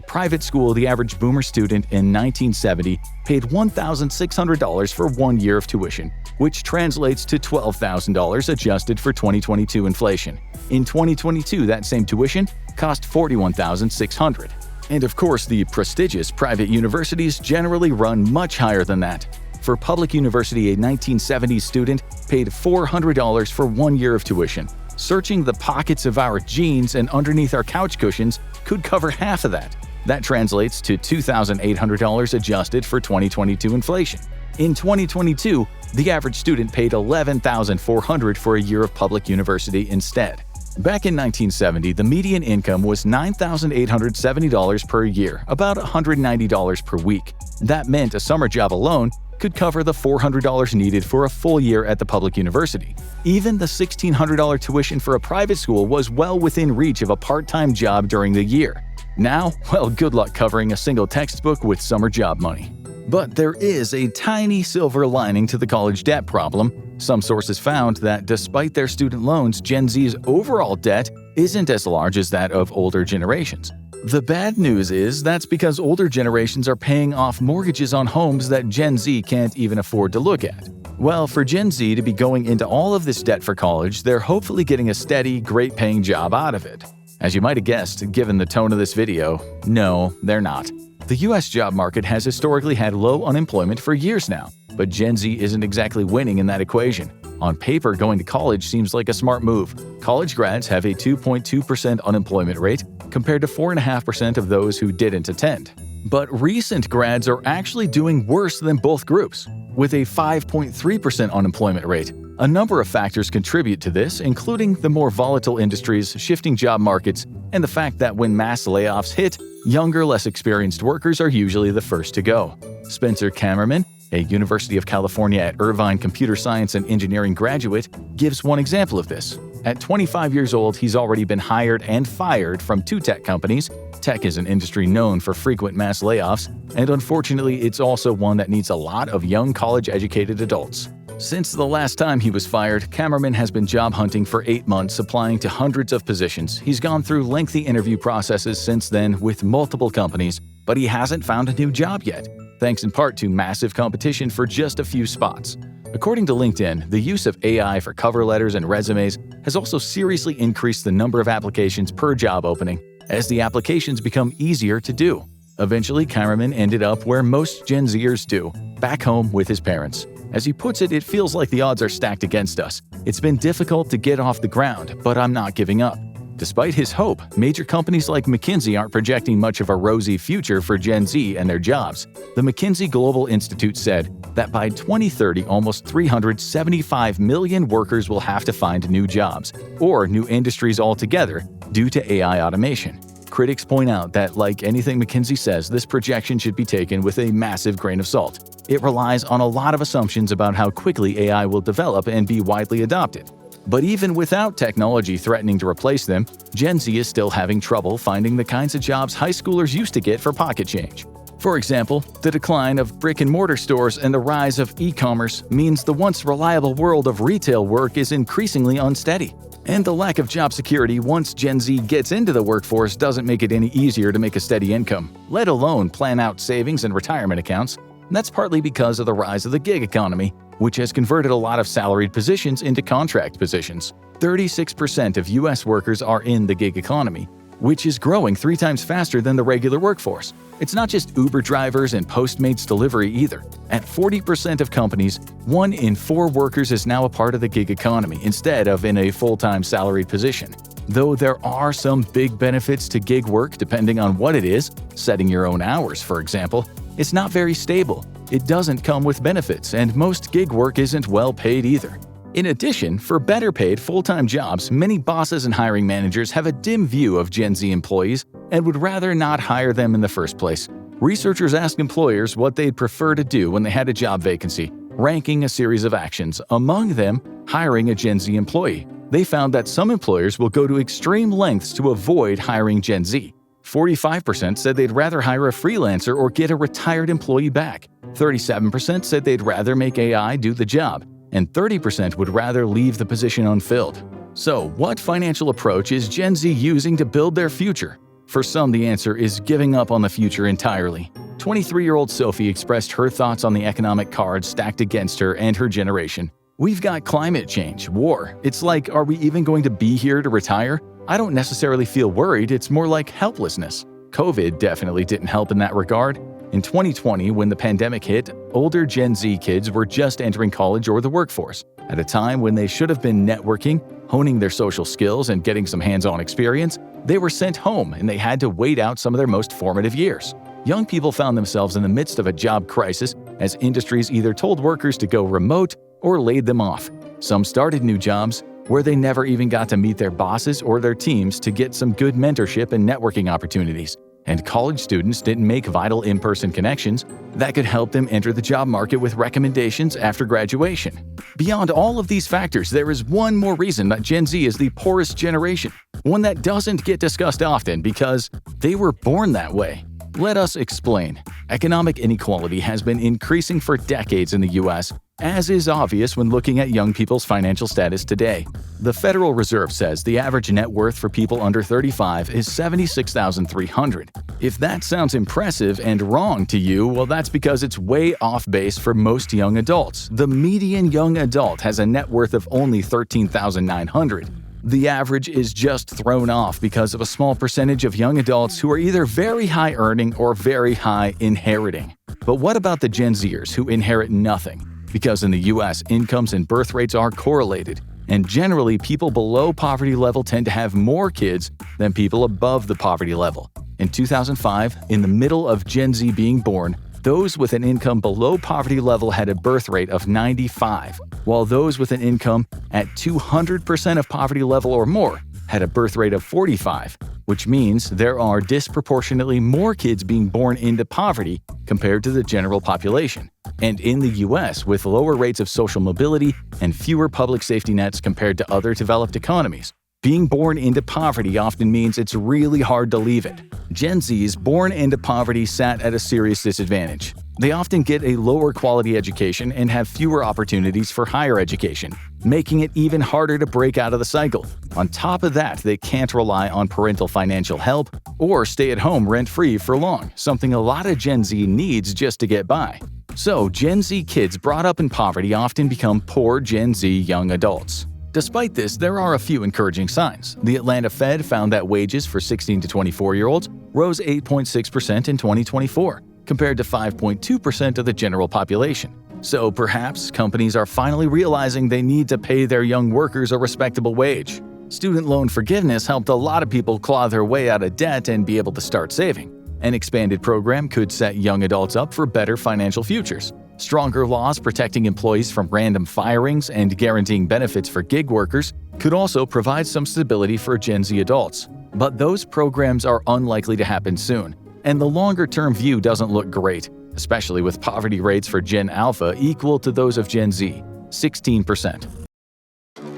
private school, the average boomer student in 1970 paid $1,600 for 1 year of tuition, which translates to $12,000 adjusted for 2022 inflation. In 2022, that same tuition cost $41,600. And of course, the prestigious private universities generally run much higher than that. For public university, a 1970s student paid $400 for 1 year of tuition. Searching the pockets of our jeans and underneath our couch cushions could cover half of that. That translates to $2,800 adjusted for 2022 inflation. In 2022, the average student paid $11,400 for a year of public university instead. Back in 1970, the median income was $9,870 per year, about $190 per week. That meant a summer job alone could cover the $400 needed for a full year at the public university. Even the $1,600 tuition for a private school was well within reach of a part-time job during the year. Now, well, good luck covering a single textbook with summer job money. But there is a tiny silver lining to the college debt problem. Some sources found that despite their student loans, Gen Z's overall debt isn't as large as that of older generations. The bad news is that's because older generations are paying off mortgages on homes that Gen Z can't even afford to look at. Well, for Gen Z to be going into all of this debt for college, they're hopefully getting a steady, great-paying job out of it. As you might have guessed, given the tone of this video, no, they're not. The US job market has historically had low unemployment for years now, but Gen Z isn't exactly winning in that equation. On paper, going to college seems like a smart move. College grads have a 2.2% unemployment rate compared to 4.5% of those who didn't attend. But recent grads are actually doing worse than both groups, with a 5.3% unemployment rate. A number of factors contribute to this, including the more volatile industries, shifting job markets, and the fact that when mass layoffs hit, younger, less experienced workers are usually the first to go. Spencer Kammerman, a University of California at Irvine computer science and engineering graduate, gives one example of this. At 25 years old, he's already been hired and fired from 2 tech companies. Tech is an industry known for frequent mass layoffs, and unfortunately, it's also one that needs a lot of young college-educated adults. Since the last time he was fired, Kammerman has been job hunting for 8 months, applying to hundreds of positions. He's gone through lengthy interview processes since then with multiple companies, but he hasn't found a new job yet, thanks in part to massive competition for just a few spots. According to LinkedIn, the use of AI for cover letters and resumes has also seriously increased the number of applications per job opening, as the applications become easier to do. Eventually, Kammerman ended up where most Gen Zers do, back home with his parents. As he puts it, it feels like the odds are stacked against us. It's been difficult to get off the ground, but I'm not giving up. Despite his hope, major companies like McKinsey aren't projecting much of a rosy future for Gen Z and their jobs. The McKinsey Global Institute said that by 2030, almost 375 million workers will have to find new jobs, or new industries altogether, due to AI automation. Critics point out that, like anything McKinsey says, this projection should be taken with a massive grain of salt. It relies on a lot of assumptions about how quickly AI will develop and be widely adopted. But even without technology threatening to replace them, Gen Z is still having trouble finding the kinds of jobs high schoolers used to get for pocket change. For example, the decline of brick-and-mortar stores and the rise of e-commerce means the once reliable world of retail work is increasingly unsteady. And the lack of job security once Gen Z gets into the workforce doesn't make it any easier to make a steady income, let alone plan out savings and retirement accounts. And that's partly because of the rise of the gig economy, which has converted a lot of salaried positions into contract positions. 36% of U.S. workers are in the gig economy, which is growing 3 times faster than the regular workforce. It's not just Uber drivers and Postmates delivery either. At 40% of companies, 1 in 4 workers is now a part of the gig economy instead of in a full-time salaried position. Though there are some big benefits to gig work depending on what it is, setting your own hours, for example, it's not very stable. It doesn't come with benefits, and most gig work isn't well paid either. In addition, for better paid full-time jobs, many bosses and hiring managers have a dim view of Gen Z employees and would rather not hire them in the first place. Researchers asked employers what they'd prefer to do when they had a job vacancy, ranking a series of actions, among them hiring a Gen Z employee. They found that some employers will go to extreme lengths to avoid hiring Gen Z. 45% said they'd rather hire a freelancer or get a retired employee back. 37% said they'd rather make AI do the job, and 30% would rather leave the position unfilled. So, what financial approach is Gen Z using to build their future? For some, the answer is giving up on the future entirely. 23-year-old Sophie expressed her thoughts on the economic cards stacked against her and her generation. "We've got climate change, war. It's like, are we even going to be here to retire? I don't necessarily feel worried, it's more like helplessness." COVID definitely didn't help in that regard. In 2020, when the pandemic hit, older Gen Z kids were just entering college or the workforce. At a time when they should have been networking, honing their social skills, and getting some hands-on experience, they were sent home and they had to wait out some of their most formative years. Young people found themselves in the midst of a job crisis as industries either told workers to go remote or laid them off. Some started new jobs where they never even got to meet their bosses or their teams to get some good mentorship and networking opportunities. And college students didn't make vital in-person connections that could help them enter the job market with recommendations after graduation. Beyond all of these factors, there is one more reason that Gen Z is the poorest generation, one that doesn't get discussed often because they were born that way. Let us explain. Economic inequality has been increasing for decades in the U.S., as is obvious when looking at young people's financial status today. The Federal Reserve says the average net worth for people under 35 is $76,300. If that sounds impressive and wrong to you, well, that's because it's way off base for most young adults. The median young adult has a net worth of only $13,900. The average is just thrown off because of a small percentage of young adults who are either very high earning or very high inheriting. But what about the Gen Zers who inherit nothing? Because in the U.S., incomes and birth rates are correlated, and generally people below poverty level tend to have more kids than people above the poverty level. In 2005, in the middle of Gen Z being born, those with an income below poverty level had a birth rate of 95, while those with an income at 200% of poverty level or more had a birth rate of 45, which means there are disproportionately more kids being born into poverty compared to the general population. And in the U.S., with lower rates of social mobility and fewer public safety nets compared to other developed economies, being born into poverty often means it's really hard to leave it. Gen Zs born into poverty sat at a serious disadvantage. They often get a lower quality education and have fewer opportunities for higher education, making it even harder to break out of the cycle. On top of that, they can't rely on parental financial help or stay at home rent-free for long, something a lot of Gen Z needs just to get by. So, Gen Z kids brought up in poverty often become poor Gen Z young adults. Despite this, there are a few encouraging signs. The Atlanta Fed found that wages for 16 to 24-year-olds rose 8.6% in 2024, compared to 5.2% of the general population. So perhaps companies are finally realizing they need to pay their young workers a respectable wage. Student loan forgiveness helped a lot of people claw their way out of debt and be able to start saving. An expanded program could set young adults up for better financial futures. Stronger laws protecting employees from random firings and guaranteeing benefits for gig workers could also provide some stability for Gen Z adults. But those programs are unlikely to happen soon, and the longer-term view doesn't look great, especially with poverty rates for Gen Alpha equal to those of Gen Z, 16%.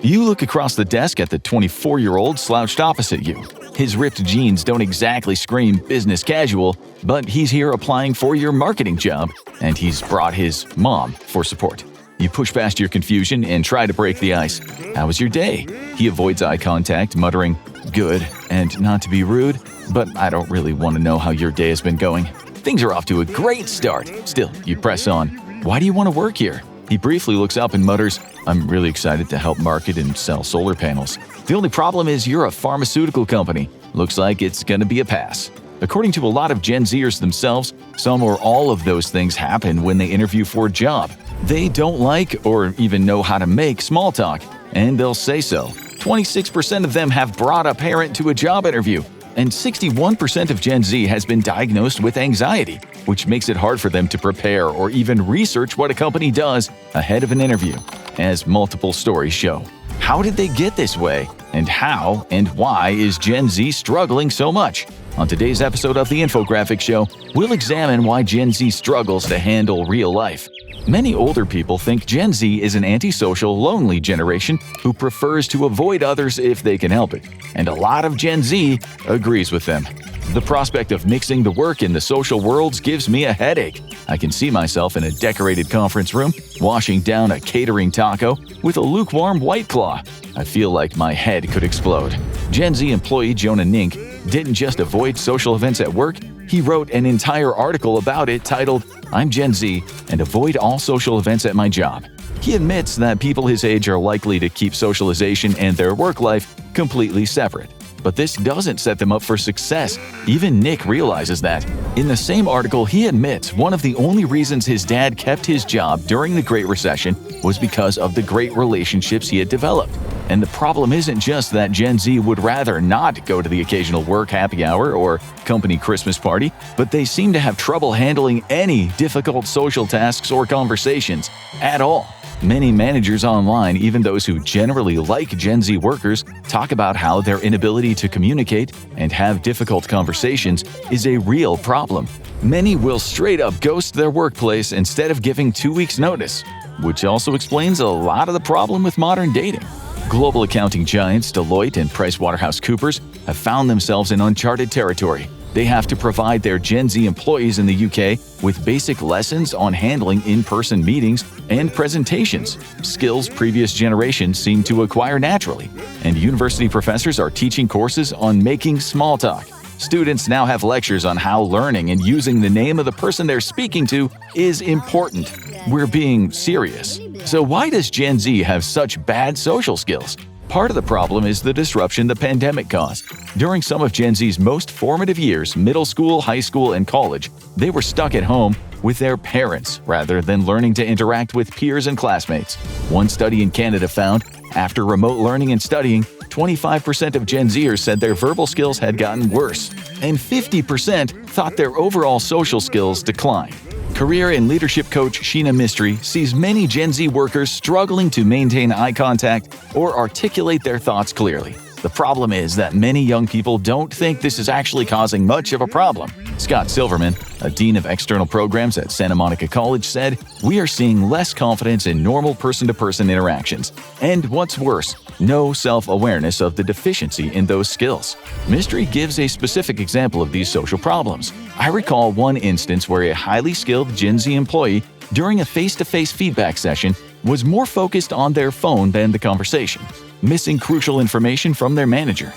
You look across the desk at the 24-year-old slouched opposite you. His ripped jeans don't exactly scream business casual, but he's here applying for your marketing job, and he's brought his mom for support. You push past your confusion and try to break the ice. How was your day? He avoids eye contact, muttering, "Good," and not to be rude, but I don't really want to know how your day has been going. Things are off to a great start. Still, you press on. Why do you want to work here? He briefly looks up and mutters, "I'm really excited to help market and sell solar panels. The only problem is you're a pharmaceutical company. Looks like it's gonna be a pass." According to a lot of Gen Zers themselves, some or all of those things happen when they interview for a job. They don't like or even know how to make small talk, and they'll say so. 26% of them have brought a parent to a job interview, and 61% of Gen Z has been diagnosed with anxiety, which makes it hard for them to prepare or even research what a company does ahead of an interview, as multiple stories show. How did they get this way? And how and why is Gen Z struggling so much? On today's episode of The Infographic Show, we'll examine why Gen Z struggles to handle real life. Many older people think Gen Z is an antisocial, lonely generation who prefers to avoid others if they can help it, and a lot of Gen Z agrees with them. The prospect of mixing the work and the social worlds gives me a headache. I can see myself in a decorated conference room, washing down a catering taco with a lukewarm White Claw. I feel like my head could explode. Gen Z employee Jonah Nink didn't just avoid social events at work, he wrote an entire article about it titled, "I'm Gen Z and avoid all social events at my job." He admits that people his age are likely to keep socialization and their work life completely separate. But this doesn't set them up for success. Even Nick realizes that. In the same article, he admits one of the only reasons his dad kept his job during the Great Recession was because of the great relationships he had developed. And the problem isn't just that Gen Z would rather not go to the occasional work happy hour or company Christmas party, but they seem to have trouble handling any difficult social tasks or conversations at all. Many managers online, even those who generally like Gen Z workers, talk about how their inability to communicate and have difficult conversations is a real problem. Many will straight up ghost their workplace instead of giving 2 weeks' notice, which also explains a lot of the problem with modern dating. Global accounting giants Deloitte and PricewaterhouseCoopers have found themselves in uncharted territory. They have to provide their Gen Z employees in the UK with basic lessons on handling in-person meetings and presentations, skills previous generations seem to acquire naturally. And university professors are teaching courses on making small talk. Students now have lectures on how learning and using the name of the person they're speaking to is important. We're being serious. So why does Gen Z have such bad social skills? Part of the problem is the disruption the pandemic caused. During some of Gen Z's most formative years, middle school, high school, and college, they were stuck at home with their parents rather than learning to interact with peers and classmates. One study in Canada found, after remote learning and studying, 25% of Gen Zers said their verbal skills had gotten worse, and 50% thought their overall social skills declined. Career and leadership coach Sheena Mystery sees many Gen Z workers struggling to maintain eye contact or articulate their thoughts clearly. The problem is that many young people don't think this is actually causing much of a problem. Scott Silverman, a dean of external programs at Santa Monica College, said, "We are seeing less confidence in normal person-to-person interactions. And what's worse, no self-awareness of the deficiency in those skills." Mystery gives a specific example of these social problems. "I recall one instance where a highly skilled Gen Z employee, during a face-to-face feedback session, was more focused on their phone than the conversation, missing crucial information from their manager.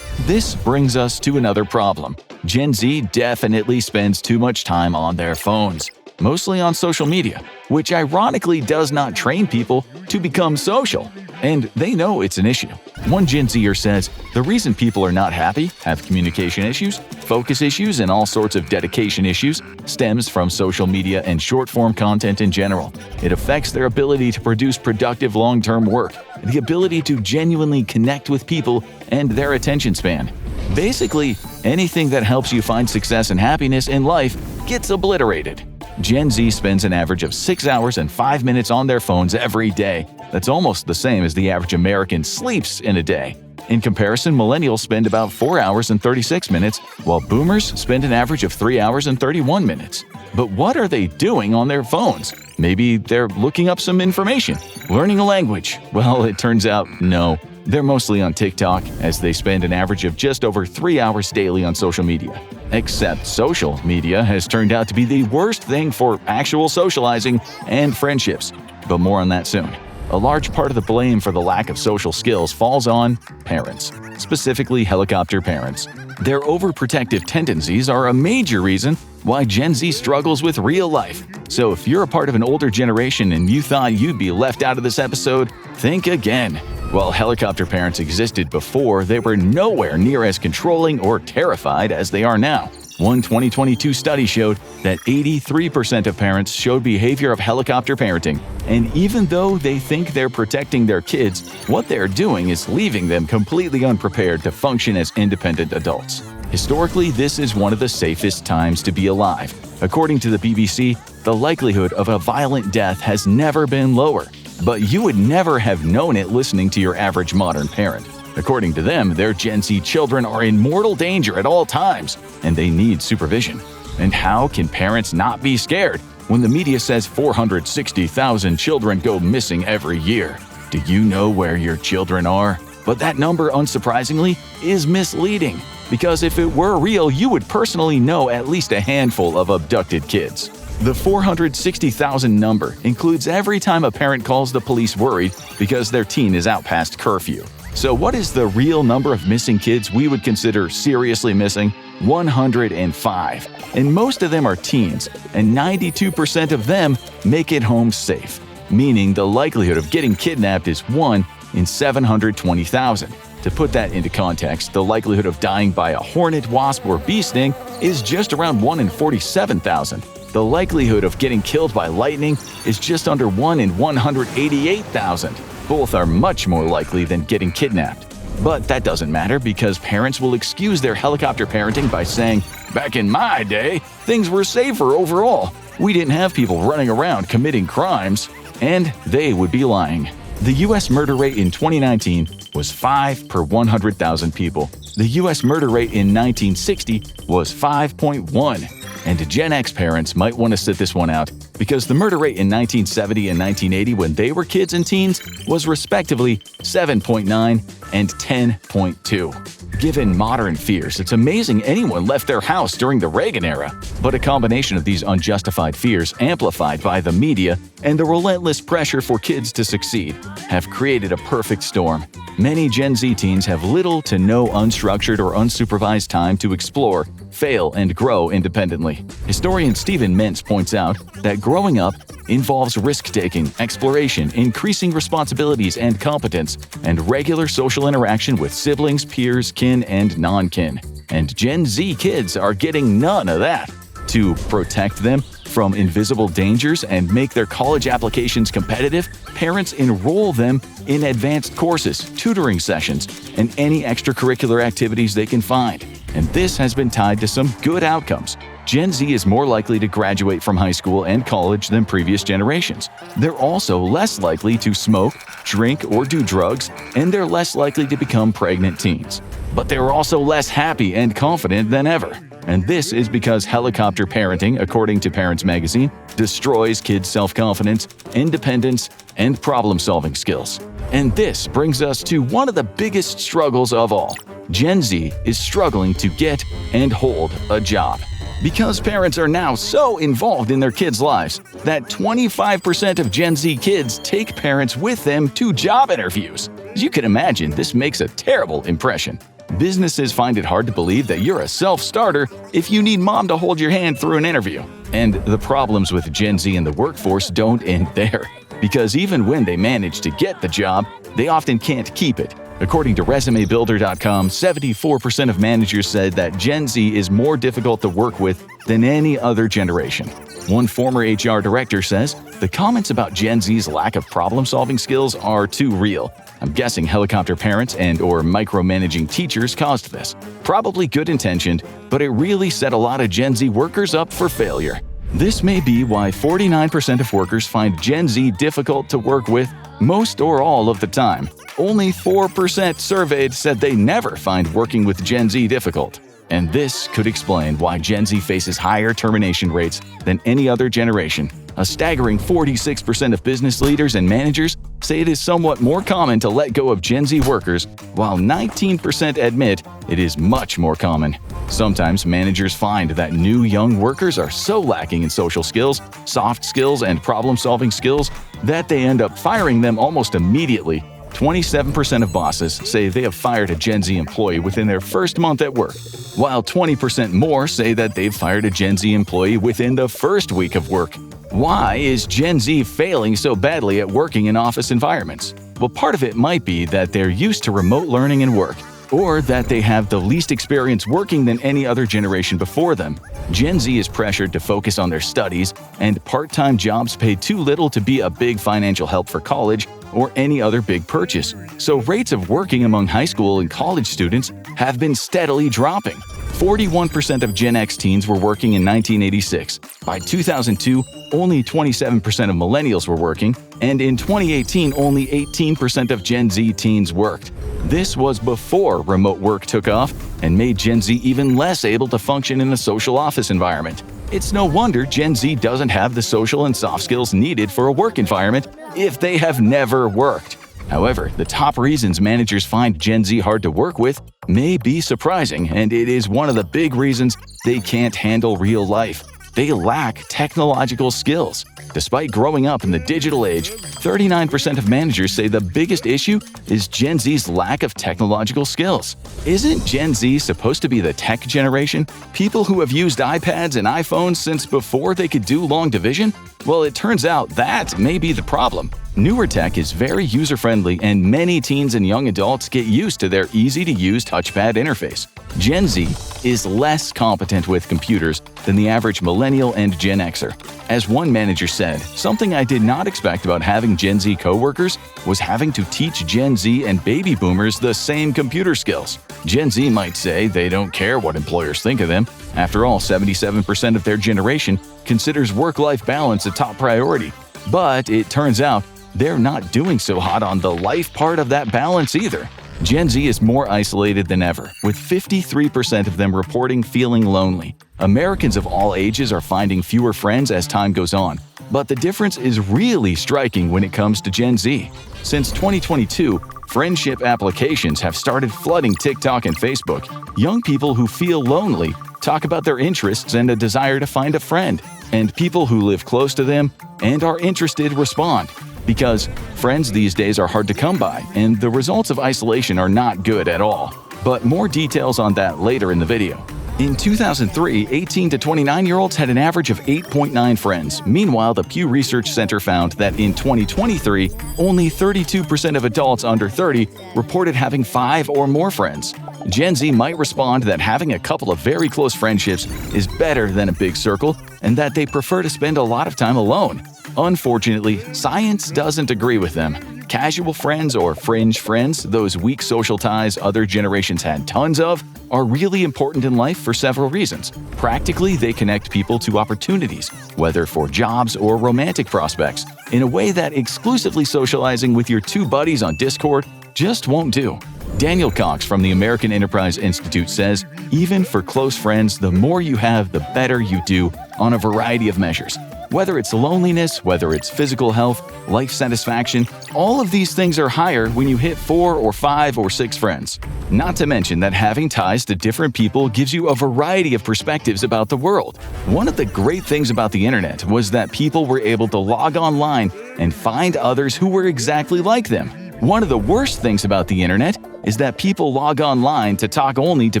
This brings us to another problem. Gen Z definitely spends too much time on their phones, mostly on social media, which ironically does not train people to become social. And they know it's an issue. One Gen Zer says, "The reason people are not happy, have communication issues, focus issues, and all sorts of dedication issues stems from social media and short-form content in general. It affects their ability to produce productive long-term work, the ability to genuinely connect with people, and their attention span. Basically, anything that helps you find success and happiness in life gets obliterated." Gen Z spends an average of 6 hours and 5 minutes on their phones every day. That's almost the same as the average American sleeps in a day. In comparison, millennials spend about 4 hours and 36 minutes, while boomers spend an average of 3 hours and 31 minutes. But what are they doing on their phones? Maybe they're looking up some information, learning a language. Well, it turns out no. They're mostly on TikTok, as they spend an average of just over 3 hours daily on social media. Except social media has turned out to be the worst thing for actual socializing and friendships. But more on that soon. A large part of the blame for the lack of social skills falls on parents, specifically helicopter parents. Their overprotective tendencies are a major reason why Gen Z struggles with real life. So if you're a part of an older generation and you thought you'd be left out of this episode, think again. While helicopter parents existed before, they were nowhere near as controlling or terrified as they are now. One 2022 study showed that 83% of parents showed behavior of helicopter parenting, and even though they think they're protecting their kids, what they're doing is leaving them completely unprepared to function as independent adults. Historically, this is one of the safest times to be alive. According to the BBC, the likelihood of a violent death has never been lower, but you would never have known it listening to your average modern parent. According to them, their Gen Z children are in mortal danger at all times, and they need supervision. And how can parents not be scared when the media says 460,000 children go missing every year? Do you know where your children are? But that number, unsurprisingly, is misleading, because if it were real, you would personally know at least a handful of abducted kids. The 460,000 number includes every time a parent calls the police worried because their teen is out past curfew. So what is the real number of missing kids we would consider seriously missing? 105. And most of them are teens, and 92% of them make it home safe, meaning the likelihood of getting kidnapped is 1 in 720,000. To put that into context, the likelihood of dying by a hornet, wasp, or bee sting is just around 1 in 47,000. The likelihood of getting killed by lightning is just under 1 in 188,000. Both are much more likely than getting kidnapped. But that doesn't matter because parents will excuse their helicopter parenting by saying, "Back in my day, things were safer overall. We didn't have people running around committing crimes." And they would be lying. The U.S. murder rate in 2019 was 5 per 100,000 people. The U.S. murder rate in 1960 was 5.1. And Gen X parents might want to sit this one out because the murder rate in 1970 and 1980 when they were kids and teens was respectively 7.9 and 10.2. Given modern fears, it's amazing anyone left their house during the Reagan era. But a combination of these unjustified fears amplified by the media and the relentless pressure for kids to succeed have created a perfect storm. Many Gen Z teens have little to no unstructured or unsupervised time to explore, fail, and grow independently. Historian Stephen Mintz points out that growing up involves risk-taking, exploration, increasing responsibilities and competence, and regular social interaction with siblings, peers, kin, and non-kin. And Gen Z kids are getting none of that. To protect them from invisible dangers and make their college applications competitive, parents enroll them in advanced courses, tutoring sessions, and any extracurricular activities they can find. And this has been tied to some good outcomes. Gen Z is more likely to graduate from high school and college than previous generations. They're also less likely to smoke, drink, or do drugs, and they're less likely to become pregnant teens. But they're also less happy and confident than ever. And this is because helicopter parenting, according to Parents Magazine, destroys kids' self-confidence, independence, and problem-solving skills. And this brings us to one of the biggest struggles of all. Gen Z is struggling to get and hold a job. Because parents are now so involved in their kids' lives that 25% of Gen Z kids take parents with them to job interviews. As you can imagine, this makes a terrible impression. Businesses find it hard to believe that you're a self-starter if you need mom to hold your hand through an interview. And the problems with Gen Z in the workforce don't end there. Because even when they manage to get the job, they often can't keep it. According to ResumeBuilder.com, 74% of managers said that Gen Z is more difficult to work with than any other generation. One former HR director says, "The comments about Gen Z's lack of problem-solving skills are too real. I'm guessing helicopter parents and/or micromanaging teachers caused this. Probably good-intentioned, but it really set a lot of Gen Z workers up for failure." This may be why 49% of workers find Gen Z difficult to work with most or all of the time. Only 4% surveyed said they never find working with Gen Z difficult. And this could explain why Gen Z faces higher termination rates than any other generation. A staggering 46% of business leaders and managers say it is somewhat more common to let go of Gen Z workers, while 19% admit it is much more common. Sometimes managers find that new young workers are so lacking in social skills, soft skills, and problem-solving skills that they end up firing them almost immediately. 27% of bosses say they have fired a Gen Z employee within their first month at work, while 20% more say that they've fired a Gen Z employee within the first week of work. Why is Gen Z failing so badly at working in office environments? Well, part of it might be that they're used to remote learning and work, or that they have the least experience working than any other generation before them. Gen Z is pressured to focus on their studies, and part-time jobs pay too little to be a big financial help for college or any other big purchase. So rates of working among high school and college students have been steadily dropping. 41% of Gen X teens were working in 1986. By 2002, only 27% of millennials were working, and in 2018, only 18% of Gen Z teens worked. This was before remote work took off and made Gen Z even less able to function in a social office environment. It's no wonder Gen Z doesn't have the social and soft skills needed for a work environment if they have never worked. However, the top reasons managers find Gen Z hard to work with may be surprising, and it is one of the big reasons they can't handle real life. They lack technological skills. Despite growing up in the digital age, 39% of managers say the biggest issue is Gen Z's lack of technological skills. Isn't Gen Z supposed to be the tech generation? People who have used iPads and iPhones since before they could do long division? Well, it turns out that may be the problem. Newer tech is very user-friendly, and many teens and young adults get used to their easy-to-use touchpad interface. Gen Z is less competent with computers than the average millennial and Gen Xer. As one manager said, something I did not expect about having Gen Z coworkers was having to teach Gen Z and baby boomers the same computer skills. Gen Z might say they don't care what employers think of them. After all, 77% of their generation considers work-life balance a top priority. But it turns out they're not doing so hot on the life part of that balance either. Gen Z is more isolated than ever, with 53% of them reporting feeling lonely. Americans of all ages are finding fewer friends as time goes on, but the difference is really striking when it comes to Gen Z. Since 2022, friendship applications have started flooding TikTok and Facebook. Young people who feel lonely talk about their interests and a desire to find a friend, and people who live close to them and are interested respond. Because friends these days are hard to come by, and the results of isolation are not good at all. But more details on that later in the video. In 2003, 18 to 29-year-olds had an average of 8.9 friends. Meanwhile, the Pew Research Center found that in 2023, only 32% of adults under 30 reported having 5 or more friends. Gen Z might respond that having a couple of very close friendships is better than a big circle, and that they prefer to spend a lot of time alone. Unfortunately, science doesn't agree with them. Casual friends or fringe friends, those weak social ties other generations had tons of, are really important in life for several reasons. Practically, they connect people to opportunities, whether for jobs or romantic prospects, in a way that exclusively socializing with your 2 buddies on Discord just won't do. Daniel Cox from the American Enterprise Institute says, even for close friends, the more you have, the better you do on a variety of measures. Whether it's loneliness, whether it's physical health, life satisfaction, all of these things are higher when you hit 4 or 5 or 6 friends. Not to mention that having ties to different people gives you a variety of perspectives about the world. One of the great things about the internet was that people were able to log online and find others who were exactly like them. One of the worst things about the internet is that people log online to talk only to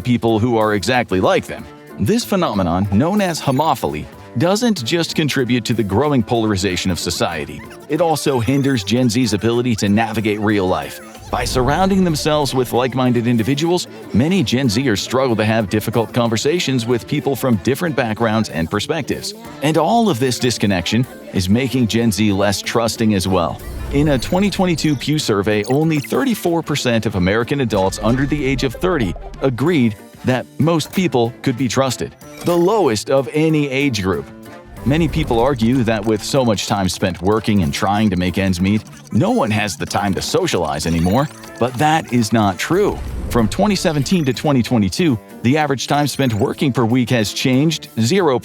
people who are exactly like them. This phenomenon, known as homophily, doesn't just contribute to the growing polarization of society. It also hinders Gen Z's ability to navigate real life. By surrounding themselves with like-minded individuals, many Gen Zers struggle to have difficult conversations with people from different backgrounds and perspectives. And all of this disconnection is making Gen Z less trusting as well. In a 2022 Pew survey, only 34% of American adults under the age of 30 agreed that most people could be trusted, the lowest of any age group. Many people argue that with so much time spent working and trying to make ends meet, no one has the time to socialize anymore, but that is not true. From 2017 to 2022, the average time spent working per week has changed 0%.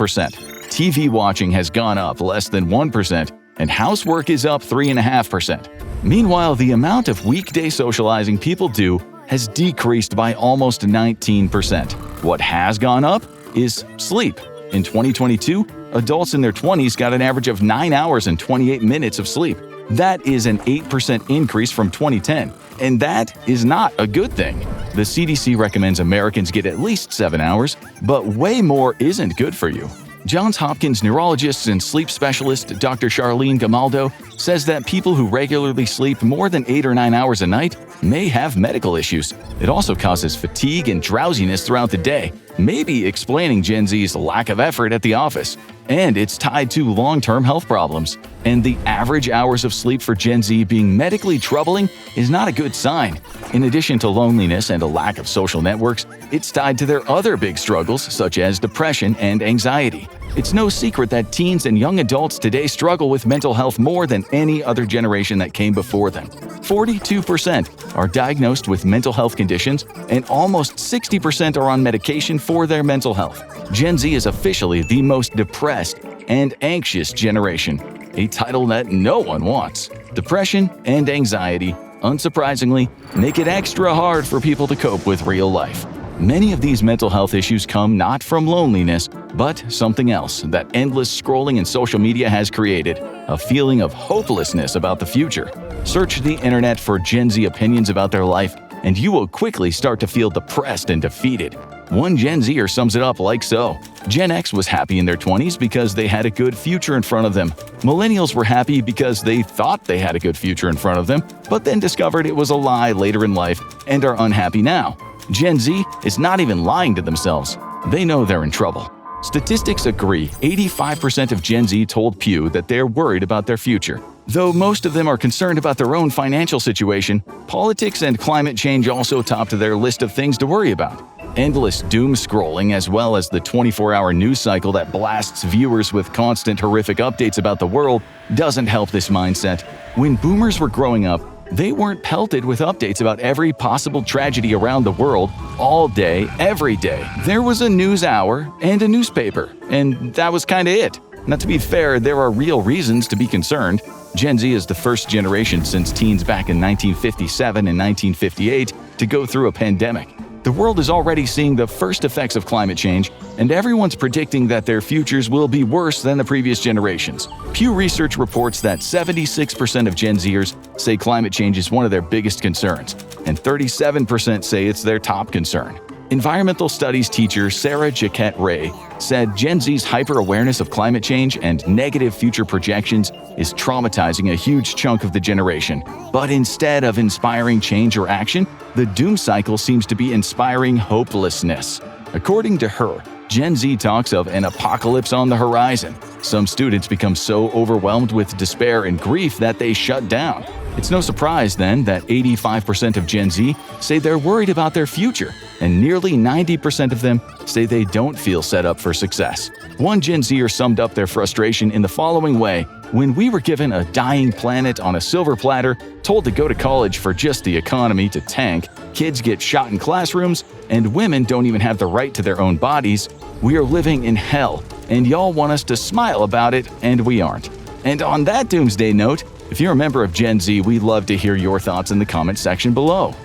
TV watching has gone up less than 1%, and housework is up 3.5%. Meanwhile, the amount of weekday socializing people do has decreased by almost 19%. What has gone up is sleep. In 2022, adults in their 20s got an average of 9 hours and 28 minutes of sleep. That is an 8% increase from 2010, and that is not a good thing. The CDC recommends Americans get at least 7 hours, but way more isn't good for you. Johns Hopkins neurologist and sleep specialist Dr. Charlene Gamaldo says that people who regularly sleep more than 8 or 9 hours a night may have medical issues. It also causes fatigue and drowsiness throughout the day, maybe explaining Gen Z's lack of effort at the office. And it's tied to long-term health problems. And the average hours of sleep for Gen Z being medically troubling is not a good sign. In addition to loneliness and a lack of social networks, it's tied to their other big struggles such as depression and anxiety. It's no secret that teens and young adults today struggle with mental health more than any other generation that came before them. 42% are diagnosed with mental health conditions, and almost 60% are on medication for their mental health. Gen Z is officially the most depressed and anxious generation, a title that no one wants. Depression and anxiety, unsurprisingly, make it extra hard for people to cope with real life. Many of these mental health issues come not from loneliness, but something else that endless scrolling in social media has created, a feeling of hopelessness about the future. Search the internet for Gen Z opinions about their life, and you will quickly start to feel depressed and defeated. One Gen Zer sums it up like so: Gen X was happy in their 20s because they had a good future in front of them. Millennials were happy because they thought they had a good future in front of them, but then discovered it was a lie later in life and are unhappy now. Gen Z is not even lying to themselves. They know they're in trouble. Statistics agree. 85% of Gen Z told Pew that they're worried about their future. Though most of them are concerned about their own financial situation, politics and climate change also top to their list of things to worry about. Endless doom scrolling, as well as the 24-hour news cycle that blasts viewers with constant horrific updates about the world, doesn't help this mindset. When boomers were growing up, they weren't pelted with updates about every possible tragedy around the world all day, every day. There was a news hour and a newspaper, and that was kinda it. Now, to be fair, there are real reasons to be concerned. Gen Z is the first generation since teens back in 1957 and 1958 to go through a pandemic. The world is already seeing the first effects of climate change, and everyone's predicting that their futures will be worse than the previous generations. Pew Research reports that 76% of Gen Zers say climate change is one of their biggest concerns, and 37% say it's their top concern. Environmental studies teacher Sarah Jaquette Ray said Gen Z's hyper-awareness of climate change and negative future projections is traumatizing a huge chunk of the generation. But instead of inspiring change or action, the doom cycle seems to be inspiring hopelessness. According to her, Gen Z talks of an apocalypse on the horizon. Some students become so overwhelmed with despair and grief that they shut down. It's no surprise, then, that 85% of Gen Z say they're worried about their future, and nearly 90% of them say they don't feel set up for success. One Gen Zer summed up their frustration in the following way: "When we were given a dying planet on a silver platter, told to go to college for just the economy to tank, kids get shot in classrooms, and women don't even have the right to their own bodies, we are living in hell, and y'all want us to smile about it, and we aren't." And on that doomsday note, if you're a member of Gen Z, we'd love to hear your thoughts in the comment section below.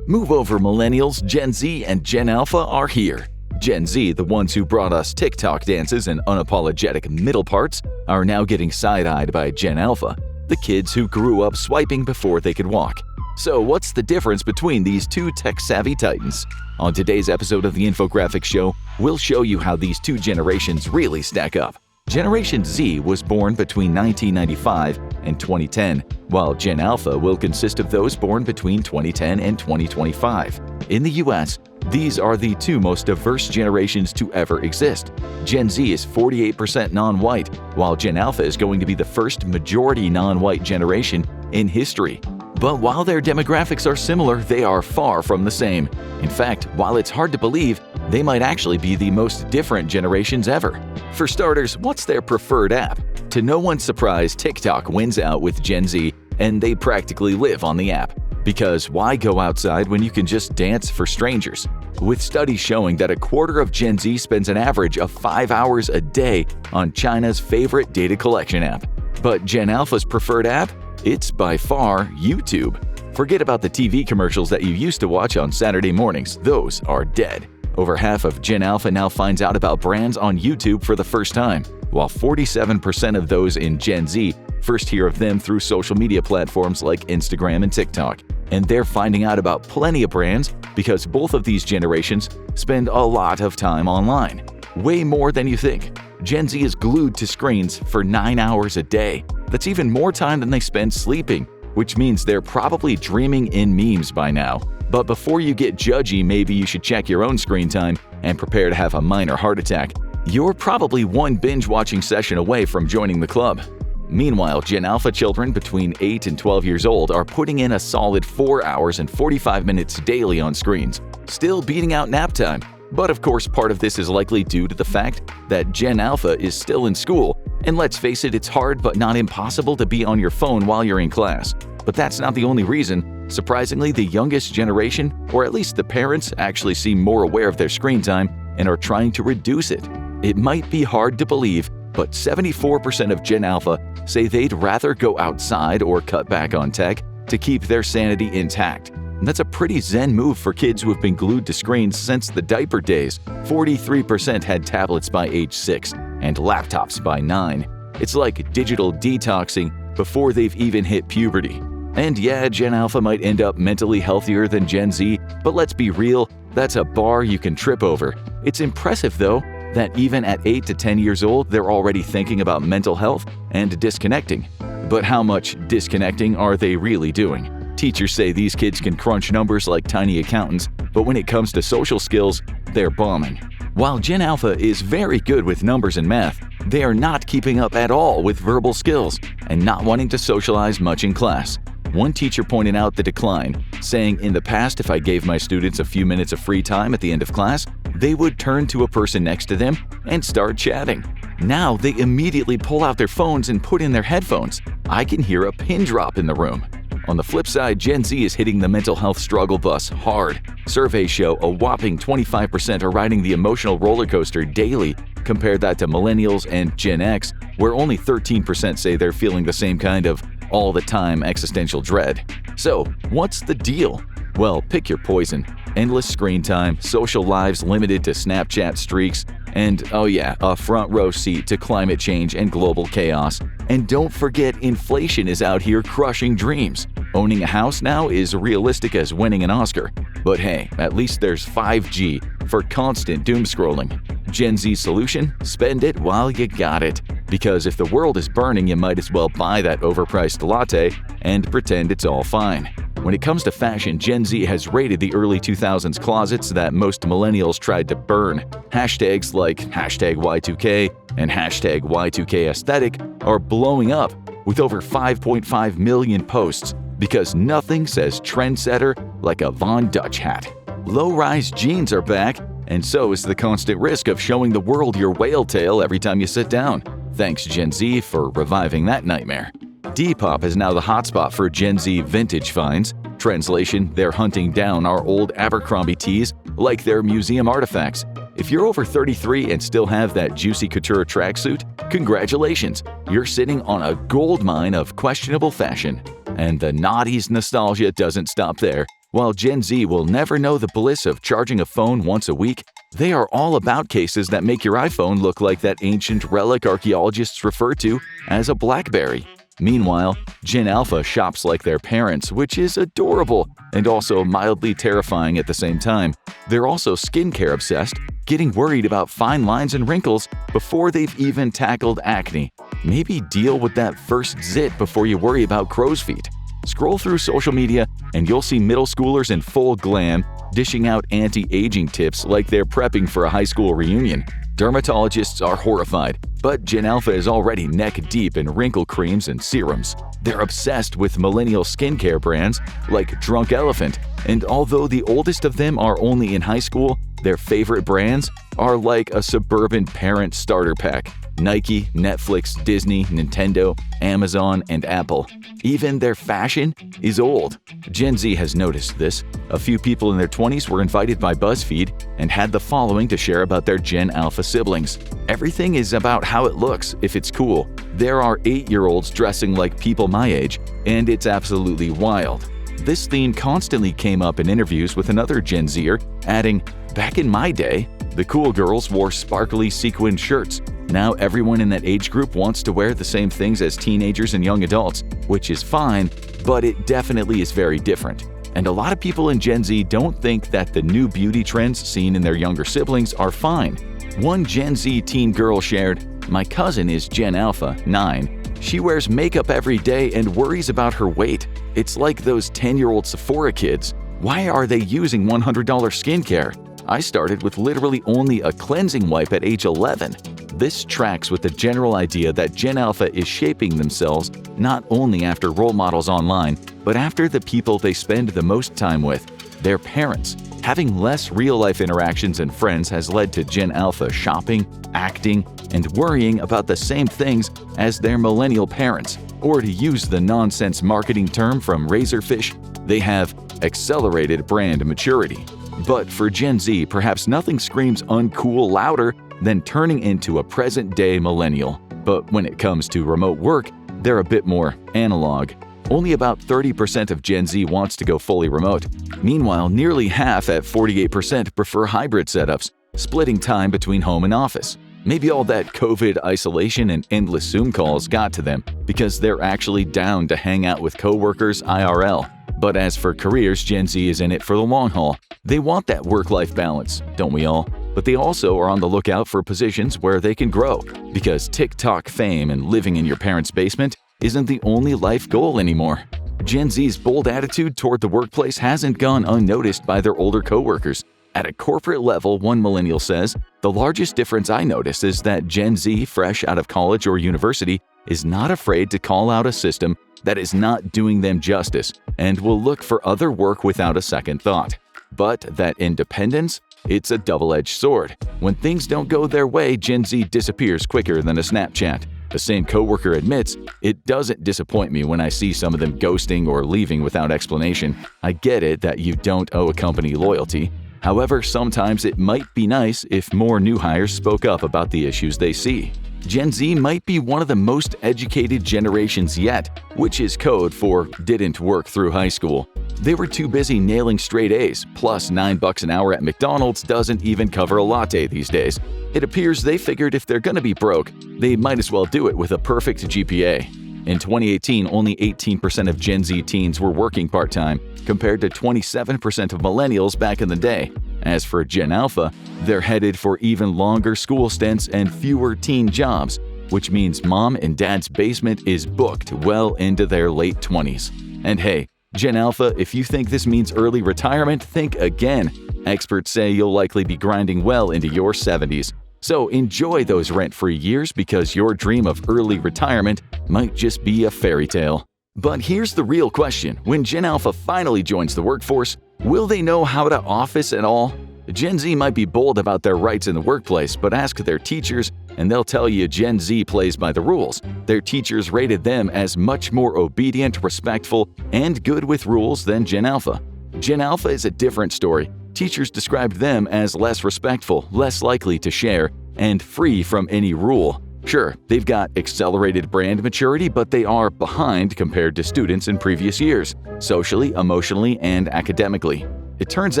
Move over, millennials. Gen Z and Gen Alpha are here. Gen Z, the ones who brought us TikTok dances and unapologetic middle parts, are now getting side-eyed by Gen Alpha, the kids who grew up swiping before they could walk. So what's the difference between these two tech-savvy titans? On today's episode of the Infographics Show, we'll show you how these two generations really stack up. Generation Z was born between 1995 and 2010, while Gen Alpha will consist of those born between 2010 and 2025. In the US, these are the two most diverse generations to ever exist. Gen Z is 48% non-white, while Gen Alpha is going to be the first majority non-white generation in history. But while their demographics are similar, they are far from the same. In fact, while it's hard to believe, they might actually be the most different generations ever. For starters, what's their preferred app? To no one's surprise, TikTok wins out with Gen Z, and they practically live on the app. Because why go outside when you can just dance for strangers? With studies showing that a quarter of Gen Z spends an average of 5 hours a day on China's favorite data collection app. But Gen Alpha's preferred app? It's by far YouTube. Forget about the TV commercials that you used to watch on Saturday mornings. Those are dead. Over half of Gen Alpha now finds out about brands on YouTube for the first time, while 47% of those in Gen Z first hear of them through social media platforms like Instagram and TikTok. And they're finding out about plenty of brands because both of these generations spend a lot of time online. Way more than you think. Gen Z is glued to screens for 9 hours a day. That's even more time than they spend sleeping, which means they're probably dreaming in memes by now. But before you get judgy, maybe you should check your own screen time and prepare to have a minor heart attack. You're probably one binge-watching session away from joining the club. Meanwhile, Gen Alpha children between 8 and 12 years old are putting in a solid 4 hours and 45 minutes daily on screens, still beating out nap time. But of course, part of this is likely due to the fact that Gen Alpha is still in school, and let's face it, it's hard but not impossible to be on your phone while you're in class. But that's not the only reason. Surprisingly, the youngest generation, or at least the parents, actually seem more aware of their screen time and are trying to reduce it. It might be hard to believe, but 74% of Gen Alpha say they'd rather go outside or cut back on tech to keep their sanity intact. And that's a pretty zen move for kids who have been glued to screens since the diaper days. 43% had tablets by age 6 and laptops by 9. It's like digital detoxing before they've even hit puberty. And yeah, Gen Alpha might end up mentally healthier than Gen Z, but let's be real, that's a bar you can trip over. It's impressive, though, that even at 8 to 10 years old, they're already thinking about mental health and disconnecting. But how much disconnecting are they really doing? Teachers say these kids can crunch numbers like tiny accountants, but when it comes to social skills, they're bombing. While Gen Alpha is very good with numbers and math, they are not keeping up at all with verbal skills and not wanting to socialize much in class. One teacher pointed out the decline, saying, "In the past, if I gave my students a few minutes of free time at the end of class, they would turn to a person next to them and start chatting. Now they immediately pull out their phones and put in their headphones. I can hear a pin drop in the room." On the flip side, Gen Z is hitting the mental health struggle bus hard. Surveys show a whopping 25% are riding the emotional roller coaster daily. Compare that to Millennials and Gen X, where only 13% say they're feeling the same kind of all-the-time existential dread. So, what's the deal? Well, pick your poison. Endless screen time, social lives limited to Snapchat streaks, and oh yeah, a front row seat to climate change and global chaos. And don't forget, inflation is out here crushing dreams. Owning a house now is realistic as winning an Oscar. But hey, at least there's 5G for constant doom scrolling. Gen Z's solution? Spend it while you got it. Because if the world is burning, you might as well buy that overpriced latte and pretend it's all fine. When it comes to fashion, Gen Z has raided the early 2000s closets that most millennials tried to burn. Hashtags like #Y2K and #Y2K aesthetic are blowing up with over 5.5 million posts because nothing says trendsetter like a Von Dutch hat. Low-rise jeans are back, and so is the constant risk of showing the world your whale tail every time you sit down. Thanks, Gen Z, for reviving that nightmare. Depop is now the hotspot for Gen Z vintage finds. Translation, they're hunting down our old Abercrombie tees like they're museum artifacts. If you're over 33 and still have that juicy couture tracksuit, congratulations! You're sitting on a gold mine of questionable fashion. And the naughties nostalgia doesn't stop there. While Gen Z will never know the bliss of charging a phone once a week, they are all about cases that make your iPhone look like that ancient relic archaeologists refer to as a BlackBerry. Meanwhile, Gen Alpha shops like their parents, which is adorable and also mildly terrifying at the same time. They're also skincare obsessed, getting worried about fine lines and wrinkles before they've even tackled acne. Maybe deal with that first zit before you worry about crow's feet. Scroll through social media and you'll see middle schoolers in full glam dishing out anti-aging tips like they're prepping for a high school reunion. Dermatologists are horrified, but Gen Alpha is already neck-deep in wrinkle creams and serums. They're obsessed with millennial skincare brands like Drunk Elephant, and although the oldest of them are only in high school, their favorite brands are like a suburban parent starter pack. Nike, Netflix, Disney, Nintendo, Amazon, and Apple. Even their fashion is old. Gen Z has noticed this. A few people in their 20s were invited by BuzzFeed and had the following to share about their Gen Alpha siblings. Everything is about how it looks, if it's cool. There are 8-year-olds dressing like people my age, and it's absolutely wild. This theme constantly came up in interviews with another Gen Zer, adding, "Back in my day, the cool girls wore sparkly sequined shirts. Now everyone in that age group wants to wear the same things as teenagers and young adults, which is fine, but it definitely is very different." And a lot of people in Gen Z don't think that the new beauty trends seen in their younger siblings are fine. One Gen Z teen girl shared, "My cousin is Gen Alpha, 9. She wears makeup every day and worries about her weight. It's like those 10-year-old Sephora kids. Why are they using $100 skincare? I started with literally only a cleansing wipe at age 11. This tracks with the general idea that Gen Alpha is shaping themselves not only after role models online, but after the people they spend the most time with, their parents. Having less real-life interactions and friends has led to Gen Alpha shopping, acting, and worrying about the same things as their millennial parents. Or to use the nonsense marketing term from Razorfish, they have accelerated brand maturity. But for Gen Z, perhaps nothing screams uncool louder than turning into a present-day millennial. But when it comes to remote work, they're a bit more analog. Only about 30% of Gen Z wants to go fully remote. Meanwhile, nearly half at 48% prefer hybrid setups, splitting time between home and office. Maybe all that COVID isolation and endless Zoom calls got to them because they're actually down to hang out with coworkers IRL. But as for careers, Gen Z is in it for the long haul. They want that work-life balance, don't we all? But they also are on the lookout for positions where they can grow, because TikTok fame and living in your parents' basement isn't the only life goal anymore. Gen Z's bold attitude toward the workplace hasn't gone unnoticed by their older coworkers. At a corporate level, one millennial says, "The largest difference I notice is that Gen Z, fresh out of college or university, is not afraid to call out a system that is not doing them justice and will look for other work without a second thought. But that independence? It's a double-edged sword. When things don't go their way, Gen Z disappears quicker than a Snapchat." The same coworker admits, "It doesn't disappoint me when I see some of them ghosting or leaving without explanation. I get it that you don't owe a company loyalty. However, sometimes it might be nice if more new hires spoke up about the issues they see." Gen Z might be one of the most educated generations yet, which is code for didn't work through high school. They were too busy nailing straight A's, plus $9 an hour at McDonald's doesn't even cover a latte these days. It appears they figured if they're gonna be broke, they might as well do it with a perfect GPA. In 2018, only 18% of Gen Z teens were working part-time, compared to 27% of millennials back in the day. As for Gen Alpha, they're headed for even longer school stints and fewer teen jobs, which means mom and dad's basement is booked well into their late 20s. And hey, Gen Alpha, if you think this means early retirement, think again. Experts say you'll likely be grinding well into your 70s. So enjoy those rent-free years because your dream of early retirement might just be a fairy tale. But here's the real question. When Gen Alpha finally joins the workforce, will they know how to office at all? Gen Z might be bold about their rights in the workplace, but ask their teachers and they'll tell you Gen Z plays by the rules. Their teachers rated them as much more obedient, respectful, and good with rules than Gen Alpha. Gen Alpha is a different story. Teachers described them as less respectful, less likely to share, and free from any rule. Sure, they've got accelerated brand maturity, but they are behind compared to students in previous years, socially, emotionally, and academically. It turns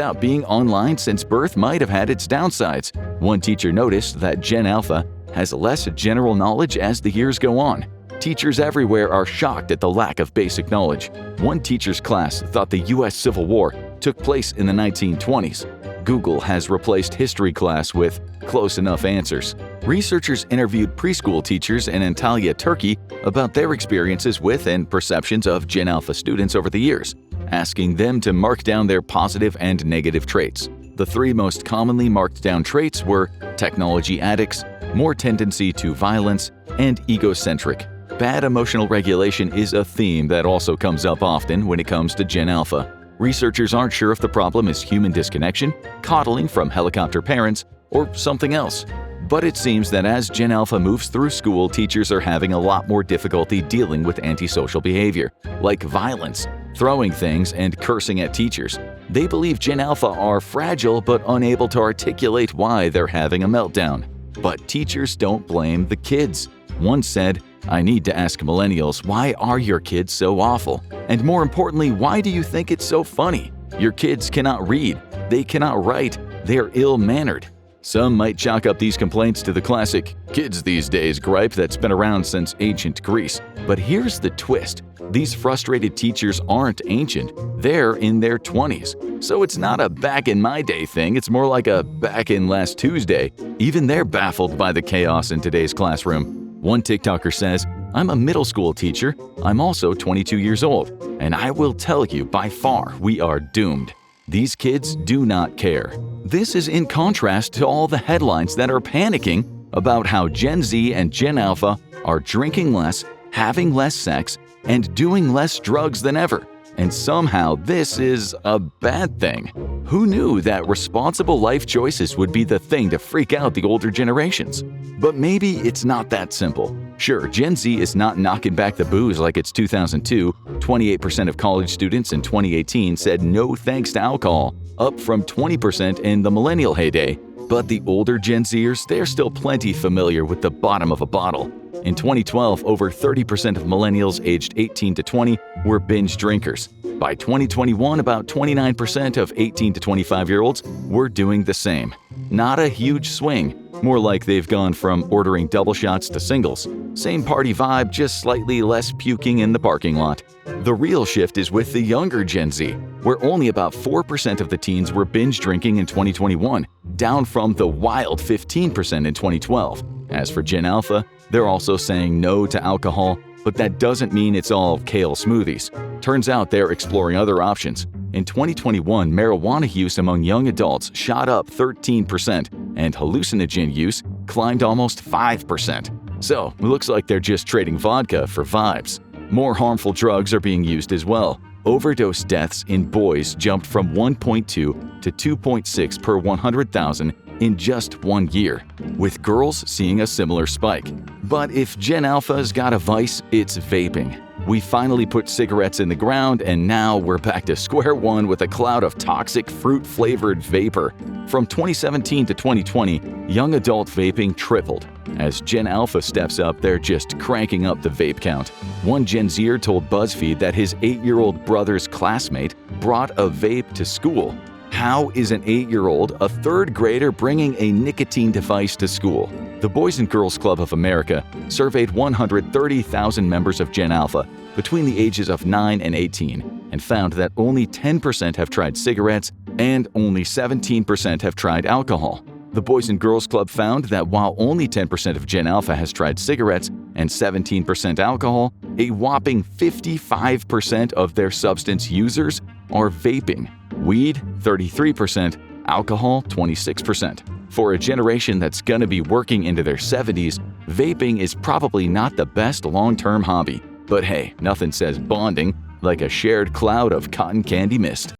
out being online since birth might have had its downsides. One teacher noticed that Gen Alpha has less general knowledge as the years go on. Teachers everywhere are shocked at the lack of basic knowledge. One teacher's class thought the U.S. Civil War took place in the 1920s. Google has replaced history class with close enough answers. Researchers interviewed preschool teachers in Antalya, Turkey, about their experiences with and perceptions of Gen Alpha students over the years, asking them to mark down their positive and negative traits. The three most commonly marked down traits were technology addicts, more tendency to violence, and egocentric. Bad emotional regulation is a theme that also comes up often when it comes to Gen Alpha. Researchers aren't sure if the problem is human disconnection, coddling from helicopter parents, or something else. But it seems that as Gen Alpha moves through school, teachers are having a lot more difficulty dealing with antisocial behavior, like violence, throwing things, and cursing at teachers. They believe Gen Alpha are fragile but unable to articulate why they're having a meltdown. But teachers don't blame the kids. One said, "I need to ask millennials, why are your kids so awful? And more importantly, why do you think it's so funny? Your kids cannot read, they cannot write, they're ill-mannered." Some might chalk up these complaints to the classic "kids these days" gripe that's been around since ancient Greece. But here's the twist. These frustrated teachers aren't ancient, they're in their 20s. So it's not a back in my day thing, it's more like a back in last Tuesday. Even they're baffled by the chaos in today's classroom. One TikToker says, "I'm a middle school teacher. I'm also 22 years old. And I will tell you, by far, we are doomed. These kids do not care." This is in contrast to all the headlines that are panicking about how Gen Z and Gen Alpha are drinking less, having less sex, and doing less drugs than ever. And somehow this is a bad thing. Who knew that responsible life choices would be the thing to freak out the older generations? But maybe it's not that simple. Sure, Gen Z is not knocking back the booze like it's 2002. 28% of college students in 2018 said no thanks to alcohol, up from 20% in the millennial heyday. But the older Gen Zers, they're still plenty familiar with the bottom of a bottle. In 2012, over 30% of millennials aged 18 to 20 were binge drinkers. By 2021, about 29% of 18 to 25-year-olds were doing the same. Not a huge swing, more like they've gone from ordering double shots to singles. Same party vibe, just slightly less puking in the parking lot. The real shift is with the younger Gen Z, where only about 4% of the teens were binge drinking in 2021, down from the wild 15% in 2012. As for Gen Alpha, they're also saying no to alcohol, But that doesn't mean it's all kale smoothies. Turns out they're exploring other options. In 2021, marijuana use among young adults shot up 13%, and hallucinogen use climbed almost 5%. So, it looks like they're just trading vodka for vibes. More harmful drugs are being used as well. Overdose deaths in boys jumped from 1.2 to 2.6 per 100,000 in just 1 year, with girls seeing a similar spike. But if Gen Alpha's got a vice, it's vaping. We finally put cigarettes in the ground, and now we're back to square one with a cloud of toxic fruit-flavored vapor. From 2017 to 2020, young adult vaping tripled. As Gen Alpha steps up, they're just cranking up the vape count. One Gen Zer told BuzzFeed that his 8-year-old brother's classmate brought a vape to school. How is an 8-year-old, a third grader, bringing a nicotine device to school? The Boys and Girls Club of America surveyed 130,000 members of Gen Alpha between the ages of 9 and 18 and found that only 10% have tried cigarettes and only 17% have tried alcohol. The Boys and Girls Club found that while only 10% of Gen Alpha has tried cigarettes and 17% alcohol, a whopping 55% of their substance users are vaping. Weed, 33%, alcohol, 26%. For a generation that's gonna be working into their 70s, vaping is probably not the best long-term hobby. But hey, nothing says bonding like a shared cloud of cotton candy mist.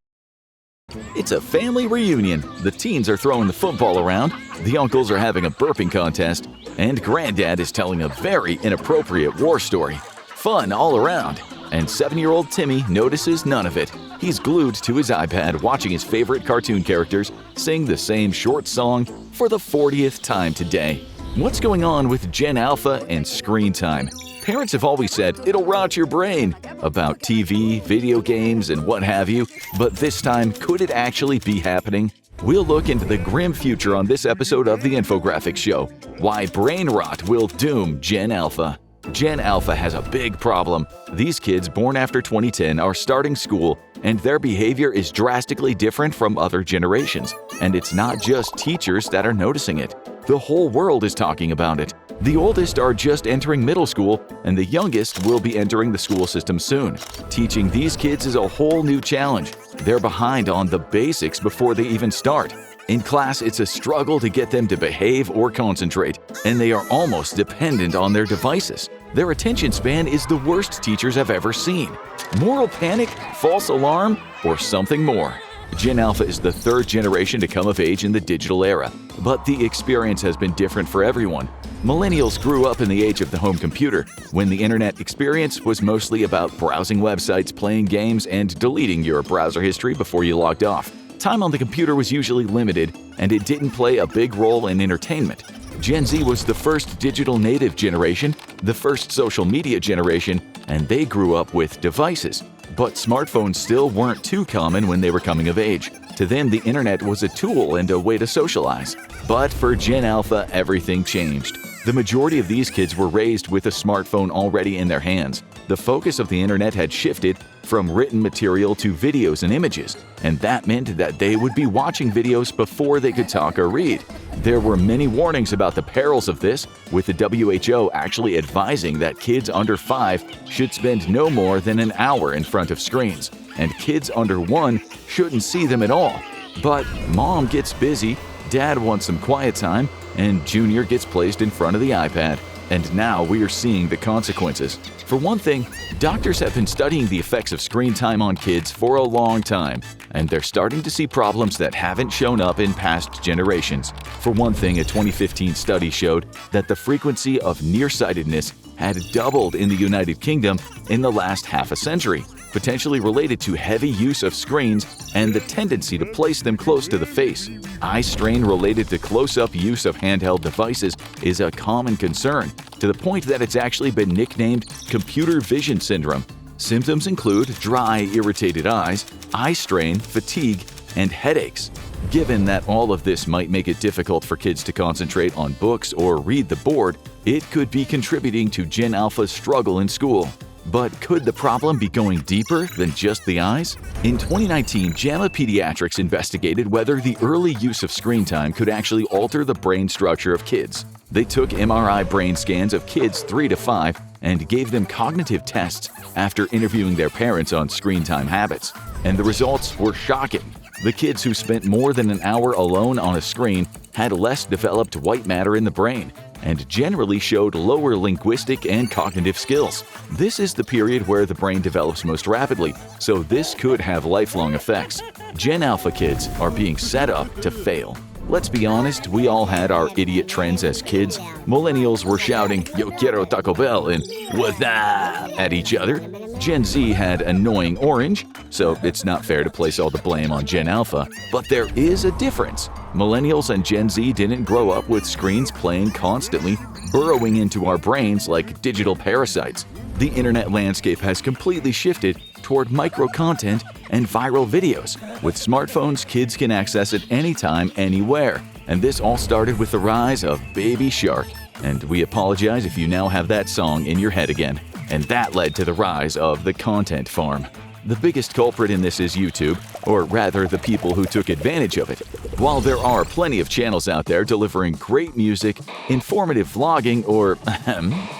It's a family reunion. The teens are throwing the football around, the uncles are having a burping contest, and Granddad is telling a very inappropriate war story. Fun all around. And 7-year-old Timmy notices none of it. He's glued to his iPad watching his favorite cartoon characters sing the same short song for the 40th time today. What's going on with Gen Alpha and screen time? Parents have always said it'll rot your brain about TV, video games, and what have you, but this time, could it actually be happening? We'll look into the grim future on this episode of The Infographics Show. Why brain rot will doom Gen Alpha. Gen Alpha has a big problem. These kids born after 2010 are starting school, and their behavior is drastically different from other generations. And it's not just teachers that are noticing it. The whole world is talking about it. The oldest are just entering middle school, and the youngest will be entering the school system soon. Teaching these kids is a whole new challenge. They're behind on the basics before they even start. In class, it's a struggle to get them to behave or concentrate, and they are almost dependent on their devices. Their attention span is the worst teachers have ever seen. Moral panic, false alarm, or something more? Gen Alpha is the third generation to come of age in the digital era, but the experience has been different for everyone. Millennials grew up in the age of the home computer, when the internet experience was mostly about browsing websites, playing games, and deleting your browser history before you logged off. Time on the computer was usually limited, and it didn't play a big role in entertainment. Gen Z was the first digital native generation, the first social media generation, and they grew up with devices. But smartphones still weren't too common when they were coming of age. To them, the internet was a tool and a way to socialize. But for Gen Alpha, everything changed. The majority of these kids were raised with a smartphone already in their hands. The focus of the internet had shifted from written material to videos and images, and that meant that they would be watching videos before they could talk or read. There were many warnings about the perils of this, with the WHO actually advising that kids under 5 should spend no more than an hour in front of screens, and kids under 1 shouldn't see them at all. But mom gets busy, dad wants some quiet time, and Junior gets placed in front of the iPad. And now we are seeing the consequences. For one thing, doctors have been studying the effects of screen time on kids for a long time, and they're starting to see problems that haven't shown up in past generations. For one thing, a 2015 study showed that the frequency of nearsightedness had doubled in the United Kingdom in the last half a century, potentially related to heavy use of screens and the tendency to place them close to the face. Eye strain related to close-up use of handheld devices is a common concern, to the point that it's actually been nicknamed computer vision syndrome. Symptoms include dry, irritated eyes, eye strain, fatigue, and headaches. Given that all of this might make it difficult for kids to concentrate on books or read the board, it could be contributing to Gen Alpha's struggle in school. But could the problem be going deeper than just the eyes? In 2019, JAMA Pediatrics investigated whether the early use of screen time could actually alter the brain structure of kids. They took MRI brain scans of kids 3 to 5 and gave them cognitive tests after interviewing their parents on screen time habits. And the results were shocking. The kids who spent more than an hour alone on a screen had less developed white matter in the brain and generally showed lower linguistic and cognitive skills. This is the period where the brain develops most rapidly, so this could have lifelong effects. Gen Alpha kids are being set up to fail. Let's be honest, we all had our idiot trends as kids. Millennials were shouting, "Yo quiero Taco Bell," and "What's that?" at each other. Gen Z had annoying orange, so it's not fair to place all the blame on Gen Alpha. But there is a difference. Millennials and Gen Z didn't grow up with screens playing constantly, burrowing into our brains like digital parasites. The internet landscape has completely shifted toward micro-content and viral videos. With smartphones, kids can access it anytime, anywhere. And this all started with the rise of Baby Shark. And we apologize if you now have that song in your head again. And that led to the rise of the content farm. The biggest culprit in this is YouTube, or rather the people who took advantage of it. While there are plenty of channels out there delivering great music, informative vlogging, or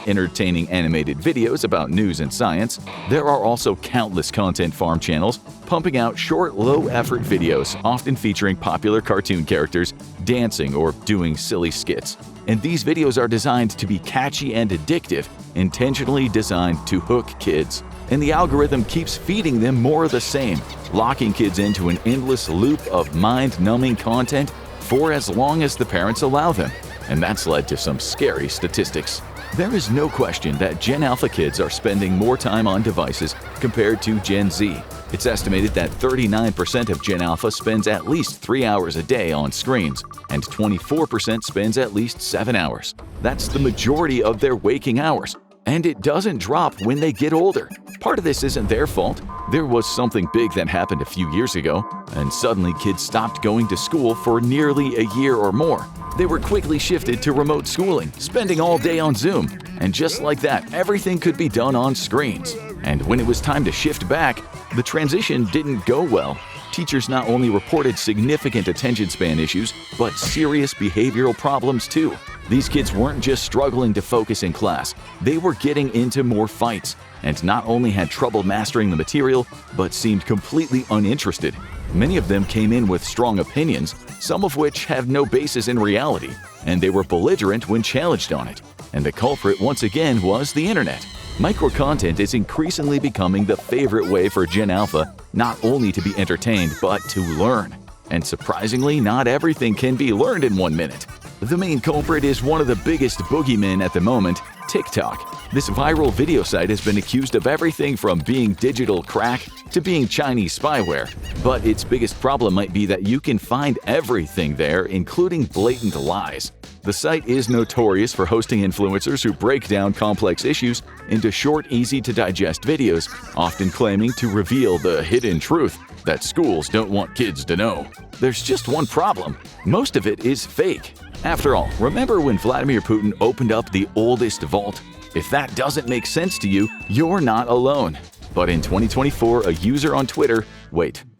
entertaining animated videos about news and science, there are also countless content farm channels pumping out short, low-effort videos, often featuring popular cartoon characters dancing or doing silly skits. And these videos are designed to be catchy and addictive, intentionally designed to hook kids. And the algorithm keeps feeding them more of the same, locking kids into an endless loop of mind-numbing content for as long as the parents allow them. And that's led to some scary statistics. There is no question that Gen Alpha kids are spending more time on devices compared to Gen Z. It's estimated that 39% of Gen Alpha spends at least 3 hours a day on screens, and 24% spends at least 7 hours. That's the majority of their waking hours. And it doesn't drop when they get older. Part of this isn't their fault. There was something big that happened a few years ago, and suddenly kids stopped going to school for nearly a year or more. They were quickly shifted to remote schooling, spending all day on Zoom. And just like that, everything could be done on screens. And when it was time to shift back, the transition didn't go well. Teachers not only reported significant attention span issues, but serious behavioral problems too. These kids weren't just struggling to focus in class, they were getting into more fights, and not only had trouble mastering the material, but seemed completely uninterested. Many of them came in with strong opinions, some of which have no basis in reality, and they were belligerent when challenged on it. And the culprit once again was the internet. Micro-content is increasingly becoming the favorite way for Gen Alpha not only to be entertained, but to learn. And surprisingly, not everything can be learned in 1 minute. The main culprit is one of the biggest boogeymen at the moment, TikTok. This viral video site has been accused of everything from being digital crack to being Chinese spyware. But its biggest problem might be that you can find everything there, including blatant lies. The site is notorious for hosting influencers who break down complex issues into short, easy-to-digest videos, often claiming to reveal the hidden truth that schools don't want kids to know. There's just one problem. Most of it is fake. After all, remember when Vladimir Putin opened up the oldest vault? If that doesn't make sense to you, you're not alone. But in 2024, a user on Twitter,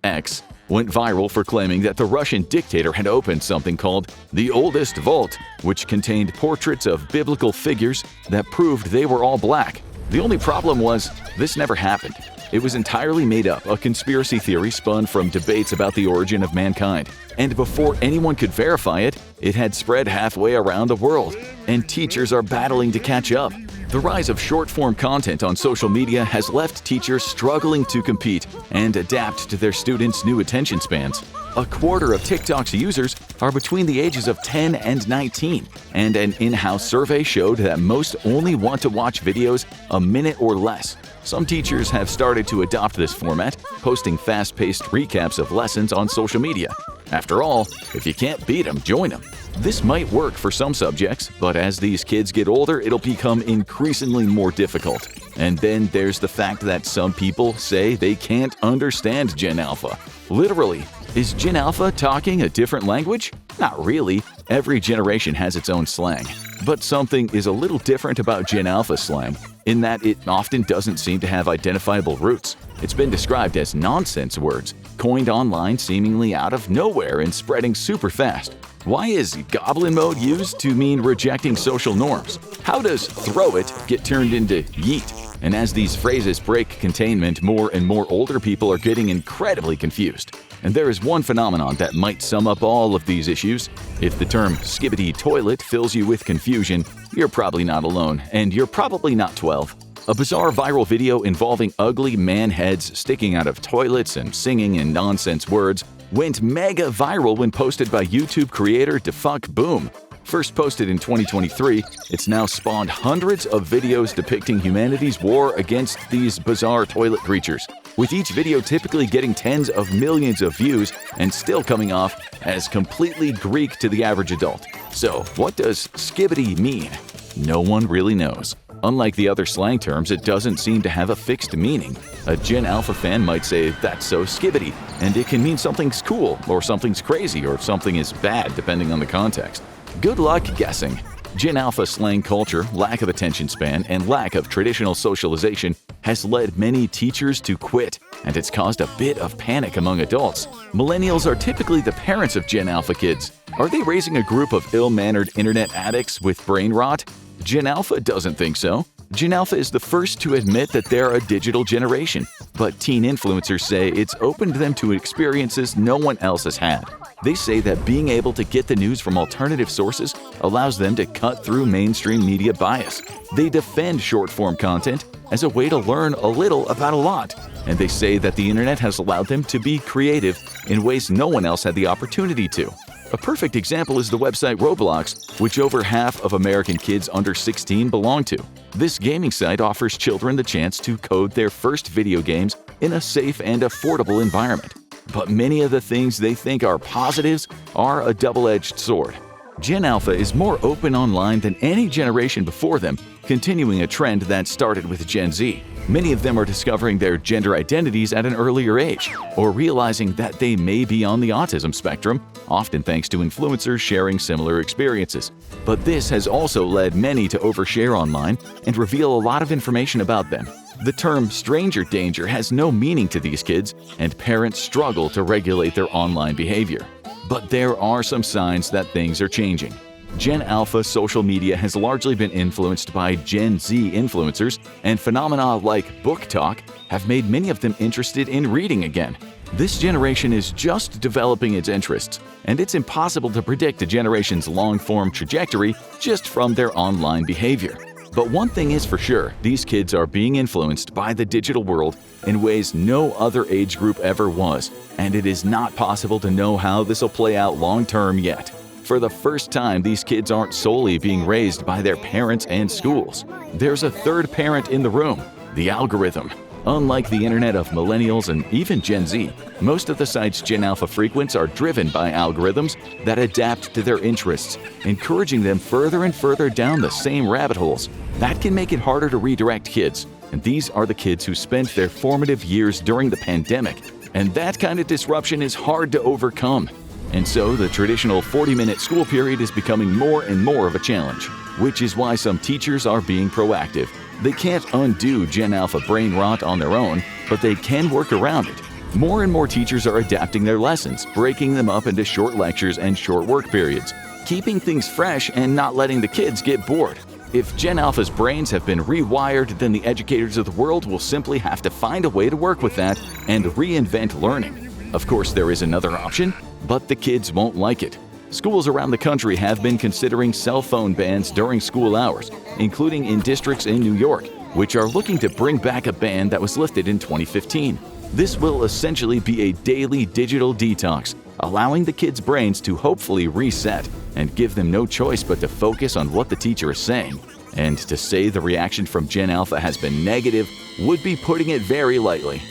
X, went viral for claiming that the Russian dictator had opened something called the oldest vault, which contained portraits of biblical figures that proved they were all black. The only problem was, this never happened. It was entirely made up, a conspiracy theory spun from debates about the origin of mankind. And before anyone could verify it, it had spread halfway around the world, and teachers are battling to catch up. The rise of short-form content on social media has left teachers struggling to compete and adapt to their students' new attention spans. A quarter of TikTok's users are between the ages of 10 and 19, and an in-house survey showed that most only want to watch videos a minute or less. Some teachers have started to adopt this format, posting fast-paced recaps of lessons on social media. After all, if you can't beat them, join them. This might work for some subjects, but as these kids get older, it'll become increasingly more difficult. And then there's the fact that some people say they can't understand Gen Alpha. Literally, is Gen Alpha talking a different language? Not really. Every generation has its own slang. But something is a little different about Gen Alpha slang. in that it often doesn't seem to have identifiable roots. It's been described as nonsense words, coined online seemingly out of nowhere and spreading super fast. Why is goblin mode used to mean rejecting social norms? How does throw it get turned into yeet? And as these phrases break containment, more and more older people are getting incredibly confused. And there is one phenomenon that might sum up all of these issues. If the term skibbity toilet fills you with confusion, you're probably not alone, and you're probably not 12. A bizarre viral video involving ugly man heads sticking out of toilets and singing in nonsense words went mega viral when posted by YouTube creator Defuck Boom. First posted in 2023, it's now spawned hundreds of videos depicting humanity's war against these bizarre toilet creatures, with each video typically getting tens of millions of views and still coming off as completely Greek to the average adult. So, what does skibbity mean? No one really knows. Unlike the other slang terms, it doesn't seem to have a fixed meaning. A Gen Alpha fan might say, "That's so skibbity," and it can mean something's cool, or something's crazy, or something is bad depending on the context. Good luck guessing. Gen Alpha slang culture, lack of attention span, and lack of traditional socialization has led many teachers to quit, and it's caused a bit of panic among adults. Millennials are typically the parents of Gen Alpha kids. Are they raising a group of ill-mannered internet addicts with brain rot? Gen Alpha doesn't think so. Gen Alpha is the first to admit that they're a digital generation, but teen influencers say it's opened them to experiences no one else has had. They say that being able to get the news from alternative sources allows them to cut through mainstream media bias. They defend short-form content as a way to learn a little about a lot, and they say that the internet has allowed them to be creative in ways no one else had the opportunity to. A perfect example is the website Roblox, which over half of American kids under 16 belong to. This gaming site offers children the chance to code their first video games in a safe and affordable environment. But many of the things they think are positives are a double-edged sword. Gen Alpha is more open online than any generation before them, continuing a trend that started with Gen Z. Many of them are discovering their gender identities at an earlier age, or realizing that they may be on the autism spectrum, often thanks to influencers sharing similar experiences. But this has also led many to overshare online and reveal a lot of information about them. The term stranger danger has no meaning to these kids, and parents struggle to regulate their online behavior. But there are some signs that things are changing. Gen Alpha social media has largely been influenced by Gen Z influencers, and phenomena like book talk have made many of them interested in reading again. This generation is just developing its interests, and it's impossible to predict a generation's long-form trajectory just from their online behavior. But one thing is for sure, these kids are being influenced by the digital world in ways no other age group ever was, and it is not possible to know how this will play out long-term yet. For the first time, these kids aren't solely being raised by their parents and schools. There's a third parent in the room, the algorithm. Unlike the internet of millennials and even Gen Z, most of the sites Gen Alpha frequents are driven by algorithms that adapt to their interests, encouraging them further and further down the same rabbit holes. That can make it harder to redirect kids, and these are the kids who spent their formative years during the pandemic, and that kind of disruption is hard to overcome. And so the traditional 40-minute school period is becoming more and more of a challenge, which is why some teachers are being proactive. They can't undo Gen Alpha brain rot on their own, but they can work around it. More and more teachers are adapting their lessons, breaking them up into short lectures and short work periods, keeping things fresh and not letting the kids get bored. If Gen Alpha's brains have been rewired, then the educators of the world will simply have to find a way to work with that and reinvent learning. Of course, there is another option, but the kids won't like it. Schools around the country have been considering cell phone bans during school hours, including in districts in New York, which are looking to bring back a ban that was lifted in 2015. This will essentially be a daily digital detox, allowing the kids' brains to hopefully reset and give them no choice but to focus on what the teacher is saying. And to say the reaction from Gen Alpha has been negative would be putting it very lightly.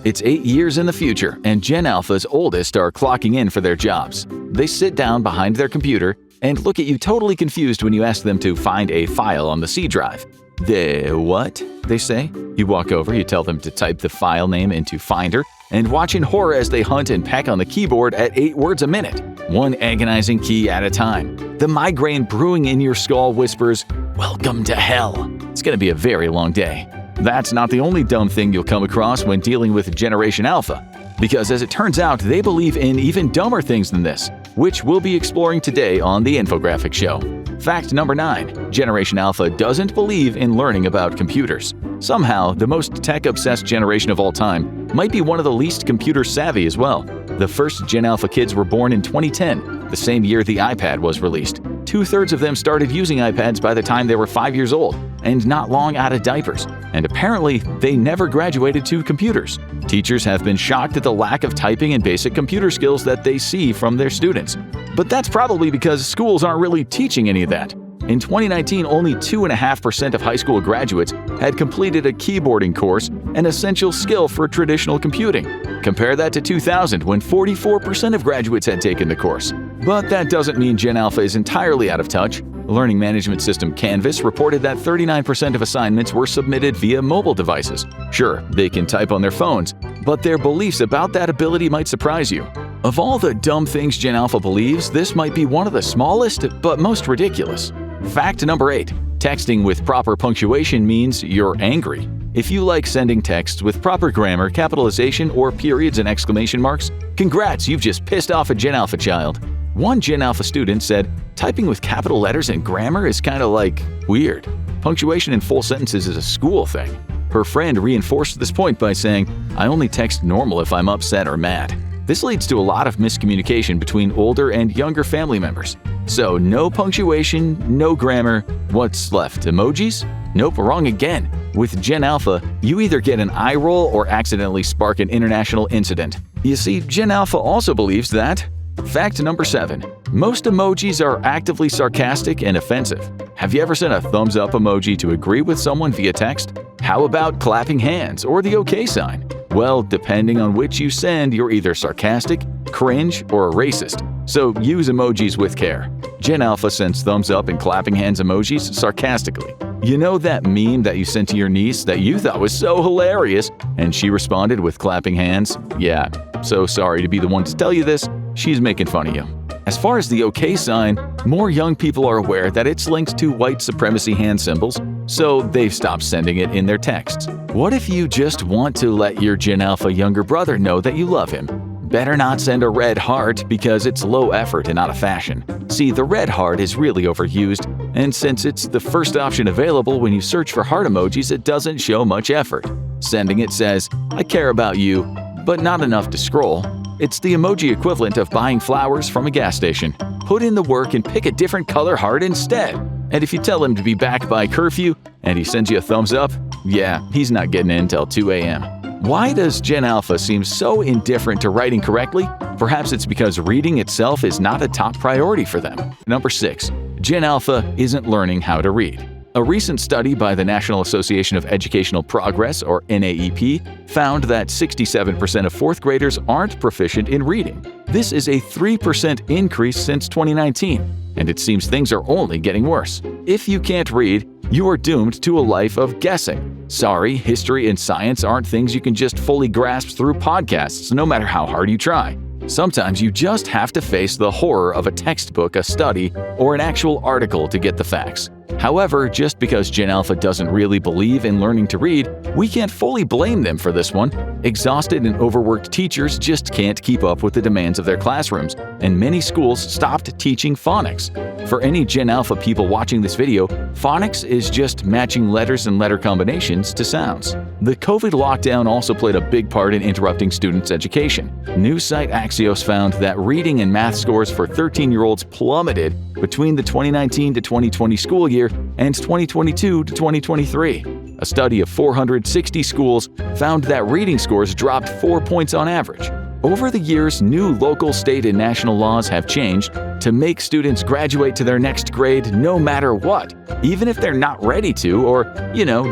It's 8 years in the future, and Gen Alpha's oldest are clocking in for their jobs. They sit down behind their computer and look at you totally confused when you ask them to find a file on the C drive. "The what?" they say. You walk over, you tell them to type the file name into Finder, and watch in horror as they hunt and peck on the keyboard at 8 words a minute, one agonizing key at a time. The migraine brewing in your skull whispers, "Welcome to hell." It's going to be a very long day. That's not the only dumb thing you'll come across when dealing with Generation Alpha, because as it turns out, they believe in even dumber things than this, which we'll be exploring today on the Infographic Show. Fact number 9. Generation Alpha doesn't believe in learning about computers. Somehow, the most tech-obsessed generation of all time might be one of the least computer-savvy as well. The first Gen Alpha kids were born in 2010, the same year the iPad was released. 2/3 of them started using iPads by the time they were 5 years old, and not long out of diapers. And apparently, they never graduated to computers. Teachers have been shocked at the lack of typing and basic computer skills that they see from their students. But that's probably because schools aren't really teaching any of that. In 2019, only 2.5% of high school graduates had completed a keyboarding course, an essential skill for traditional computing. Compare that to 2000, when 44% of graduates had taken the course. But that doesn't mean Gen Alpha is entirely out of touch. Learning management system Canvas reported that 39% of assignments were submitted via mobile devices. Sure, they can type on their phones, but their beliefs about that ability might surprise you. Of all the dumb things Gen Alpha believes, this might be one of the smallest but most ridiculous. Fact number 8. Texting with proper punctuation means you're angry. If you like sending texts with proper grammar, capitalization, or periods and exclamation marks, congrats, you've just pissed off a Gen Alpha child. One Gen Alpha student said, typing with capital letters and grammar is kinda like weird. Punctuation in full sentences is a school thing. Her friend reinforced this point by saying, I only text normal if I'm upset or mad. This leads to a lot of miscommunication between older and younger family members. So no punctuation, no grammar. What's left? Emojis? Nope, wrong again. With Gen Alpha, you either get an eye roll or accidentally spark an international incident. You see, Gen Alpha also believes that. Fact number 7. Most emojis are actively sarcastic and offensive. Have you ever sent a thumbs up emoji to agree with someone via text? How about clapping hands or the OK sign? Well, depending on which you send, you're either sarcastic, cringe, or a racist. So use emojis with care. Gen Alpha sends thumbs up and clapping hands emojis sarcastically. You know that meme that you sent to your niece that you thought was so hilarious, and she responded with clapping hands? Yeah, so sorry to be the one to tell you this, she's making fun of you. As far as the OK sign, more young people are aware that it's linked to white supremacy hand symbols, so they've stopped sending it in their texts. What if you just want to let your Gen Alpha younger brother know that you love him? Better not send a red heart because it's low effort and out of fashion. See, the red heart is really overused, and since it's the first option available when you search for heart emojis, it doesn't show much effort. Sending it says, I care about you, but not enough to scroll. It's the emoji equivalent of buying flowers from a gas station. Put in the work and pick a different color heart instead. And if you tell him to be back by curfew and he sends you a thumbs up, yeah, he's not getting in till 2 a.m. Why does Gen Alpha seem so indifferent to writing correctly? Perhaps it's because reading itself is not a top priority for them. Number 6. Gen Alpha isn't learning how to read. A recent study by the National Association of Educational Progress, or NAEP, found that 67% of 4th graders aren't proficient in reading. This is a 3% increase since 2019, and it seems things are only getting worse. If you can't read, you are doomed to a life of guessing. Sorry, history and science aren't things you can just fully grasp through podcasts, no matter how hard you try. Sometimes you just have to face the horror of a textbook, a study, or an actual article to get the facts. However, just because Gen Alpha doesn't really believe in learning to read, we can't fully blame them for this one. Exhausted and overworked teachers just can't keep up with the demands of their classrooms, and many schools stopped teaching phonics. For any Gen Alpha people watching this video, phonics is just matching letters and letter combinations to sounds. The COVID lockdown also played a big part in interrupting students' education. News site Axios found that reading and math scores for 13-year-olds plummeted between the 2019 to 2020 school year and 2022 to 2023. A study of 460 schools found that reading scores dropped 4 points on average. Over the years, new local, state, and national laws have changed to make students graduate to their next grade no matter what, even if they're not ready to or,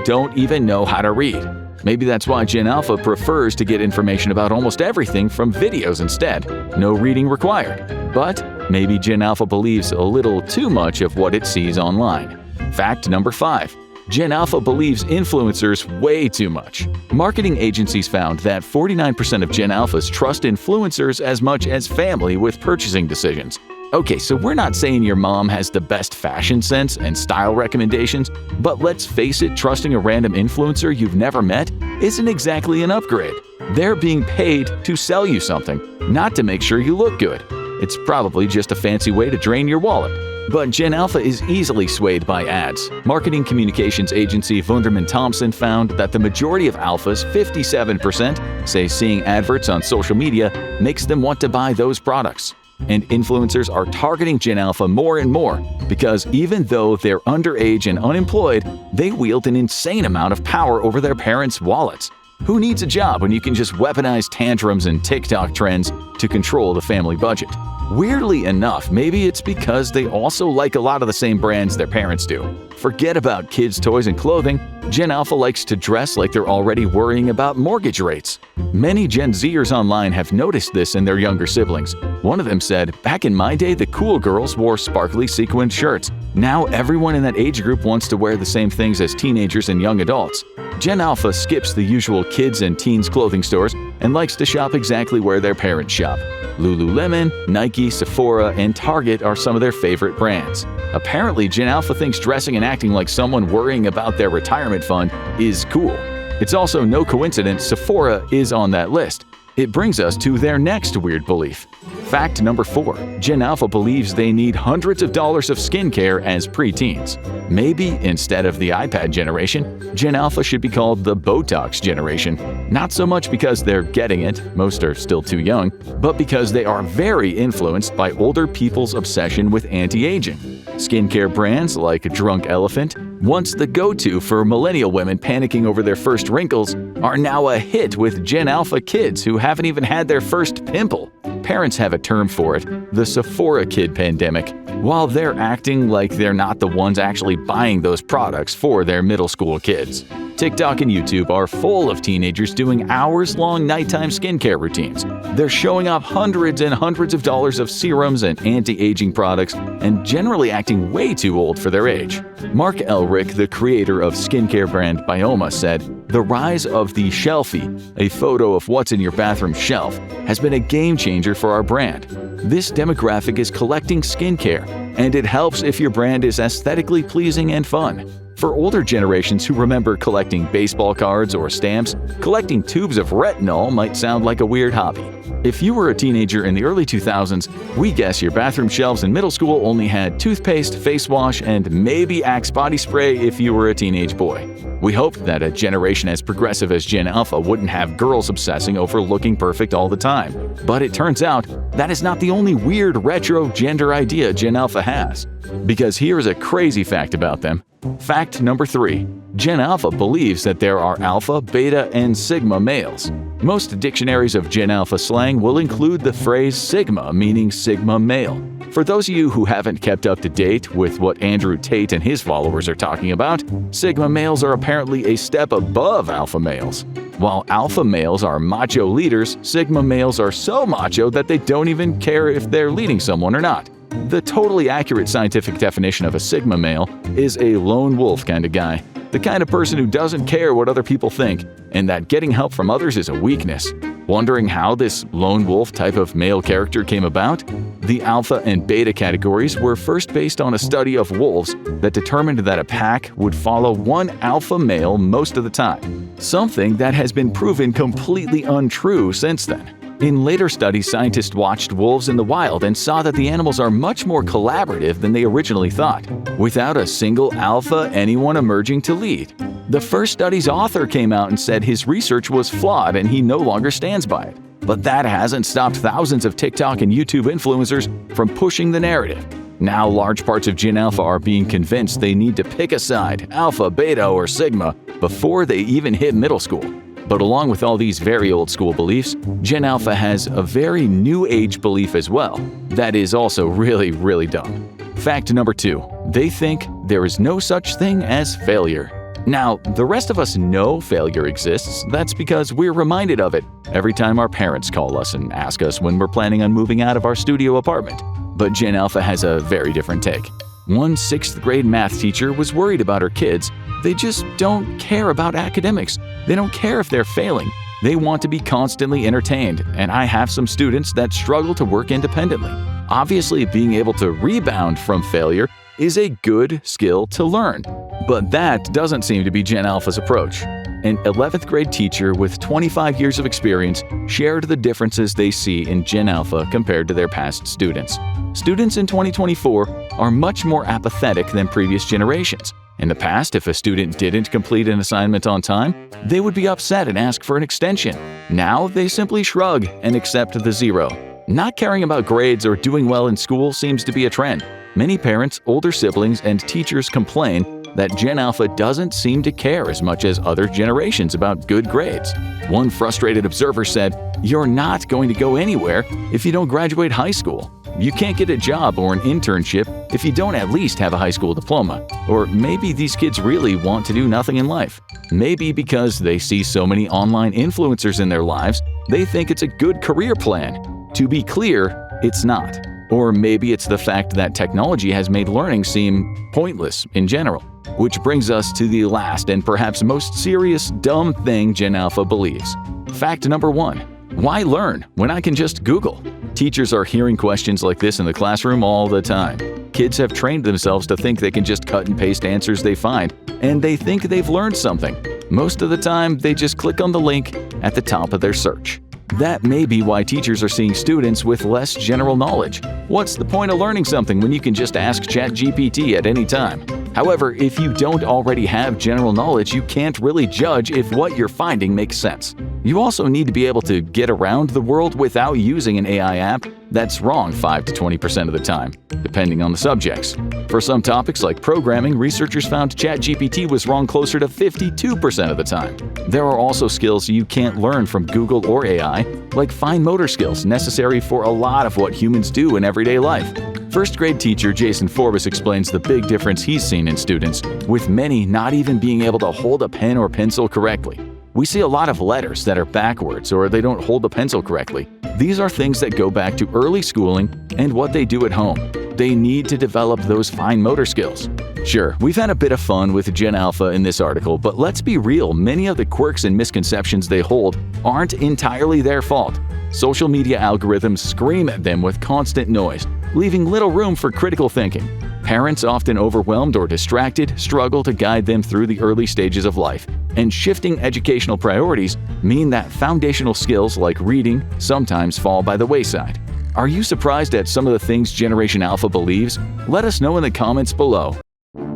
don't even know how to read. Maybe that's why Gen Alpha prefers to get information about almost everything from videos instead. No reading required. But maybe Gen Alpha believes a little too much of what it sees online. Fact number 5. Gen Alpha believes influencers way too much. Marketing agencies found that 49% of Gen Alphas trust influencers as much as family with purchasing decisions. Okay, so we're not saying your mom has the best fashion sense and style recommendations, but let's face it, trusting a random influencer you've never met isn't exactly an upgrade. They're being paid to sell you something, not to make sure you look good. It's probably just a fancy way to drain your wallet. But Gen Alpha is easily swayed by ads. Marketing communications agency Wunderman Thompson found that the majority of alphas, 57%, say seeing adverts on social media makes them want to buy those products. And influencers are targeting Gen Alpha more and more because even though they're underage and unemployed, they wield an insane amount of power over their parents' wallets. Who needs a job when you can just weaponize tantrums and TikTok trends to control the family budget? Weirdly enough, maybe it's because they also like a lot of the same brands their parents do. Forget about kids' toys and clothing. Gen Alpha likes to dress like they're already worrying about mortgage rates. Many Gen Zers online have noticed this in their younger siblings. One of them said, "Back in my day, the cool girls wore sparkly sequined shirts. Now everyone in that age group wants to wear the same things as teenagers and young adults." Gen Alpha skips the usual kids and teens clothing stores and likes to shop exactly where their parents shop. Lululemon, Nike, Sephora, and Target are some of their favorite brands. Apparently, Gen Alpha thinks dressing and acting like someone worrying about their retirement fund is cool. It's also no coincidence Sephora is on that list. It brings us to their next weird belief. Fact number 4. Gen Alpha believes they need hundreds of dollars of skincare as preteens. Maybe instead of the iPad generation, Gen Alpha should be called the Botox generation. Not so much because they're getting it, most are still too young, but because they are very influenced by older people's obsession with anti-aging. Skincare brands like Drunk Elephant, once the go-to for millennial women panicking over their first wrinkles, are now a hit with Gen Alpha kids who haven't even had their first pimple. Parents have a term for it, the Sephora kid pandemic, while they're acting like they're not the ones actually buying those products for their middle school kids. TikTok and YouTube are full of teenagers doing hours-long nighttime skincare routines. They're showing off hundreds and hundreds of dollars of serums and anti-aging products and generally acting way too old for their age. Mark Elric, the creator of skincare brand Bioma, said, "The rise of the shelfie, a photo of what's in your bathroom shelf, has been a game changer for our brand. This demographic is collecting skincare, and it helps if your brand is aesthetically pleasing and fun. For older generations who remember collecting baseball cards or stamps, collecting tubes of retinol might sound like a weird hobby. If you were a teenager in the early 2000s, we guess your bathroom shelves in middle school only had toothpaste, face wash, and maybe Axe body spray if you were a teenage boy. We hoped that a generation as progressive as Gen Alpha wouldn't have girls obsessing over looking perfect all the time. But it turns out that is not the only weird retro gender idea Gen Alpha has. Because here's a crazy fact about them. Fact number 3. Gen Alpha believes that there are alpha, beta, and sigma males. Most dictionaries of Gen Alpha slang will include the phrase sigma, meaning sigma male. For those of you who haven't kept up to date with what Andrew Tate and his followers are talking about, sigma males are apparently a step above alpha males. While alpha males are macho leaders, sigma males are so macho that they don't even care if they're leading someone or not. The totally accurate scientific definition of a sigma male is a lone wolf kind of guy, the kind of person who doesn't care what other people think, and that getting help from others is a weakness. Wondering how this lone wolf type of male character came about? The alpha and beta categories were first based on a study of wolves that determined that a pack would follow one alpha male most of the time, something that has been proven completely untrue since then. In later studies, scientists watched wolves in the wild and saw that the animals are much more collaborative than they originally thought, without a single alpha anyone emerging to lead. The first study's author came out and said his research was flawed and he no longer stands by it. But that hasn't stopped thousands of TikTok and YouTube influencers from pushing the narrative. Now large parts of Gen Alpha are being convinced they need to pick a side, alpha, beta, or sigma, before they even hit middle school. But along with all these very old school beliefs, Gen Alpha has a very new age belief as well that is also really, really dumb. Fact number 2. They think there is no such thing as failure. Now, the rest of us know failure exists. That's because we're reminded of it every time our parents call us and ask us when we're planning on moving out of our studio apartment. But Gen Alpha has a very different take. One 6th grade math teacher was worried about her kids. They just don't care about academics. They don't care if they're failing. They want to be constantly entertained, and I have some students that struggle to work independently. Obviously, being able to rebound from failure is a good skill to learn. But that doesn't seem to be Gen Alpha's approach. An 11th grade teacher with 25 years of experience shared the differences they see in Gen Alpha compared to their past students. Students in 2024 are much more apathetic than previous generations. In the past, if a student didn't complete an assignment on time, they would be upset and ask for an extension. Now, they simply shrug and accept the 0. Not caring about grades or doing well in school seems to be a trend. Many parents, older siblings, and teachers complain that Gen Alpha doesn't seem to care as much as other generations about good grades. One frustrated observer said, "You're not going to go anywhere if you don't graduate high school. You can't get a job or an internship if you don't at least have a high school diploma." Or maybe these kids really want to do nothing in life. Maybe because they see so many online influencers in their lives, they think it's a good career plan. To be clear, it's not. Or maybe it's the fact that technology has made learning seem pointless in general. Which brings us to the last and perhaps most serious dumb thing Gen Alpha believes. Fact number 1. Why learn when I can just Google? Teachers are hearing questions like this in the classroom all the time. Kids have trained themselves to think they can just cut and paste answers they find, and they think they've learned something. Most of the time, they just click on the link at the top of their search. That may be why teachers are seeing students with less general knowledge. What's the point of learning something when you can just ask ChatGPT at any time? However, if you don't already have general knowledge, you can't really judge if what you're finding makes sense. You also need to be able to get around the world without using an AI app that's wrong 5 to 20% of the time, depending on the subjects. For some topics like programming, researchers found ChatGPT was wrong closer to 52% of the time. There are also skills you can't learn from Google or AI, like fine motor skills necessary for a lot of what humans do in everyday life. First grade teacher Jason Forbes explains the big difference he's seen in students, with many not even being able to hold a pen or pencil correctly. We see a lot of letters that are backwards or they don't hold the pencil correctly. These are things that go back to early schooling and what they do at home. They need to develop those fine motor skills. Sure, we've had a bit of fun with Gen Alpha in this article, but let's be real, many of the quirks and misconceptions they hold aren't entirely their fault. Social media algorithms scream at them with constant noise, leaving little room for critical thinking. Parents, often overwhelmed or distracted, struggle to guide them through the early stages of life, and shifting educational priorities mean that foundational skills like reading sometimes fall by the wayside. Are you surprised at some of the things Generation Alpha believes? Let us know in the comments below.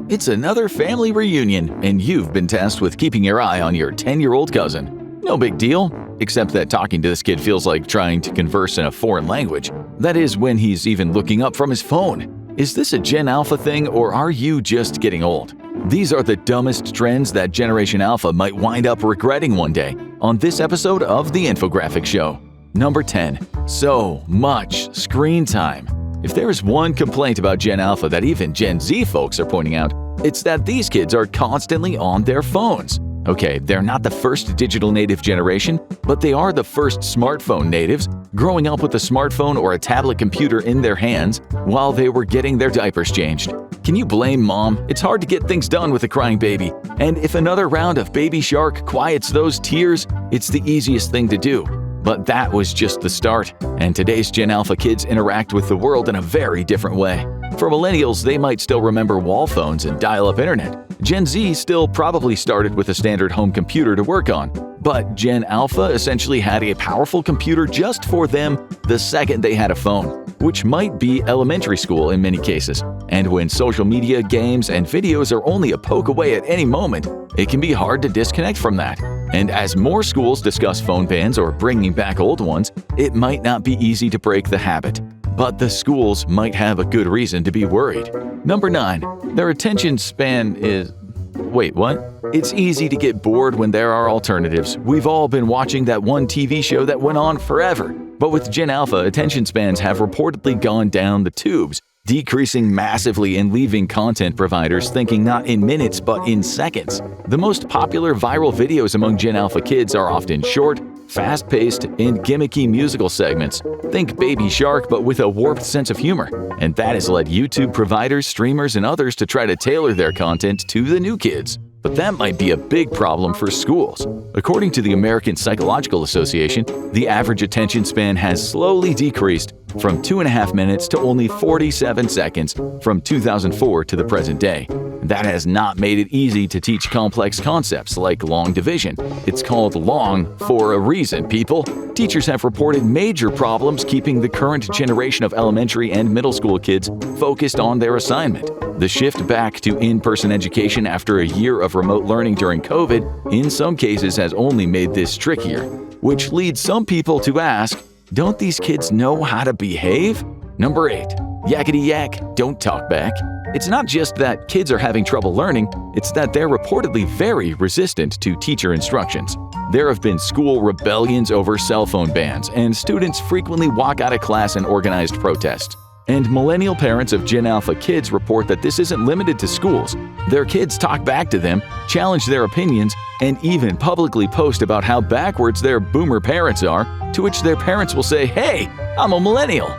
It's another family reunion, and you've been tasked with keeping your eye on your 10-year-old cousin. No big deal, except that talking to this kid feels like trying to converse in a foreign language. That is, when he's even looking up from his phone. Is this a Gen Alpha thing, or are you just getting old? These are the dumbest trends that Generation Alpha might wind up regretting one day on this episode of The Infographic Show. Number 10. So much screen time. If there is one complaint about Gen Alpha that even Gen Z folks are pointing out, it's that these kids are constantly on their phones. Okay, they're not the first digital native generation, but they are the first smartphone natives, growing up with a smartphone or a tablet computer in their hands while they were getting their diapers changed. Can you blame mom? It's hard to get things done with a crying baby. And if another round of Baby Shark quiets those tears, it's the easiest thing to do. But that was just the start, and today's Gen Alpha kids interact with the world in a very different way. For millennials, they might still remember wall phones and dial-up internet. Gen Z still probably started with a standard home computer to work on. But Gen Alpha essentially had a powerful computer just for them the second they had a phone, which might be elementary school in many cases. And when social media, games, and videos are only a poke away at any moment, it can be hard to disconnect from that. And as more schools discuss phone bans or bringing back old ones, it might not be easy to break the habit. But the schools might have a good reason to be worried. Number 9. Their attention span is… Wait, what? It's easy to get bored when there are alternatives. We've all been watching that one TV show that went on forever. But with Gen Alpha, attention spans have reportedly gone down the tubes, decreasing massively and leaving content providers thinking not in minutes but in seconds. The most popular viral videos among Gen Alpha kids are often short, fast-paced, and gimmicky musical segments. Think Baby Shark but with a warped sense of humor. And that has led YouTube providers, streamers, and others to try to tailor their content to the new kids. But that might be a big problem for schools. According to the American Psychological Association, the average attention span has slowly decreased from 2.5 minutes to only 47 seconds from 2004 to the present day. That has not made it easy to teach complex concepts like long division. It's called long for a reason, people. Teachers have reported major problems keeping the current generation of elementary and middle school kids focused on their assignment. The shift back to in-person education after a year of remote learning during COVID in some cases has only made this trickier, which leads some people to ask, don't these kids know how to behave? Number 8. Yakety yak, don't talk back. It's not just that kids are having trouble learning, it's that they're reportedly very resistant to teacher instructions. There have been school rebellions over cell phone bans, and students frequently walk out of class in organized protests. And millennial parents of Gen Alpha kids report that this isn't limited to schools. Their kids talk back to them, challenge their opinions, and even publicly post about how backwards their boomer parents are, to which their parents will say, "Hey, I'm a millennial."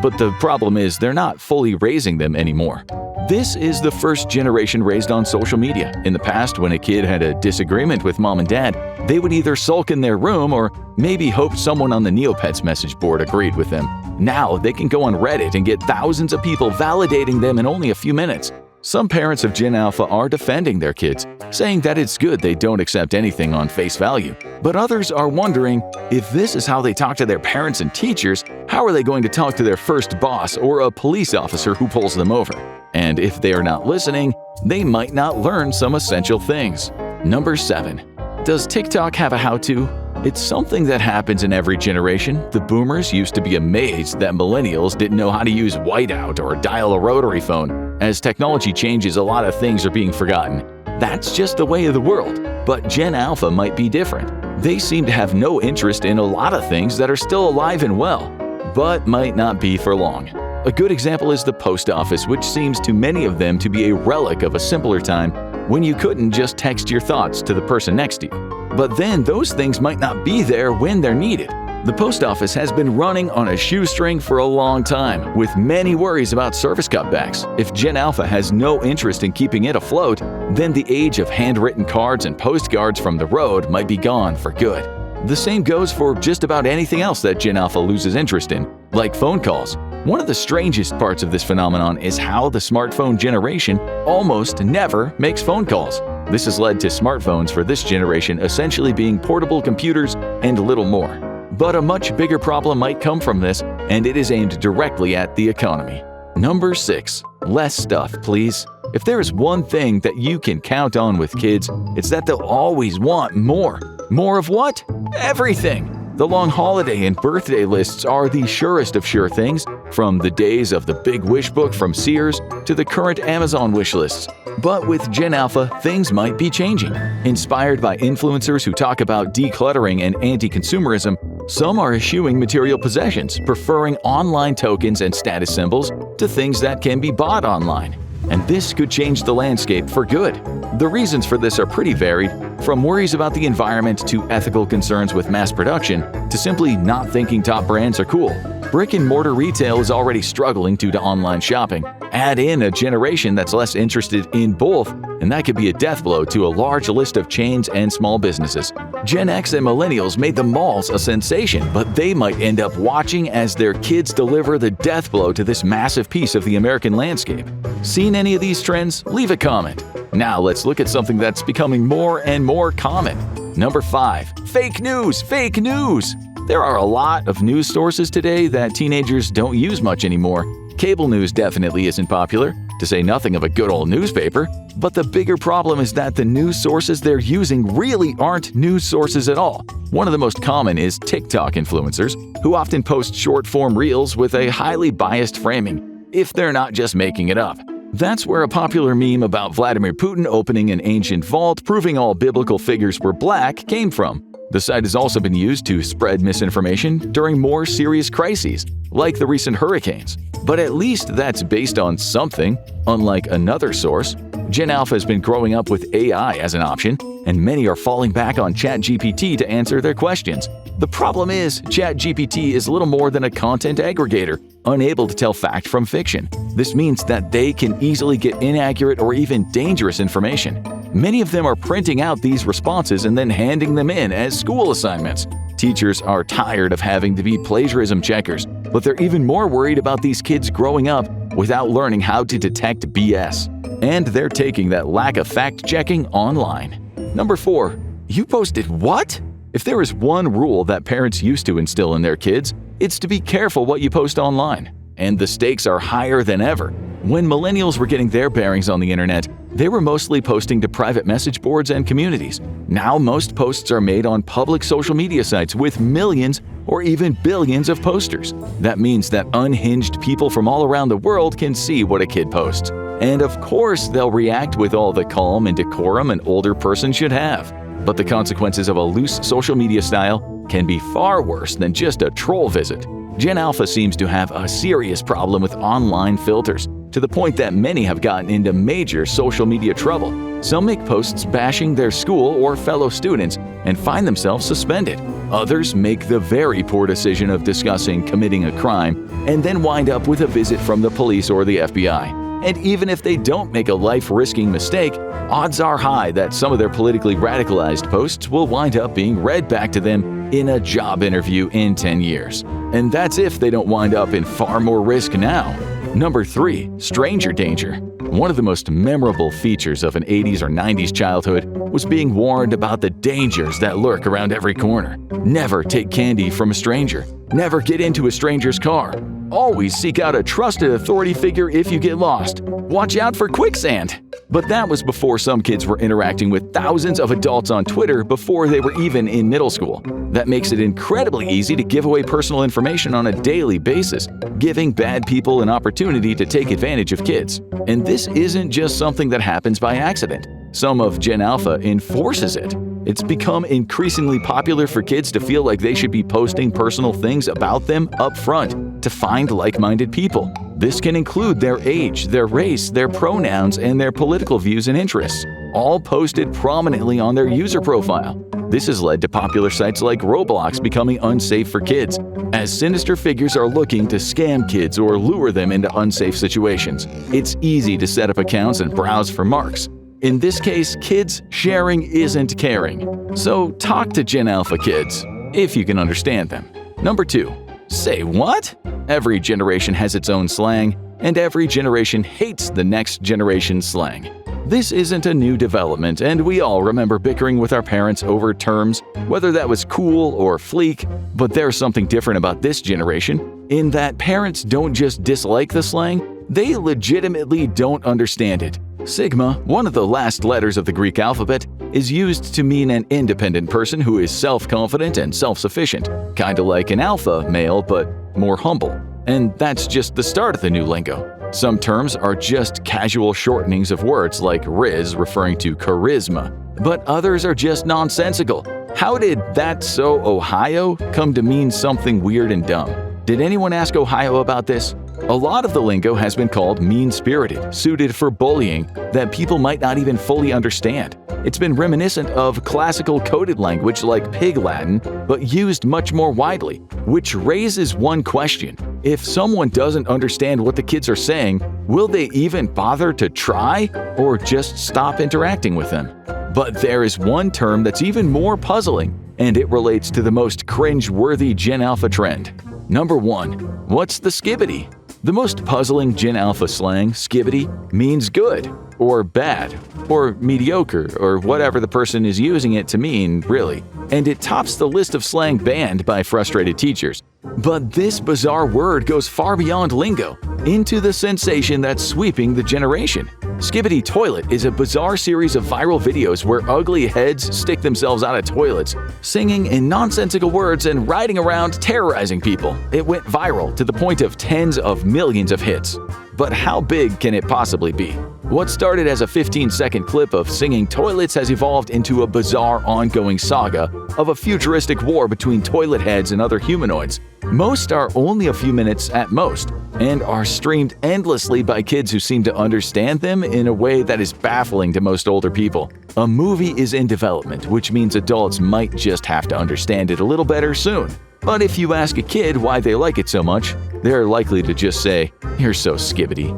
But the problem is they're not fully raising them anymore. This is the first generation raised on social media. In the past, when a kid had a disagreement with mom and dad, they would either sulk in their room or maybe hope someone on the Neopets message board agreed with them. Now they can go on Reddit and get thousands of people validating them in only a few minutes. Some parents of Gen Alpha are defending their kids, saying that it's good they don't accept anything on face value. But others are wondering, if this is how they talk to their parents and teachers, how are they going to talk to their first boss or a police officer who pulls them over? And if they are not listening, they might not learn some essential things. Number 7. Does TikTok have a how-to? It's something that happens in every generation. The boomers used to be amazed that millennials didn't know how to use whiteout or dial a rotary phone. As technology changes, a lot of things are being forgotten. That's just the way of the world. But Gen Alpha might be different. They seem to have no interest in a lot of things that are still alive and well, but might not be for long. A good example is the post office, which seems to many of them to be a relic of a simpler time when you couldn't just text your thoughts to the person next to you. But then those things might not be there when they're needed. The post office has been running on a shoestring for a long time, with many worries about service cutbacks. If Gen Alpha has no interest in keeping it afloat, then the age of handwritten cards and postcards from the road might be gone for good. The same goes for just about anything else that Gen Alpha loses interest in, like phone calls. One of the strangest parts of this phenomenon is how the smartphone generation almost never makes phone calls. This has led to smartphones for this generation essentially being portable computers and little more. But a much bigger problem might come from this, and it is aimed directly at the economy. Number 6. Less stuff, please. If there is one thing that you can count on with kids, it's that they'll always want more. More of what? Everything! The long holiday and birthday lists are the surest of sure things, from the days of the Big Wish book from Sears to the current Amazon wish lists. But with Gen Alpha, things might be changing. Inspired by influencers who talk about decluttering and anti-consumerism, some are eschewing material possessions, preferring online tokens and status symbols to things that can be bought online. And this could change the landscape for good. The reasons for this are pretty varied, from worries about the environment to ethical concerns with mass production to simply not thinking top brands are cool. Brick-and-mortar retail is already struggling due to online shopping. Add in a generation that's less interested in both, and that could be a death blow to a large list of chains and small businesses. Gen X and millennials made the malls a sensation, but they might end up watching as their kids deliver the death blow to this massive piece of the American landscape. Seen any of these trends? Leave a comment. Now let's look at something that's becoming more and more common. Number 5. Fake news! Fake news! There are a lot of news sources today that teenagers don't use much anymore. Cable news definitely isn't popular, to say nothing of a good old newspaper. But the bigger problem is that the news sources they're using really aren't news sources at all. One of the most common is TikTok influencers, who often post short-form reels with a highly biased framing, if they're not just making it up. That's where a popular meme about Vladimir Putin opening an ancient vault proving all biblical figures were black came from. The site has also been used to spread misinformation during more serious crises, like the recent hurricanes. But at least that's based on something, unlike another source. Gen Alpha has been growing up with AI as an option, and many are falling back on ChatGPT to answer their questions. The problem is, ChatGPT is little more than a content aggregator, unable to tell fact from fiction. This means that they can easily get inaccurate or even dangerous information. Many of them are printing out these responses and then handing them in as school assignments. Teachers are tired of having to be plagiarism checkers, but they're even more worried about these kids growing up without learning how to detect BS. And they're taking that lack of fact-checking online. Number 4. You posted what? If there is one rule that parents used to instill in their kids, it's to be careful what you post online. And the stakes are higher than ever. When millennials were getting their bearings on the internet, they were mostly posting to private message boards and communities. Now most posts are made on public social media sites with millions or even billions of posters. That means that unhinged people from all around the world can see what a kid posts. And of course, they'll react with all the calm and decorum an older person should have. But the consequences of a loose social media style can be far worse than just a troll visit. Gen Alpha seems to have a serious problem with online filters, to the point that many have gotten into major social media trouble. Some make posts bashing their school or fellow students and find themselves suspended. Others make the very poor decision of discussing committing a crime and then wind up with a visit from the police or the FBI. And even if they don't make a life-risking mistake, odds are high that some of their politically radicalized posts will wind up being read back to them in a job interview in 10 years. And that's if they don't wind up in far more risk now. Number 3. Stranger danger. One of the most memorable features of an 80s or 90s childhood was being warned about the dangers that lurk around every corner. Never take candy from a stranger. Never get into a stranger's car. Always seek out a trusted authority figure if you get lost. Watch out for quicksand. But that was before some kids were interacting with thousands of adults on Twitter before they were even in middle school. That makes it incredibly easy to give away personal information on a daily basis, giving bad people an opportunity to take advantage of kids. And this isn't just something that happens by accident. Some of Gen Alpha enforces it. It's become increasingly popular for kids to feel like they should be posting personal things about them up front to find like-minded people. This can include their age, their race, their pronouns, and their political views and interests, all posted prominently on their user profile. This has led to popular sites like Roblox becoming unsafe for kids, as sinister figures are looking to scam kids or lure them into unsafe situations. It's easy to set up accounts and browse for marks. In this case, kids sharing isn't caring. So talk to Gen Alpha kids, if you can understand them. Number 2. Say what? Every generation has its own slang, and every generation hates the next generation's slang. This isn't a new development, and we all remember bickering with our parents over terms, whether that was cool or fleek, but there's something different about this generation, in that parents don't just dislike the slang, they legitimately don't understand it. Sigma, one of the last letters of the Greek alphabet, is used to mean an independent person who is self-confident and self-sufficient, kinda like an alpha male but more humble. And that's just the start of the new lingo. Some terms are just casual shortenings of words like Riz referring to charisma, but others are just nonsensical. How did "that's so Ohio" come to mean something weird and dumb? Did anyone ask Ohio about this? A lot of the lingo has been called mean-spirited, suited for bullying, that people might not even fully understand. It's been reminiscent of classical coded language like Pig Latin, but used much more widely, which raises one question. If someone doesn't understand what the kids are saying, will they even bother to try, or just stop interacting with them? But there is one term that's even more puzzling, and it relates to the most cringe-worthy Gen Alpha trend. Number 1. What's the skibbity? The most puzzling Gen Alpha slang, skibbity, means good, or bad, or mediocre, or whatever the person is using it to mean, really. And it tops the list of slang banned by frustrated teachers. But this bizarre word goes far beyond lingo, into the sensation that's sweeping the generation. Skibbity Toilet is a bizarre series of viral videos where ugly heads stick themselves out of toilets, singing in nonsensical words and riding around terrorizing people. It went viral to the point of tens of millions of hits. But how big can it possibly be? What started as a 15-second clip of singing toilets has evolved into a bizarre ongoing saga of a futuristic war between toilet heads and other humanoids. Most are only a few minutes at most, and are streamed endlessly by kids who seem to understand them in a way that is baffling to most older people. A movie is in development, which means adults might just have to understand it a little better soon. But if you ask a kid why they like it so much, they're likely to just say, "You're so skibbity."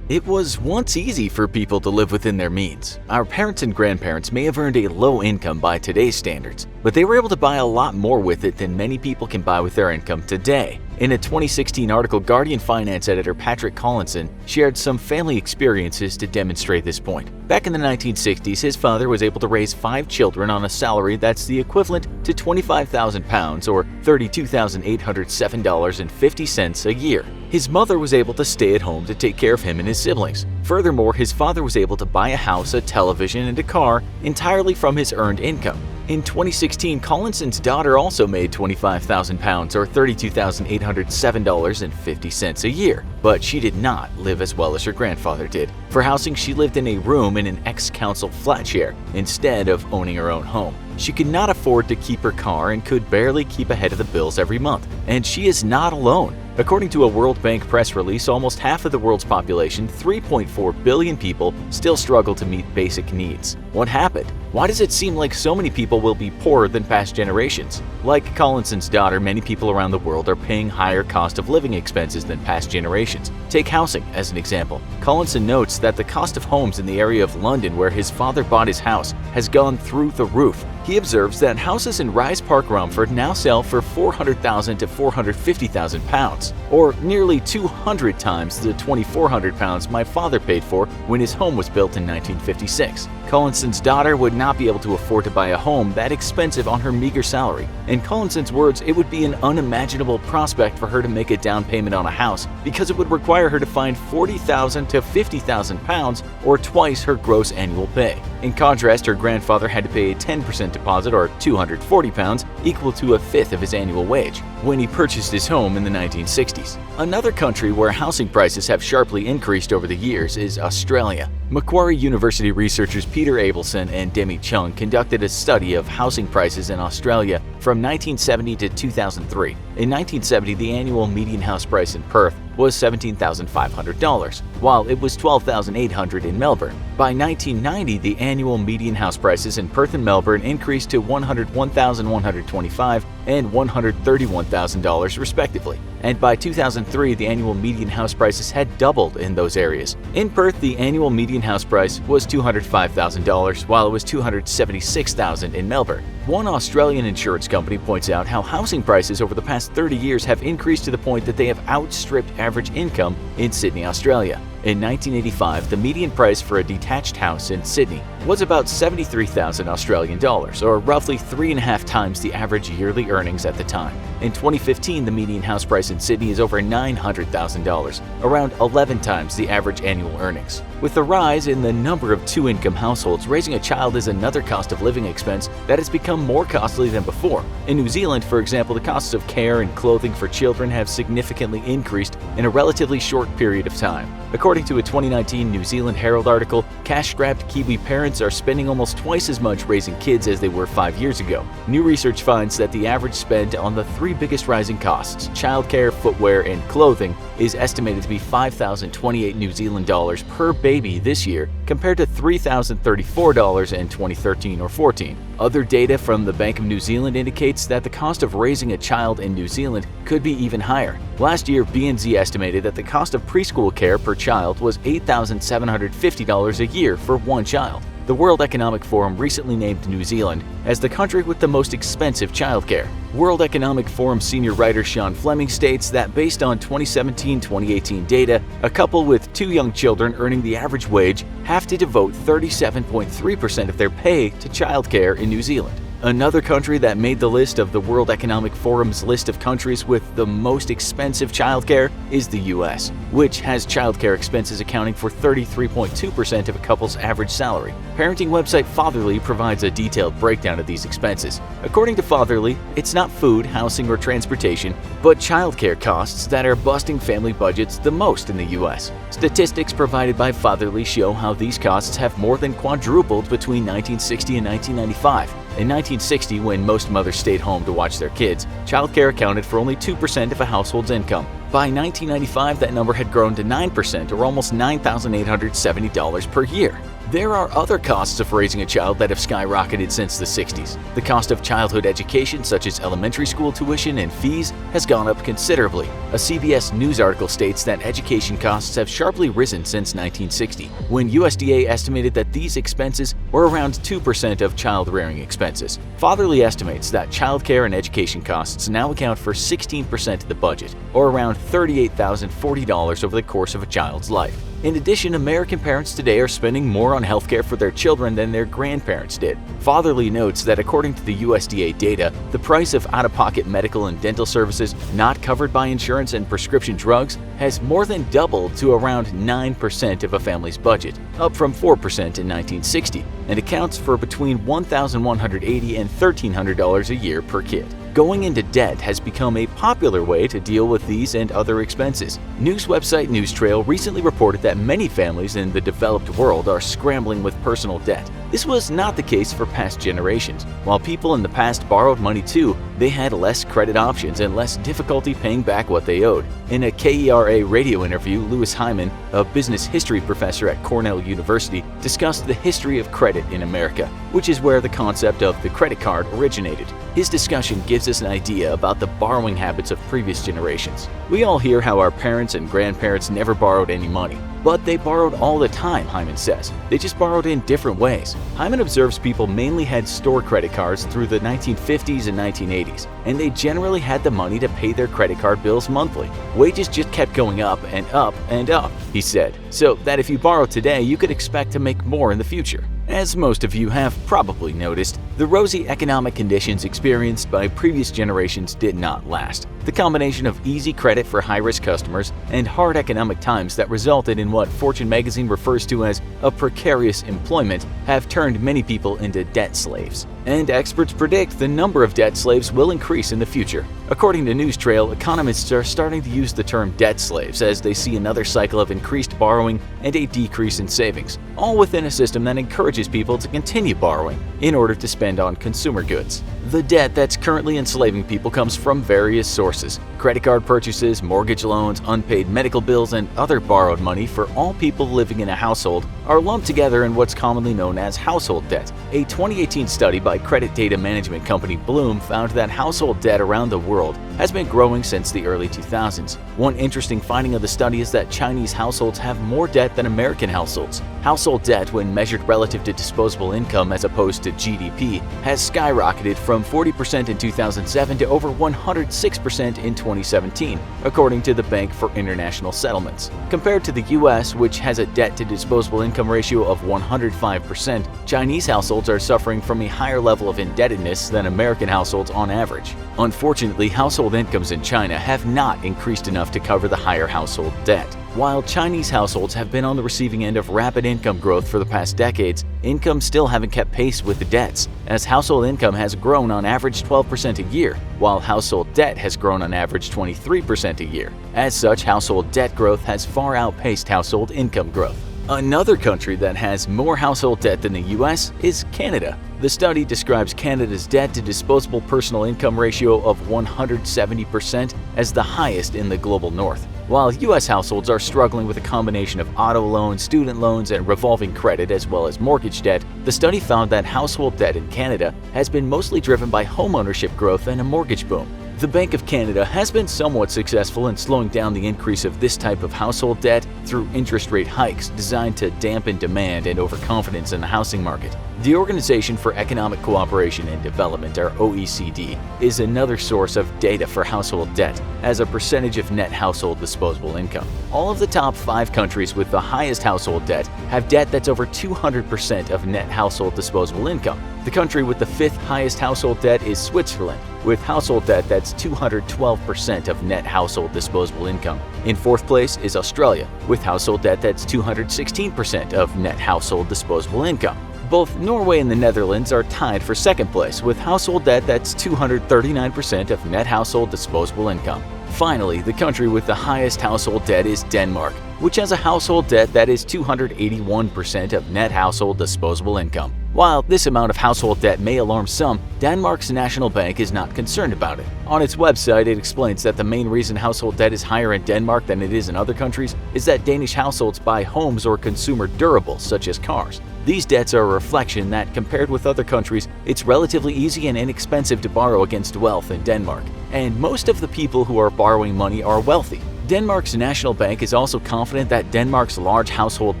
It was once easy for people to live within their means. Our parents and grandparents may have earned a low income by today's standards, but they were able to buy a lot more with it than many people can buy with their income today. In a 2016 article, Guardian finance editor Patrick Collinson shared some family experiences to demonstrate this point. Back in the 1960s, his father was able to raise 5 children on a salary that's the equivalent to £25,000 or $32,807.50 a year. His mother was able to stay at home to take care of him and his siblings. Furthermore, his father was able to buy a house, a television, and a car entirely from his earned income. In 2016, Collinson's daughter also made £25,000 or $32,807.50 a year, but she did not live as well as her grandfather did. For housing, she lived in a room in an ex-council flat share instead of owning her own home. She could not afford to keep her car and could barely keep ahead of the bills every month. And she is not alone. According to a World Bank press release, almost half of the world's population, 3.4 billion people, still struggle to meet basic needs. What happened? Why does it seem like so many people will be poorer than past generations? Like Collinson's daughter, many people around the world are paying higher cost of living expenses than past generations. Take housing as an example. Collinson notes that the cost of homes in the area of London where his father bought his house has gone through the roof. He observes that houses in Rise Park, Romford now sell for £400,000 to £450,000, or nearly 200 times the £2,400 my father paid for when his home was built in 1956. Collinson's daughter would not be able to afford to buy a home that expensive on her meager salary. In Collinson's words, it would be an unimaginable prospect for her to make a down payment on a house because it would require her to find £40,000 to £50,000 or twice her gross annual pay. In contrast, her grandfather had to pay a 10% deposit or £240, equal to a fifth of his annual wage, when he purchased his home in the 1960s. Another country where housing prices have sharply increased over the years is Australia. Macquarie University researchers Peter Abelson and Demi Chung conducted a study of housing prices in Australia from 1970 to 2003. In 1970, the annual median house price in Perth was $17,500, while it was $12,800 in Melbourne. By 1990, the annual median house prices in Perth and Melbourne increased to $101,125 and $131,000 respectively. And by 2003, the annual median house prices had doubled in those areas. In Perth, the annual median house price was $205,000, while it was $276,000 in Melbourne. One Australian insurance company points out how housing prices over the past 30 years have increased to the point that they have outstripped average income in Sydney, Australia. In 1985, the median price for a detached house in Sydney was about 73,000 Australian dollars, or roughly 3.5 times the average yearly earnings at the time. In 2015, the median house price in Sydney is over $900,000, around 11 times the average annual earnings. With the rise in the number of two-income households, raising a child is another cost of living expense that has become more costly than before. In New Zealand, for example, the costs of care and clothing for children have significantly increased in a relatively short period of time. According to a 2019 New Zealand Herald article, cash-strapped Kiwi parents are spending almost twice as much raising kids as they were 5 years ago. New research finds that the average spend on the 3 biggest rising costs, childcare, footwear, and clothing, is estimated to be $5,028 New Zealand dollars per baby this year, compared to $3,034 in 2013 or 14. Other data from the Bank of New Zealand indicates that the cost of raising a child in New Zealand could be even higher. Last year, BNZ estimated that the cost of preschool care per child was $8,750 a year for one child. The World Economic Forum recently named New Zealand as the country with the most expensive childcare. World Economic Forum senior writer Sean Fleming states that based on 2017-2018 data, a couple with 2 young children earning the average wage have to devote 37.3% of their pay to childcare in New Zealand. Another country that made the list of the World Economic Forum's list of countries with the most expensive childcare is the US, which has childcare expenses accounting for 33.2% of a couple's average salary. Parenting website Fatherly provides a detailed breakdown of these expenses. According to Fatherly, it's not food, housing, or transportation, but childcare costs that are busting family budgets the most in the US. Statistics provided by Fatherly show how these costs have more than quadrupled between 1960 and 1995. In 1960, when most mothers stayed home to watch their kids, childcare accounted for only 2% of a household's income. By 1995, that number had grown to 9%, or almost $9,870 per year. There are other costs of raising a child that have skyrocketed since the 60s. The cost of childhood education, such as elementary school tuition and fees, has gone up considerably. A CBS News article states that education costs have sharply risen since 1960, when USDA estimated that these expenses were around 2% of child-rearing expenses. Fatherly estimates that childcare and education costs now account for 16% of the budget, or around $38,040 over the course of a child's life. In addition, American parents today are spending more on healthcare for their children than their grandparents did. Fatherly notes that according to the USDA data, the price of out-of-pocket medical and dental services not covered by insurance and prescription drugs has more than doubled to around 9% of a family's budget, up from 4% in 1960, and accounts for between $1,180 and $1,300 a year per kid. Going into debt has become a popular way to deal with these and other expenses. News website Newstrail recently reported that many families in the developed world are scrambling with personal debt. This was not the case for past generations. While people in the past borrowed money too, they had less credit options and less difficulty paying back what they owed. In a KERA radio interview, Louis Hyman, a business history professor at Cornell University, discussed the history of credit in America, which is where the concept of the credit card originated. His discussion gives us an idea about the borrowing habits of previous generations. We all hear how our parents and grandparents never borrowed any money. But they borrowed all the time, Hyman says. They just borrowed in different ways. Hyman observes people mainly had store credit cards through the 1950s and 1980s, and they generally had the money to pay their credit card bills monthly. Wages just kept going up and up and up, he said, so that if you borrow today, you could expect to make more in the future. As most of you have probably noticed, the rosy economic conditions experienced by previous generations did not last. The combination of easy credit for high-risk customers and hard economic times that resulted in what Fortune magazine refers to as a precarious employment have turned many people into debt slaves. And experts predict the number of debt slaves will increase in the future. According to Newstrail, economists are starting to use the term debt slaves as they see another cycle of increased borrowing and a decrease in savings, all within a system that encourages people to continue borrowing in order to spend on consumer goods. The debt that's currently enslaving people comes from various sources: credit card purchases, mortgage loans, unpaid medical bills, and other borrowed money for all people living in a household are lumped together in what's commonly known as household debt. A 2018 study by credit data management company Bloom found that household debt around the world has been growing since the early 2000s. One interesting finding of the study is that Chinese households have more debt than American households. Household debt, when measured relative to disposable income as opposed to GDP, has skyrocketed from 40% in 2007 to over 106% in 2017, according to the Bank for International Settlements. Compared to the US, which has a debt to disposable income ratio of 105%, Chinese households are suffering from a higher level of indebtedness than American households on average. Unfortunately, household incomes in China have not increased enough to cover the higher household debt. While Chinese households have been on the receiving end of rapid income growth for the past decades, incomes still haven't kept pace with the debts, as household income has grown on average 12% a year, while household debt has grown on average 23% a year. As such, household debt growth has far outpaced household income growth. Another country that has more household debt than the US is Canada. The study describes Canada's debt to disposable personal income ratio of 170% as the highest in the global north. While US households are struggling with a combination of auto loans, student loans, and revolving credit as well as mortgage debt, the study found that household debt in Canada has been mostly driven by homeownership growth and a mortgage boom. The Bank of Canada has been somewhat successful in slowing down the increase of this type of household debt through interest rate hikes designed to dampen demand and overconfidence in the housing market. The Organization for Economic Cooperation and Development, or OECD, is another source of data for household debt as a percentage of net household disposable income. All of the top 5 countries with the highest household debt have debt that's over 200% of net household disposable income. The country with the 5th highest household debt is Switzerland, with household debt that's 212% of net household disposable income. In 4th place is Australia, with household debt that's 216% of net household disposable income. Both Norway and the Netherlands are tied for 2nd place, with household debt that's 239% of net household disposable income. Finally, the country with the highest household debt is Denmark, which has a household debt that is 281% of net household disposable income. While this amount of household debt may alarm some, Denmark's national bank is not concerned about it. On its website, it explains that the main reason household debt is higher in Denmark than it is in other countries is that Danish households buy homes or consumer durables such as cars. These debts are a reflection that, compared with other countries, it's relatively easy and inexpensive to borrow against wealth in Denmark. And most of the people who are borrowing money are wealthy. Denmark's national bank is also confident that Denmark's large household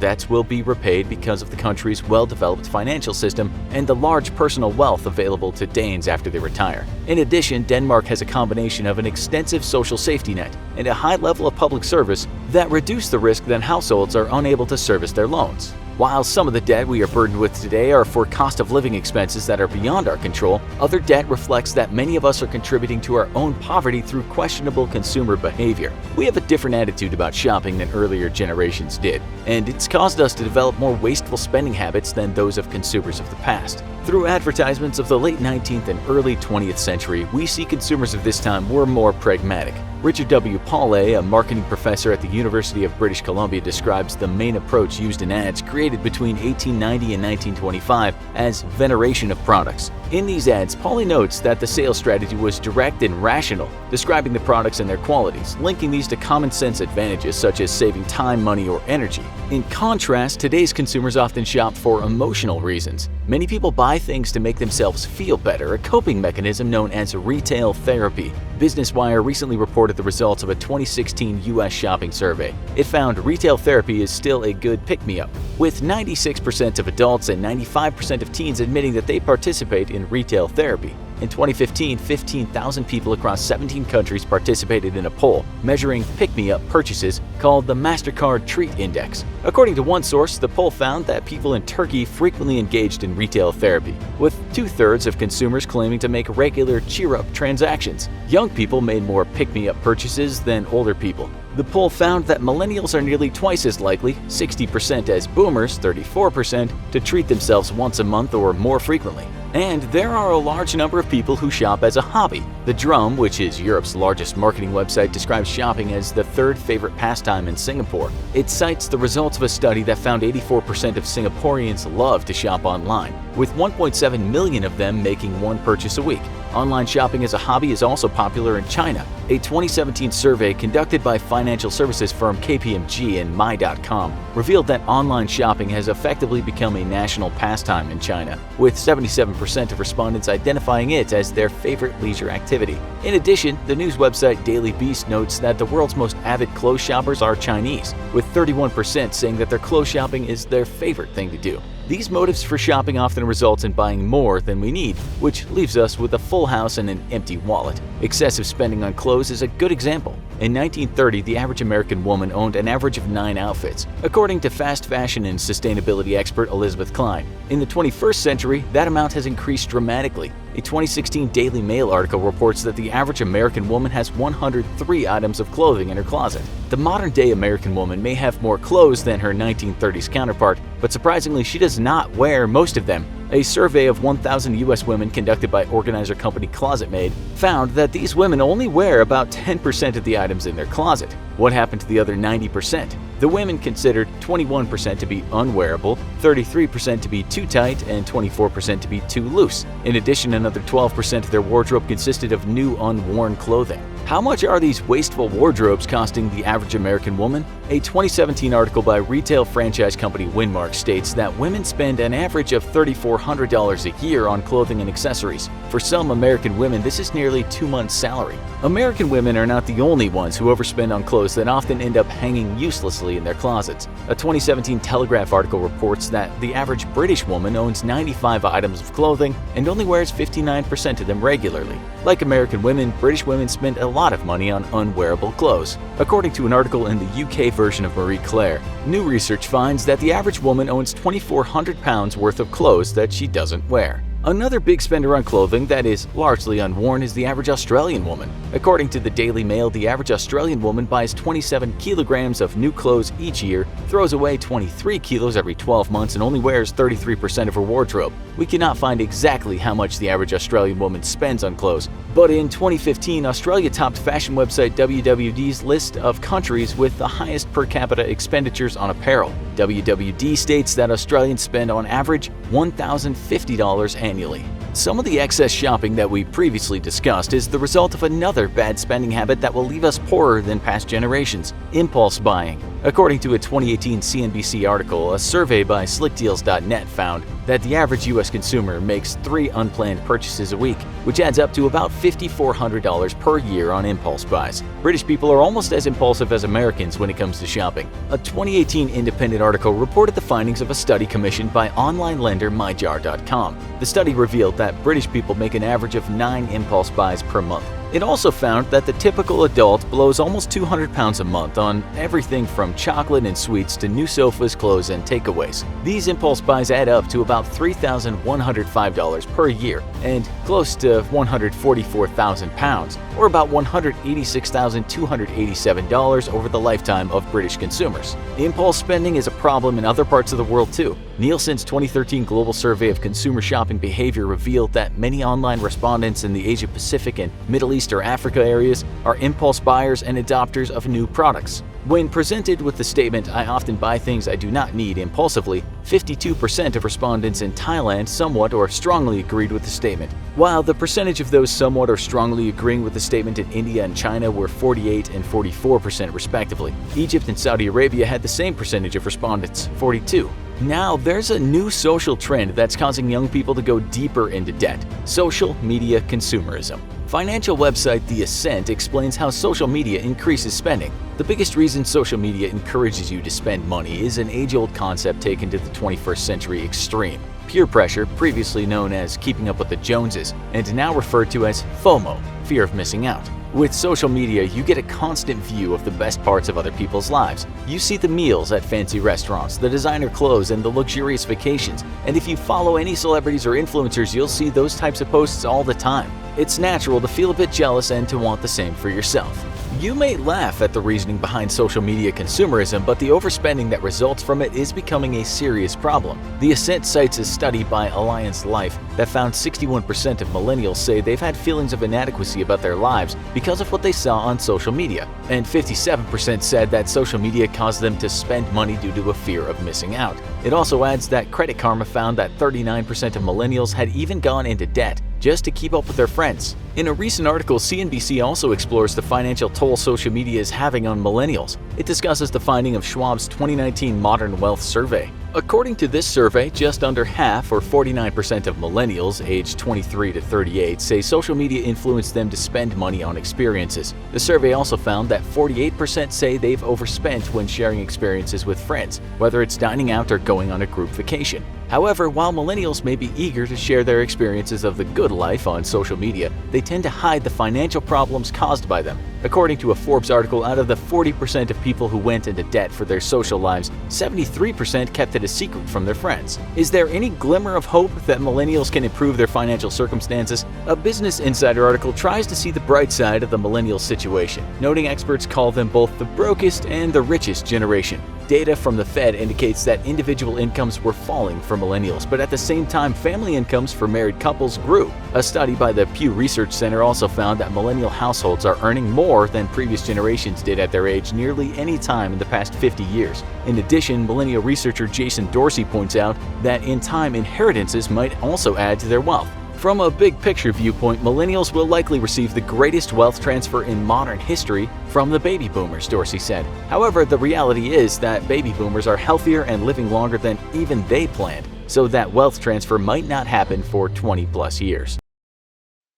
debts will be repaid because of the country's well-developed financial system and the large personal wealth available to Danes after they retire. In addition, Denmark has a combination of an extensive social safety net and a high level of public service that reduce the risk that households are unable to service their loans. While some of the debt we are burdened with today are for cost of living expenses that are beyond our control, other debt reflects that many of us are contributing to our own poverty through questionable consumer behavior. We have a different attitude about shopping than earlier generations did, and it's caused us to develop more wasteful spending habits than those of consumers of the past. Through advertisements of the late 19th and early 20th century, we see consumers of this time were more pragmatic. Richard W. Paulet, a marketing professor at the University of British Columbia, describes the main approach used in ads created between 1890 and 1925 as veneration of products. In these ads, Paulet notes that the sales strategy was direct and rational, describing the products and their qualities, linking these to common sense advantages such as saving time, money, or energy. In contrast, today's consumers often shop for emotional reasons. Many people buy things to make themselves feel better, a coping mechanism known as retail therapy. Business Wire recently reported the results of a 2016 U.S. shopping survey. It found retail therapy is still a good pick-me-up, with 96% of adults and 95% of teens admitting that they participate in retail therapy. In 2015, 15,000 people across 17 countries participated in a poll measuring pick-me-up purchases called the MasterCard Treat Index. According to one source, the poll found that people in Turkey frequently engaged in retail therapy, with 2/3 of consumers claiming to make regular cheer-up transactions. Young people made more pick-me-up purchases than older people. The poll found that millennials are nearly twice as likely, 60% as boomers, 34%, to treat themselves once a month or more frequently. And there are a large number of people who shop as a hobby. The Drum, which is Europe's largest marketing website, describes shopping as the third favorite pastime in Singapore. It cites the results of a study that found 84% of Singaporeans love to shop online, with 1.7 million of them making one purchase a week. Online shopping as a hobby is also popular in China. A 2017 survey conducted by financial services firm KPMG and My.com revealed that online shopping has effectively become a national pastime in China, with 77% of respondents identifying it as their favorite leisure activity. In addition, the news website Daily Beast notes that the world's most avid clothes shoppers are Chinese, with 31% saying that their clothes shopping is their favorite thing to do. These motives for shopping often result in buying more than we need, which leaves us with a full house and an empty wallet. Excessive spending on clothes is a good example. In 1930, the average American woman owned an average of 9 outfits, according to fast fashion and sustainability expert Elizabeth Klein. In the 21st century, that amount has increased dramatically. A 2016 Daily Mail article reports that the average American woman has 103 items of clothing in her closet. The modern-day American woman may have more clothes than her 1930s counterpart, but surprisingly, she does not wear most of them. A survey of 1,000 U.S. women conducted by organizer company Closet Maid found that these women only wear about 10% of the items in their closet. What happened to the other 90%? The women considered 21% to be unwearable, 33% to be too tight, and 24% to be too loose. In addition, another 12% of their wardrobe consisted of new unworn clothing. How much are these wasteful wardrobes costing the average American woman? A 2017 article by retail franchise company Winmark states that women spend an average of $3,400 a year on clothing and accessories. For some American women, this is nearly 2 months' salary. American women are not the only ones who overspend on clothes that often end up hanging uselessly in their closets. A 2017 Telegraph article reports that the average British woman owns 95 items of clothing and only wears 59% of them regularly. Like American women, British women spend a lot of money on unwearable clothes. According to an article in the UK version of Marie Claire, new research finds that the average woman owns 2,400 pounds worth of clothes that she doesn't wear. Another big spender on clothing that is largely unworn is the average Australian woman. According to the Daily Mail, the average Australian woman buys 27 kilograms of new clothes each year, throws away 23 kilos every 12 months, and only wears 33% of her wardrobe. We cannot find exactly how much the average Australian woman spends on clothes, but in 2015, Australia topped fashion website WWD's list of countries with the highest per capita expenditures on apparel. WWD states that Australians spend on average $1,050 annually. Some of the excess shopping that we previously discussed is the result of another bad spending habit that will leave us poorer than past generations: impulse buying. According to a 2018 CNBC article, a survey by slickdeals.net found that the average U.S. consumer makes 3 unplanned purchases a week, which adds up to about $5,400 per year on impulse buys. British people are almost as impulsive as Americans when it comes to shopping. A 2018 independent article reported the findings of a study commissioned by online lender myjar.com. The study revealed that British people make an average of 9 impulse buys per month. It also found that the typical adult blows almost 200 pounds a month on everything from chocolate and sweets to new sofas, clothes, and takeaways. These impulse buys add up to about $3,105 per year and close to 144,000 pounds, or about $186,287 over the lifetime of British consumers. Impulse spending is a problem in other parts of the world too. Nielsen's 2013 global survey of consumer shopping behavior revealed that many online respondents in the Asia-Pacific and Middle East or Africa areas are impulse buyers and adopters of new products. When presented with the statement, "I often buy things I do not need impulsively," 52% of respondents in Thailand somewhat or strongly agreed with the statement, while the percentage of those somewhat or strongly agreeing with the statement in India and China were 48 and 44% respectively. Egypt and Saudi Arabia had the same percentage of respondents, 42. Now, there's a new social trend that's causing young people to go deeper into debt: social media consumerism. Financial website The Ascent explains how social media increases spending. The biggest reason social media encourages you to spend money is an age-old concept taken to the 21st century extreme: peer pressure, previously known as keeping up with the Joneses, and now referred to as FOMO, fear of missing out. With social media, you get a constant view of the best parts of other people's lives. You see the meals at fancy restaurants, the designer clothes, and the luxurious vacations. And if you follow any celebrities or influencers, you'll see those types of posts all the time. It's natural to feel a bit jealous and to want the same for yourself. You may laugh at the reasoning behind social media consumerism, but the overspending that results from it is becoming a serious problem. The Ascent cites a study by Alliance Life that found 61% of millennials say they've had feelings of inadequacy about their lives because of what they saw on social media, and 57% said that social media caused them to spend money due to a fear of missing out. It also adds that Credit Karma found that 39% of millennials had even gone into debt just to keep up with their friends. In a recent article, CNBC also explores the financial toll social media is having on millennials. It discusses the finding of Schwab's 2019 Modern Wealth Survey. According to this survey, just under half, or 49% of millennials aged 23 to 38, say social media influenced them to spend money on experiences. The survey also found that 48% say they've overspent when sharing experiences with friends, whether it's dining out or going on a group vacation. However, while millennials may be eager to share their experiences of the good life on social media, they tend to hide the financial problems caused by them. According to a Forbes article, out of the 40% of people who went into debt for their social lives, 73% kept it a secret from their friends. Is there any glimmer of hope that millennials can improve their financial circumstances? A Business Insider article tries to see the bright side of the millennial situation, noting experts call them both the brokest and the richest generation. Data from the Fed indicates that individual incomes were falling for millennials, but at the same time, family incomes for married couples grew. A study by the Pew Research Center also found that millennial households are earning more than previous generations did at their age nearly any time in the past 50 years. In addition, millennial researcher Jason Dorsey points out that in time, inheritances might also add to their wealth. From a big picture viewpoint, millennials will likely receive the greatest wealth transfer in modern history from the baby boomers, Dorsey said. However, the reality is that baby boomers are healthier and living longer than even they planned, so that wealth transfer might not happen for 20+ years.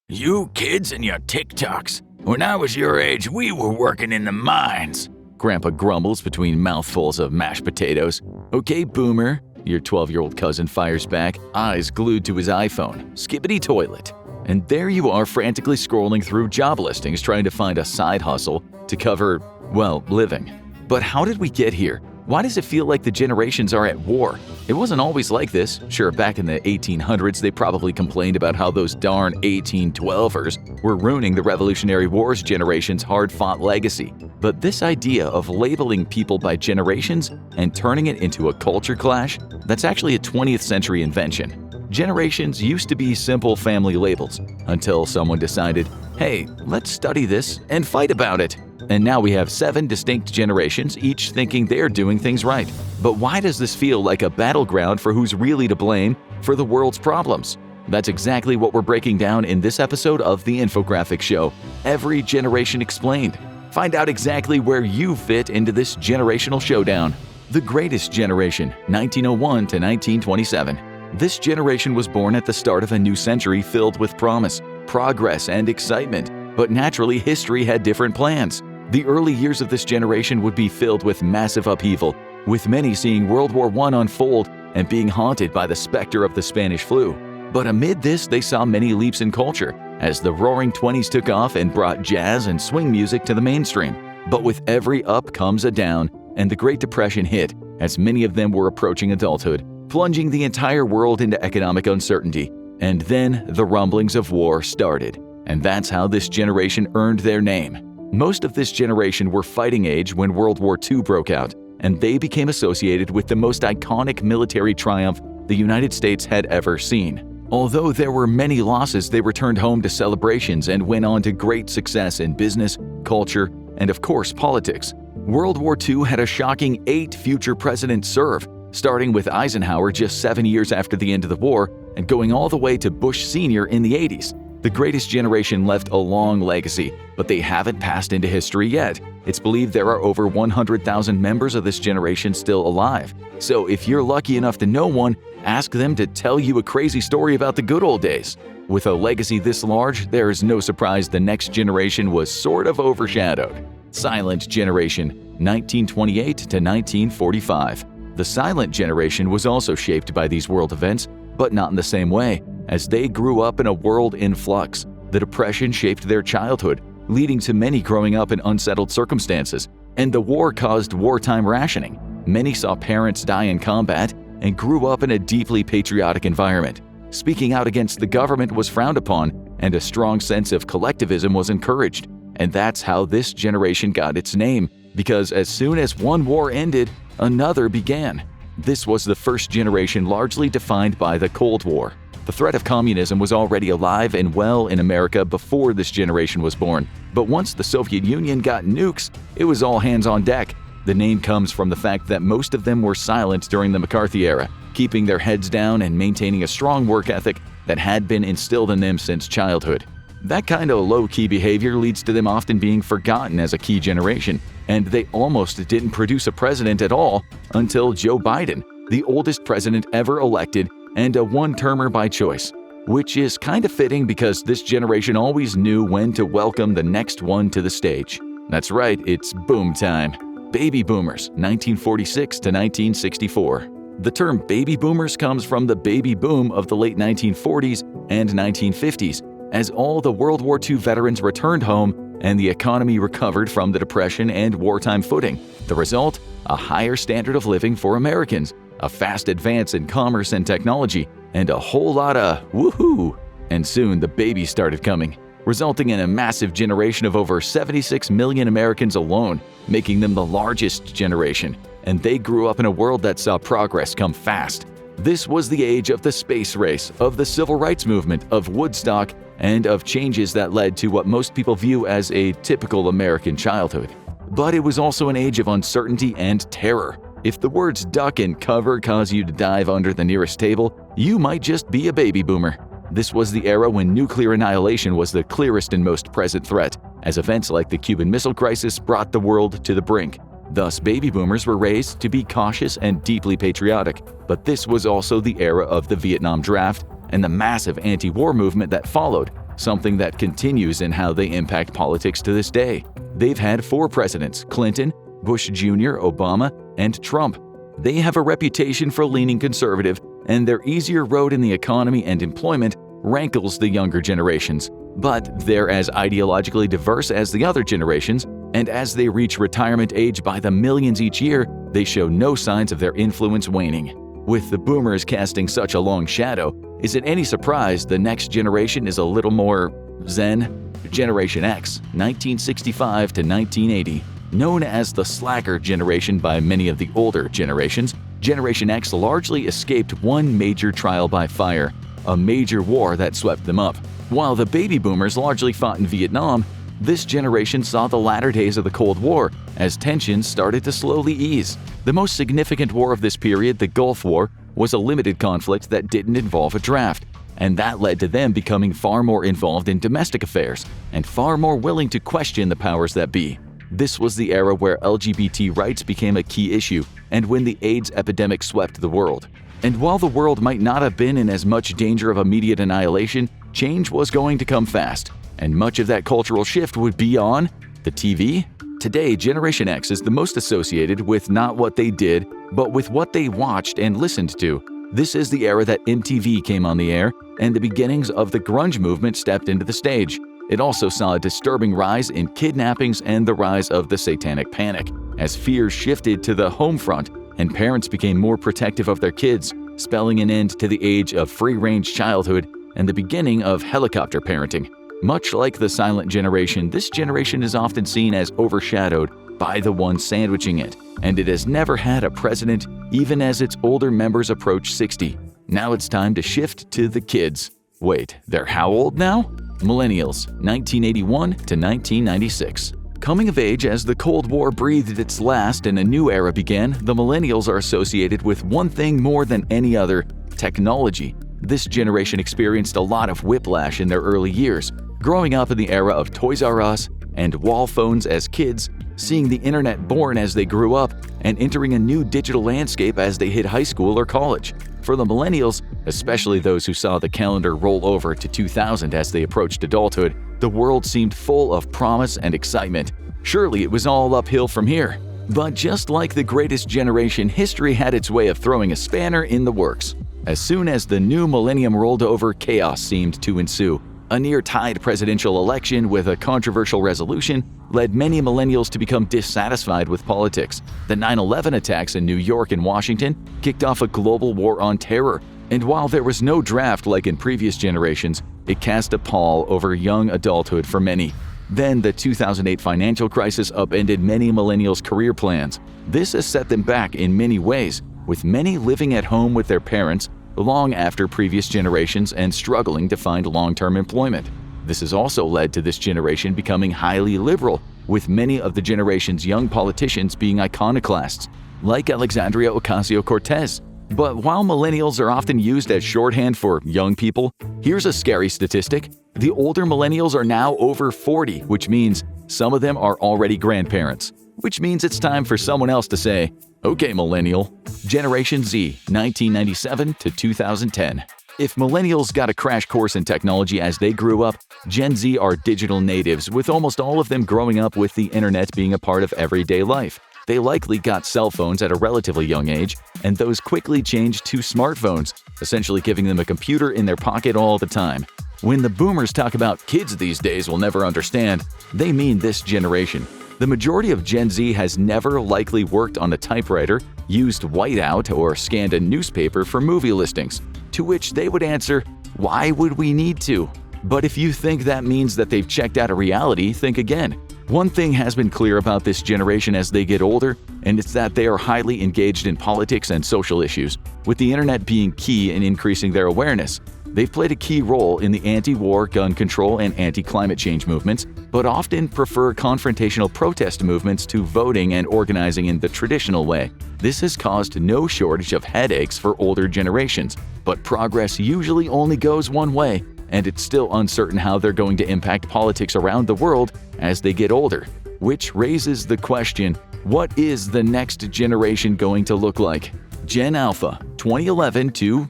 You kids and your TikToks. When I was your age, we were working in the mines. Grandpa grumbles between mouthfuls of mashed potatoes. Okay, boomer. Your 12-year-old cousin fires back, eyes glued to his iPhone. Skippity toilet. And there you are frantically scrolling through job listings trying to find a side hustle to cover, well, living. But how did we get here? Why does it feel like the generations are at war? It wasn't always like this. Sure, back in the 1800s, they probably complained about how those darn 1812ers were ruining the Revolutionary War's generation's hard-fought legacy. But this idea of labeling people by generations and turning it into a culture clash, that's actually a 20th century invention. Generations used to be simple family labels until someone decided, hey, let's study this and fight about it. And now we have 7 distinct generations, each thinking they're doing things right. But why does this feel like a battleground for who's really to blame for the world's problems? That's exactly what we're breaking down in this episode of The Infographic Show, Every Generation Explained. Find out exactly where you fit into this generational showdown. The Greatest Generation, 1901 to 1927. This generation was born at the start of a new century filled with promise, progress, and excitement. But naturally, history had different plans. The early years of this generation would be filled with massive upheaval, with many seeing World War I unfold and being haunted by the specter of the Spanish flu. But amid this, they saw many leaps in culture, as the Roaring '20s took off and brought jazz and swing music to the mainstream. But with every up comes a down, and the Great Depression hit, as many of them were approaching adulthood, plunging the entire world into economic uncertainty. And then the rumblings of war started. And that's how this generation earned their name. Most of this generation were fighting age when World War II broke out, and they became associated with the most iconic military triumph the United States had ever seen. Although there were many losses, they returned home to celebrations and went on to great success in business, culture, and of course politics. World War II had a shocking 8 future presidents serve, starting with Eisenhower just 7 years after the end of the war and going all the way to Bush Sr. in the 80s. The Greatest Generation left a long legacy, but they haven't passed into history yet. It's believed there are over 100,000 members of this generation still alive. So if you're lucky enough to know one, ask them to tell you a crazy story about the good old days. With a legacy this large, there is no surprise the next generation was sort of overshadowed. Silent Generation, 1928 to 1945. The Silent Generation was also shaped by these world events, but not in the same way, as they grew up in a world in flux. The Depression shaped their childhood, leading to many growing up in unsettled circumstances, and the war caused wartime rationing. Many saw parents die in combat and grew up in a deeply patriotic environment. Speaking out against the government was frowned upon, and a strong sense of collectivism was encouraged. And that's how this generation got its name, because as soon as one war ended, another began. This was the first generation largely defined by the Cold War. The threat of communism was already alive and well in America before this generation was born. But once the Soviet Union got nukes, it was all hands on deck. The name comes from the fact that most of them were silent during the McCarthy era, keeping their heads down and maintaining a strong work ethic that had been instilled in them since childhood. That kind of low-key behavior leads to them often being forgotten as a key generation, and they almost didn't produce a president at all until Joe Biden, the oldest president ever elected and a one-termer by choice, which is kind of fitting because this generation always knew when to welcome the next one to the stage. That's right, it's boom time. Baby Boomers, 1946 to 1964. The term baby boomers comes from the baby boom of the late 1940s and 1950s, as all the World War II veterans returned home and the economy recovered from the Depression and wartime footing. The result? A higher standard of living for Americans, a fast advance in commerce and technology, and a whole lot of woohoo! And soon the babies started coming, resulting in a massive generation of over 76 million Americans alone, making them the largest generation. And they grew up in a world that saw progress come fast. This was the age of the space race, of the civil rights movement, of Woodstock, and of changes that led to what most people view as a typical American childhood. But it was also an age of uncertainty and terror. If the words duck and cover cause you to dive under the nearest table, you might just be a baby boomer. This was the era when nuclear annihilation was the clearest and most present threat, as events like the Cuban Missile Crisis brought the world to the brink. Thus, baby boomers were raised to be cautious and deeply patriotic. But this was also the era of the Vietnam draft and the massive anti-war movement that followed, something that continues in how they impact politics to this day. They've had 4 presidents: Clinton, Bush Jr., Obama, and Trump. They have a reputation for leaning conservative, and their easier road in the economy and employment rankles the younger generations. But they're as ideologically diverse as the other generations, and as they reach retirement age by the millions each year, they show no signs of their influence waning. With the boomers casting such a long shadow, is it any surprise the next generation is a little more zen? Generation X, 1965 to 1980. Known as the slacker generation by many of the older generations, Generation X largely escaped one major trial by fire, a major war that swept them up. While the baby boomers largely fought in Vietnam, this generation saw the latter days of the Cold War as tensions started to slowly ease. The most significant war of this period, the Gulf War, was a limited conflict that didn't involve a draft, and that led to them becoming far more involved in domestic affairs and far more willing to question the powers that be. This was the era where LGBT rights became a key issue and when the AIDS epidemic swept the world. And while the world might not have been in as much danger of immediate annihilation, change was going to come fast, and much of that cultural shift would be on the TV. Today, Generation X is the most associated with not what they did, but with what they watched and listened to. This is the era that MTV came on the air, and the beginnings of the grunge movement stepped into the stage. It also saw a disturbing rise in kidnappings and the rise of the satanic panic, as fears shifted to the home front and parents became more protective of their kids, spelling an end to the age of free-range childhood and the beginning of helicopter parenting. Much like the silent generation, this generation is often seen as overshadowed by the one sandwiching it, and it has never had a president even as its older members approach 60. Now it's time to shift to the kids. Wait, they're how old now? Millennials, 1981 to 1996. Coming of age as the Cold War breathed its last and a new era began, the millennials are associated with one thing more than any other: technology. This generation experienced a lot of whiplash in their early years, growing up in the era of Toys R Us and wall phones as kids, seeing the internet born as they grew up, and entering a new digital landscape as they hit high school or college. For the millennials, especially those who saw the calendar roll over to 2000 as they approached adulthood, the world seemed full of promise and excitement. Surely it was all uphill from here. But just like the greatest generation, history had its way of throwing a spanner in the works. As soon as the new millennium rolled over, chaos seemed to ensue. A near-tied presidential election with a controversial resolution led many millennials to become dissatisfied with politics. The 9/11 attacks in New York and Washington kicked off a global war on terror. And while there was no draft like in previous generations, it cast a pall over young adulthood for many. Then the 2008 financial crisis upended many millennials' career plans. This has set them back in many ways, with many living at home with their parents long after previous generations and struggling to find long-term employment. This has also led to this generation becoming highly liberal, with many of the generation's young politicians being iconoclasts, like Alexandria Ocasio-Cortez. But while millennials are often used as shorthand for young people, here's a scary statistic. The older millennials are now over 40, which means some of them are already grandparents. Which means it's time for someone else to say, "Okay, millennial." Generation Z, 1997 to 2010. If millennials got a crash course in technology as they grew up, Gen Z are digital natives, with almost all of them growing up with the internet being a part of everyday life. They likely got cell phones at a relatively young age, and those quickly changed to smartphones, essentially giving them a computer in their pocket all the time. When the boomers talk about kids these days will never understand, they mean this generation. The majority of Gen Z has never likely worked on a typewriter, used whiteout, or scanned a newspaper for movie listings. To which they would answer, "Why would we need to?" But if you think that means that they've checked out of reality, think again. One thing has been clear about this generation as they get older, and it's that they are highly engaged in politics and social issues, with the internet being key in increasing their awareness. They've played a key role in the anti-war, gun control, and anti-climate change movements, but often prefer confrontational protest movements to voting and organizing in the traditional way. This has caused no shortage of headaches for older generations, but progress usually only goes one way, and it's still uncertain how they're going to impact politics around the world as they get older. Which raises the question, what is the next generation going to look like? Gen Alpha, 2011 to ?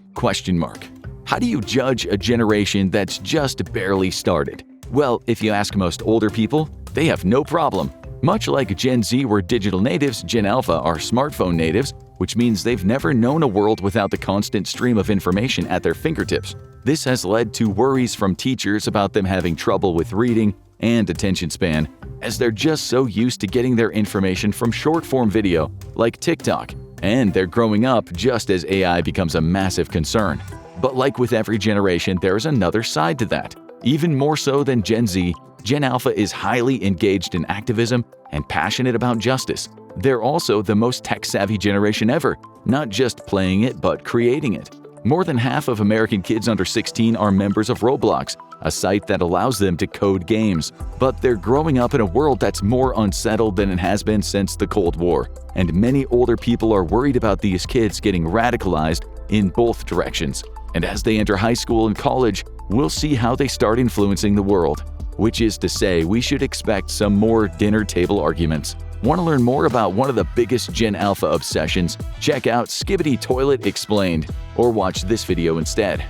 How do you judge a generation that's just barely started? Well, if you ask most older people, they have no problem. Much like Gen Z were digital natives, Gen Alpha are smartphone natives, which means they've never known a world without the constant stream of information at their fingertips. This has led to worries from teachers about them having trouble with reading and attention span. as they're just so used to getting their information from short-form video like TikTok, and they're growing up just as AI becomes a massive concern. But like with every generation, there is another side to that. Even more so than Gen Z, Gen Alpha is highly engaged in activism and passionate about justice. They're also the most tech-savvy generation ever, not just playing it but creating it. More than half of American kids under 16 are members of Roblox, a site that allows them to code games. But they're growing up in a world that's more unsettled than it has been since the Cold War, and many older people are worried about these kids getting radicalized in both directions. And as they enter high school and college, we'll see how they start influencing the world. Which is to say, we should expect some more dinner table arguments. Want to learn more about one of the biggest Gen Alpha obsessions? Check out Skibbity Toilet Explained, or watch this video instead.